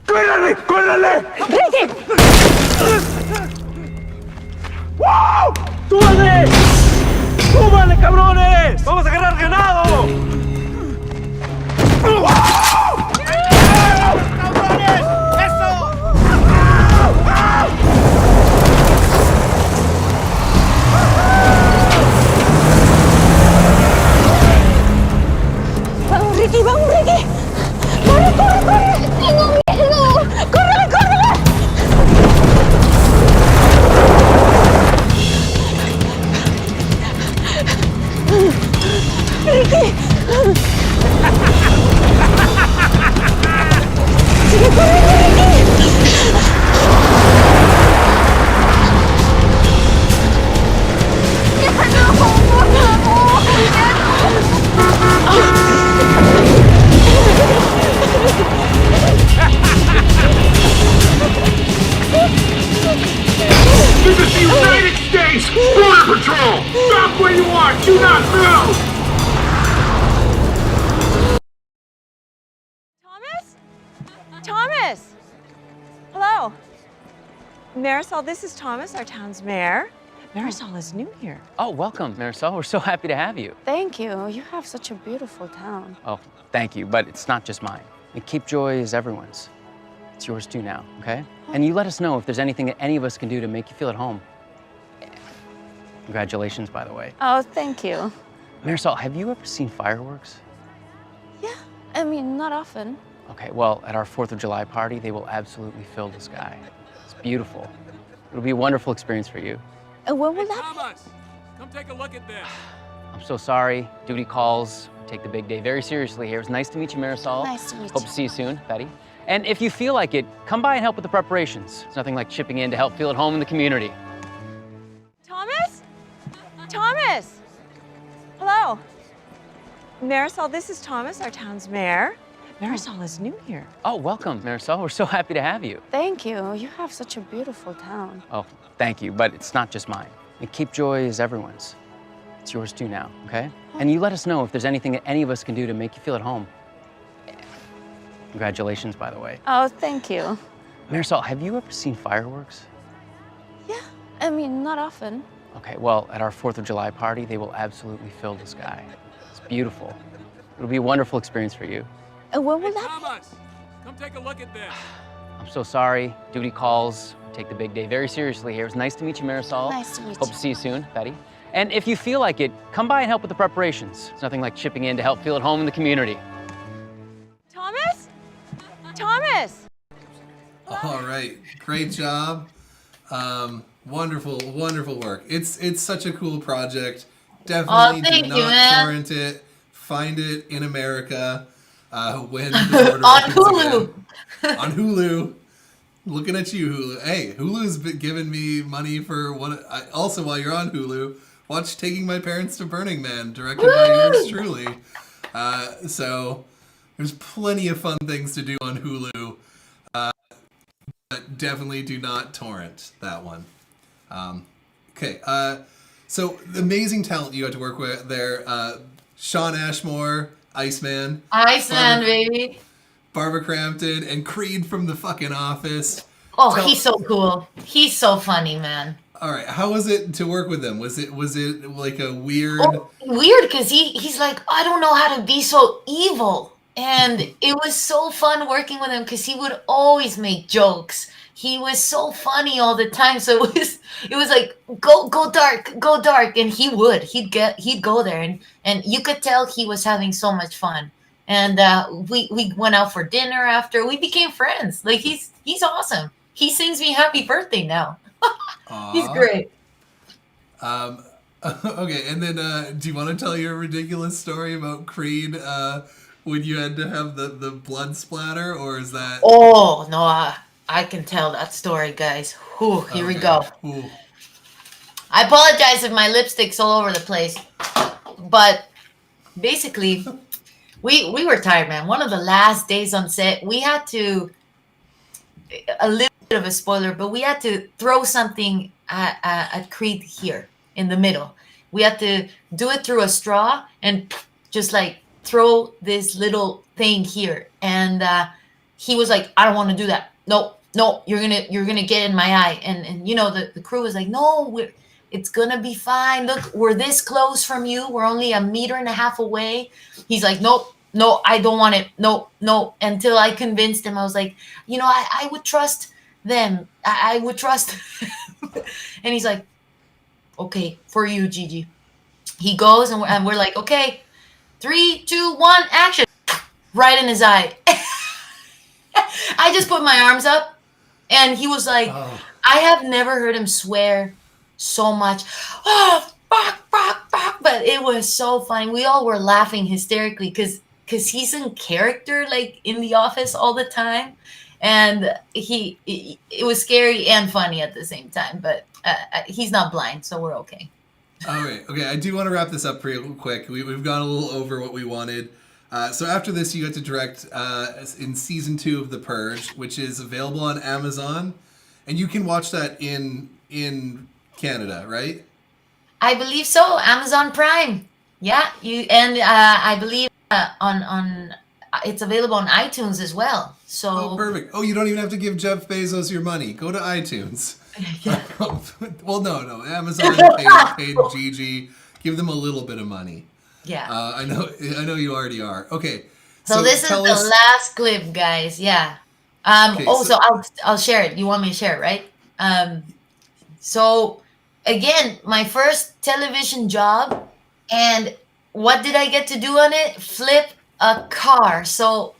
¡Cuélale! ¡Cuélale! ¡Ricky! ¡Wow! ¡Súbale! ¡Súbale, cabrones! ¡Vamos a agarrar ganado! ¡Cabrones! ¡Eso! ¡Vamos, Ricky! ¡Vamos, Ricky! ¡Corre, corre, corre! ¡Tengo miedo! ¡Córrele, córrele! ¡Ricky! ¡Sigue corriendo, Ricky! ¡Ya no! ¡Por favor! This is the United States Border Patrol! Stop where you are! Do not move! Thomas! Hello. Marisol, this is Thomas, our town's mayor. Marisol is new here. Oh, welcome, Marisol. We're so happy to have you. Thank you. You have such a beautiful town. Oh, thank you, but it's not just mine. And Cape Joy is everyone's. It's yours too now, okay? And you let us know if there's anything that any of us can do to make you feel at home. Congratulations, by the way. Oh, thank you. Marisol, have you ever seen fireworks? I mean, not often. Okay, well, at our 4th of July party, they will absolutely fill the sky. It's beautiful. It'll be a wonderful experience for you. And when will that Thomas, come take a look at this. I'm so sorry. Duty calls. Take the big day very seriously here. It was nice to meet you, Marisol. Nice to meet Hope to see you soon, Betty. And if you feel like it, come by and help with the preparations. It's nothing like chipping in to help feel at home in the community. Thomas? Thomas! Hello. Marisol, this is Thomas, our town's mayor. Marisol is new here. Oh, welcome, Marisol. We're so happy to have you. Thank you. You have such a beautiful town. Oh, thank you, but it's not just mine. And Cape Joy is everyone's. It's yours too now, okay? And you let us know if there's anything that any of us can do to make you feel at home. Congratulations, by the way. Oh, thank you. Marisol, have you ever seen fireworks? I mean, not often. Okay, well, at our 4th of July party, they will absolutely fill the sky. It's beautiful. It'll be a wonderful experience for you. And when will that Thomas, come take a look at this. I'm so sorry. Duty calls. Take the big day very seriously here. It was nice to meet you, Marisol. Nice to meet Hope you. to see you soon, Betty. And if you feel like it, come by and help with the preparations. It's nothing like chipping in to help feel at home in the community. Thomas? Thomas! All right, great job. Wonderful, wonderful work. It's such a cool project. Definitely thank do you, not man. torrent it. Find it in America when the border On opens Hulu. again. On Hulu. Looking at you, Hulu. Hey, Hulu's been giving me money for one. Also, while you're on Hulu, watch Taking My Parents to Burning Man, directed by yours truly. So there's plenty of fun things to do on Hulu. But definitely do not torrent that one. Okay. So the amazing talent you got to work with there. Sean Ashmore, Iceman. Iceman, baby. Barbara Crampton and Creed from The fucking Office. Oh, he's so cool. He's so funny, man. All right, how was it to work with him? Was it like a weird? Weird, because he's like, I don't know how to be so evil, and it was so fun working with him because he would always make jokes. He was so funny all the time. So it was like go dark, and he'd go there, and you could tell he was having so much fun. And we went out for dinner after. We became friends. Like he's awesome. He sings me happy birthday now. He's great. Okay, and then do you want to tell your ridiculous story about Creed when you had to have the blood splatter, or is that? Oh no, I can tell that story, guys. Whew, here we go. Ooh. I apologize if my lipstick's all over the place, but basically. We were tired, man. One of the last days on set, we had to, a little bit of a spoiler, but we had to throw something at Creed here in the middle. We had to do it through a straw and just like throw this little thing here. And he was like, I don't want to do that. No, you're gonna get in my eye. And you know, the crew was like, no, it's gonna be fine. Look, we're this close from you. We're only 1.5 meters away. He's like, no, I don't want it. No. Until I convinced him, I was like, I would trust them. I would trust. And he's like, okay, for you, Gigi. He goes and we're like, okay, 3, 2, 1, action. Right in his eye. I just put my arms up, and he was like, I have never heard him swear so much. Oh, fuck. But it was so funny. We all were laughing hysterically because he's in character, like in the office all the time. And it was scary and funny at the same time. But he's not blind, so we're okay. All right. Okay, I do want to wrap this up real quick. We've gone a little over what we wanted. So after this, you got to direct in season 2 of The Purge, which is available on Amazon. And you can watch that in Canada, right? I believe so. Amazon Prime. Yeah, I believe on it's available on iTunes as well. So perfect. Oh, you don't even have to give Jeff Bezos your money. Go to iTunes. Yeah. Well, no. Amazon paid Gigi. Give them a little bit of money. Yeah. I know you already are. Okay. So this is the last clip, guys. Yeah. Okay, so I'll share it. You want me to share it, right? So again, my first television job, and what did I get to do on it? Flip a car. So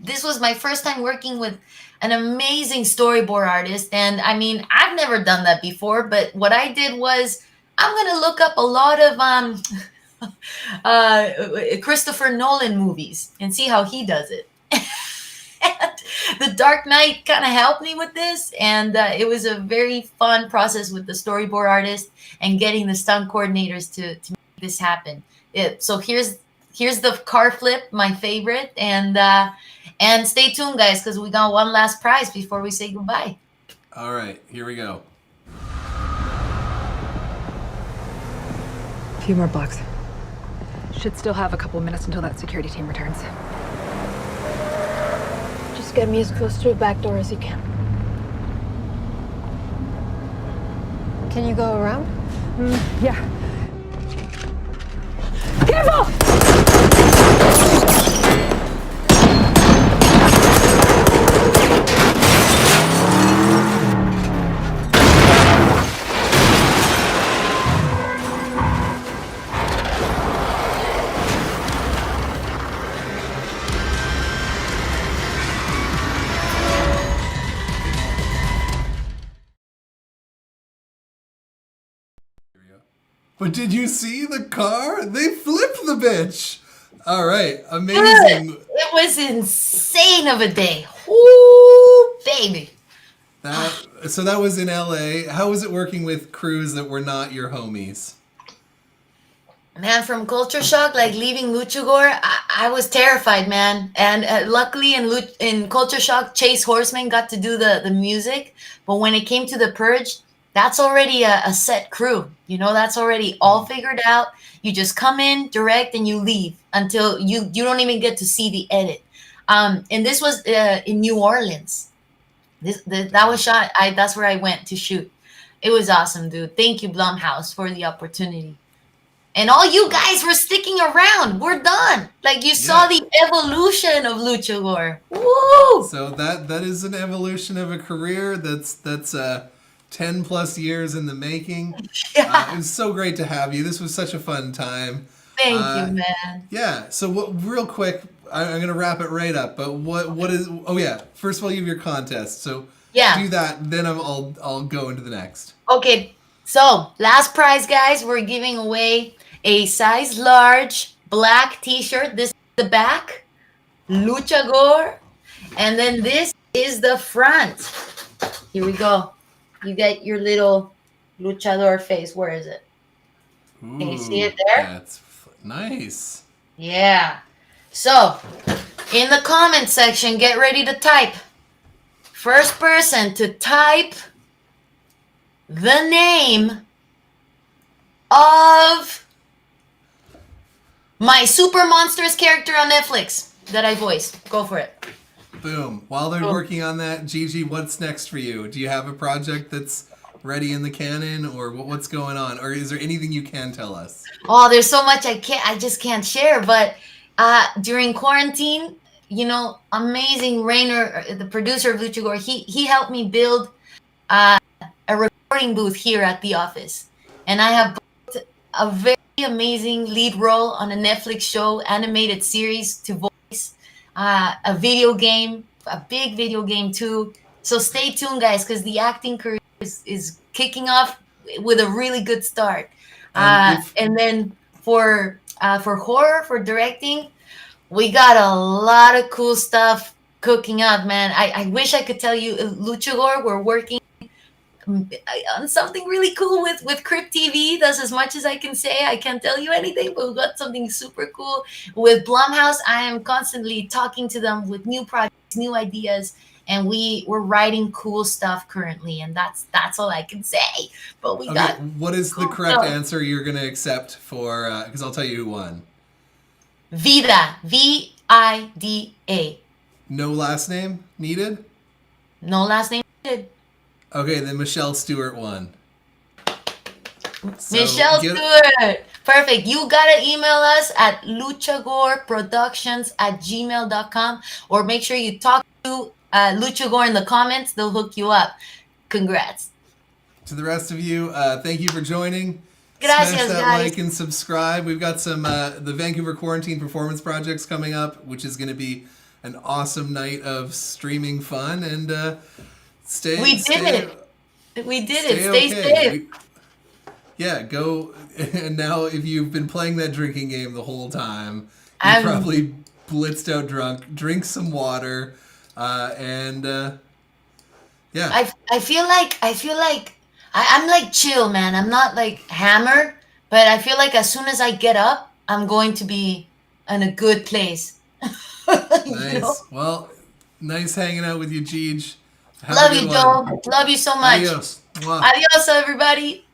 this was my first time working with an amazing storyboard artist. And I mean, I've never done that before, but what I did was I'm going to look up a lot of Christopher Nolan movies and see how he does it. And The Dark Knight kind of helped me with this, and it was a very fun process with the storyboard artist and getting the stunt coordinators to make this happen. So here's the car flip, my favorite, and stay tuned, guys, because we got one last prize before we say goodbye. All right, here we go. A few more blocks. Should still have a couple minutes until that security team returns. Just get me as close to the back door as you can. Can you go around? Yeah. Careful! Did you see the car? They flipped the bitch. All right, amazing. It was insane of a day. Ooh, baby. So that was in LA. How was it working with crews that were not your homies? Man, from Culture Shock, like leaving Luchagor, I was terrified, man. And luckily in Culture Shock, Chase Horseman got to do the music. But when it came to The Purge, that's already a set crew. You know, that's already all figured out. You just come in, direct, and you leave until you don't even get to see the edit. And this was in New Orleans. That was shot. That's where I went to shoot. It was awesome, dude. Thank you, Blumhouse, for the opportunity. And all you guys were sticking around. We're done. Like you saw the evolution of Luchagor. Woo! So that is an evolution of a career that's 10 plus years in the making. Yeah. It was so great to have you. This was such a fun time. Thank you, man. Yeah. So real quick, I'm gonna wrap it right up. But what is? Oh yeah. First of all, you have your contest. So do that. Then I'll go into the next. Okay. So last prize, guys. We're giving away a size large black T-shirt. This is the back, Luchagor, and then this is the front. Here we go. You get your little luchador face. Where is it? Can you see it there? That's nice. Yeah. So, in the comment section, get ready to type. First person to type the name of my Super Monsters character on Netflix that I voiced. Go for it. Boom. While they're working on that, Gigi, what's next for you? Do you have a project that's ready in the canon, or what's going on? Or is there anything you can tell us? Oh, there's so much I just can't share. But during quarantine, you know, amazing Rainer, the producer of Luchagor, he helped me build a recording booth here at the office. And I have booked a very amazing lead role on a Netflix show, animated series to voice, a video game, a big video game too. So stay tuned, guys, because the acting career is kicking off with a really good start. And then for horror, for directing, we got a lot of cool stuff cooking up, man. I wish I could tell you, Luchagor, we're working on something really cool with Crypt TV. That's as much as I can say. I can't tell you anything, but we've got something super cool. With Blumhouse, I am constantly talking to them with new projects, new ideas, and we're writing cool stuff currently, and that's all I can say. But we got what is the correct answer you're going to accept for, because I'll tell you who won. Vida, Vida. No last name needed? No last name needed. Okay, then Michelle Stewart won. Michelle Stewart. Perfect. You gotta email us at luchagorproductions@gmail.com, or make sure you talk to Luchagor in the comments. They'll hook you up. Congrats. To the rest of you, thank you for joining. Gracias, Smash that guys. like and subscribe. We've got some the Vancouver Quarantine Performance Projects coming up, which is going to be an awesome night of streaming fun. And stay it. Stay safe. Yeah, go. And now, if you've been playing that drinking game the whole time, you're probably blitzed out drunk. Drink some water, and yeah. I feel like I'm like chill, man. I'm not like hammered, but I feel like as soon as I get up, I'm going to be in a good place. Nice. You know? Well, nice hanging out with you, Gigi. Love you, Joel. Love you so much. Adios. Mwah. Adios, everybody.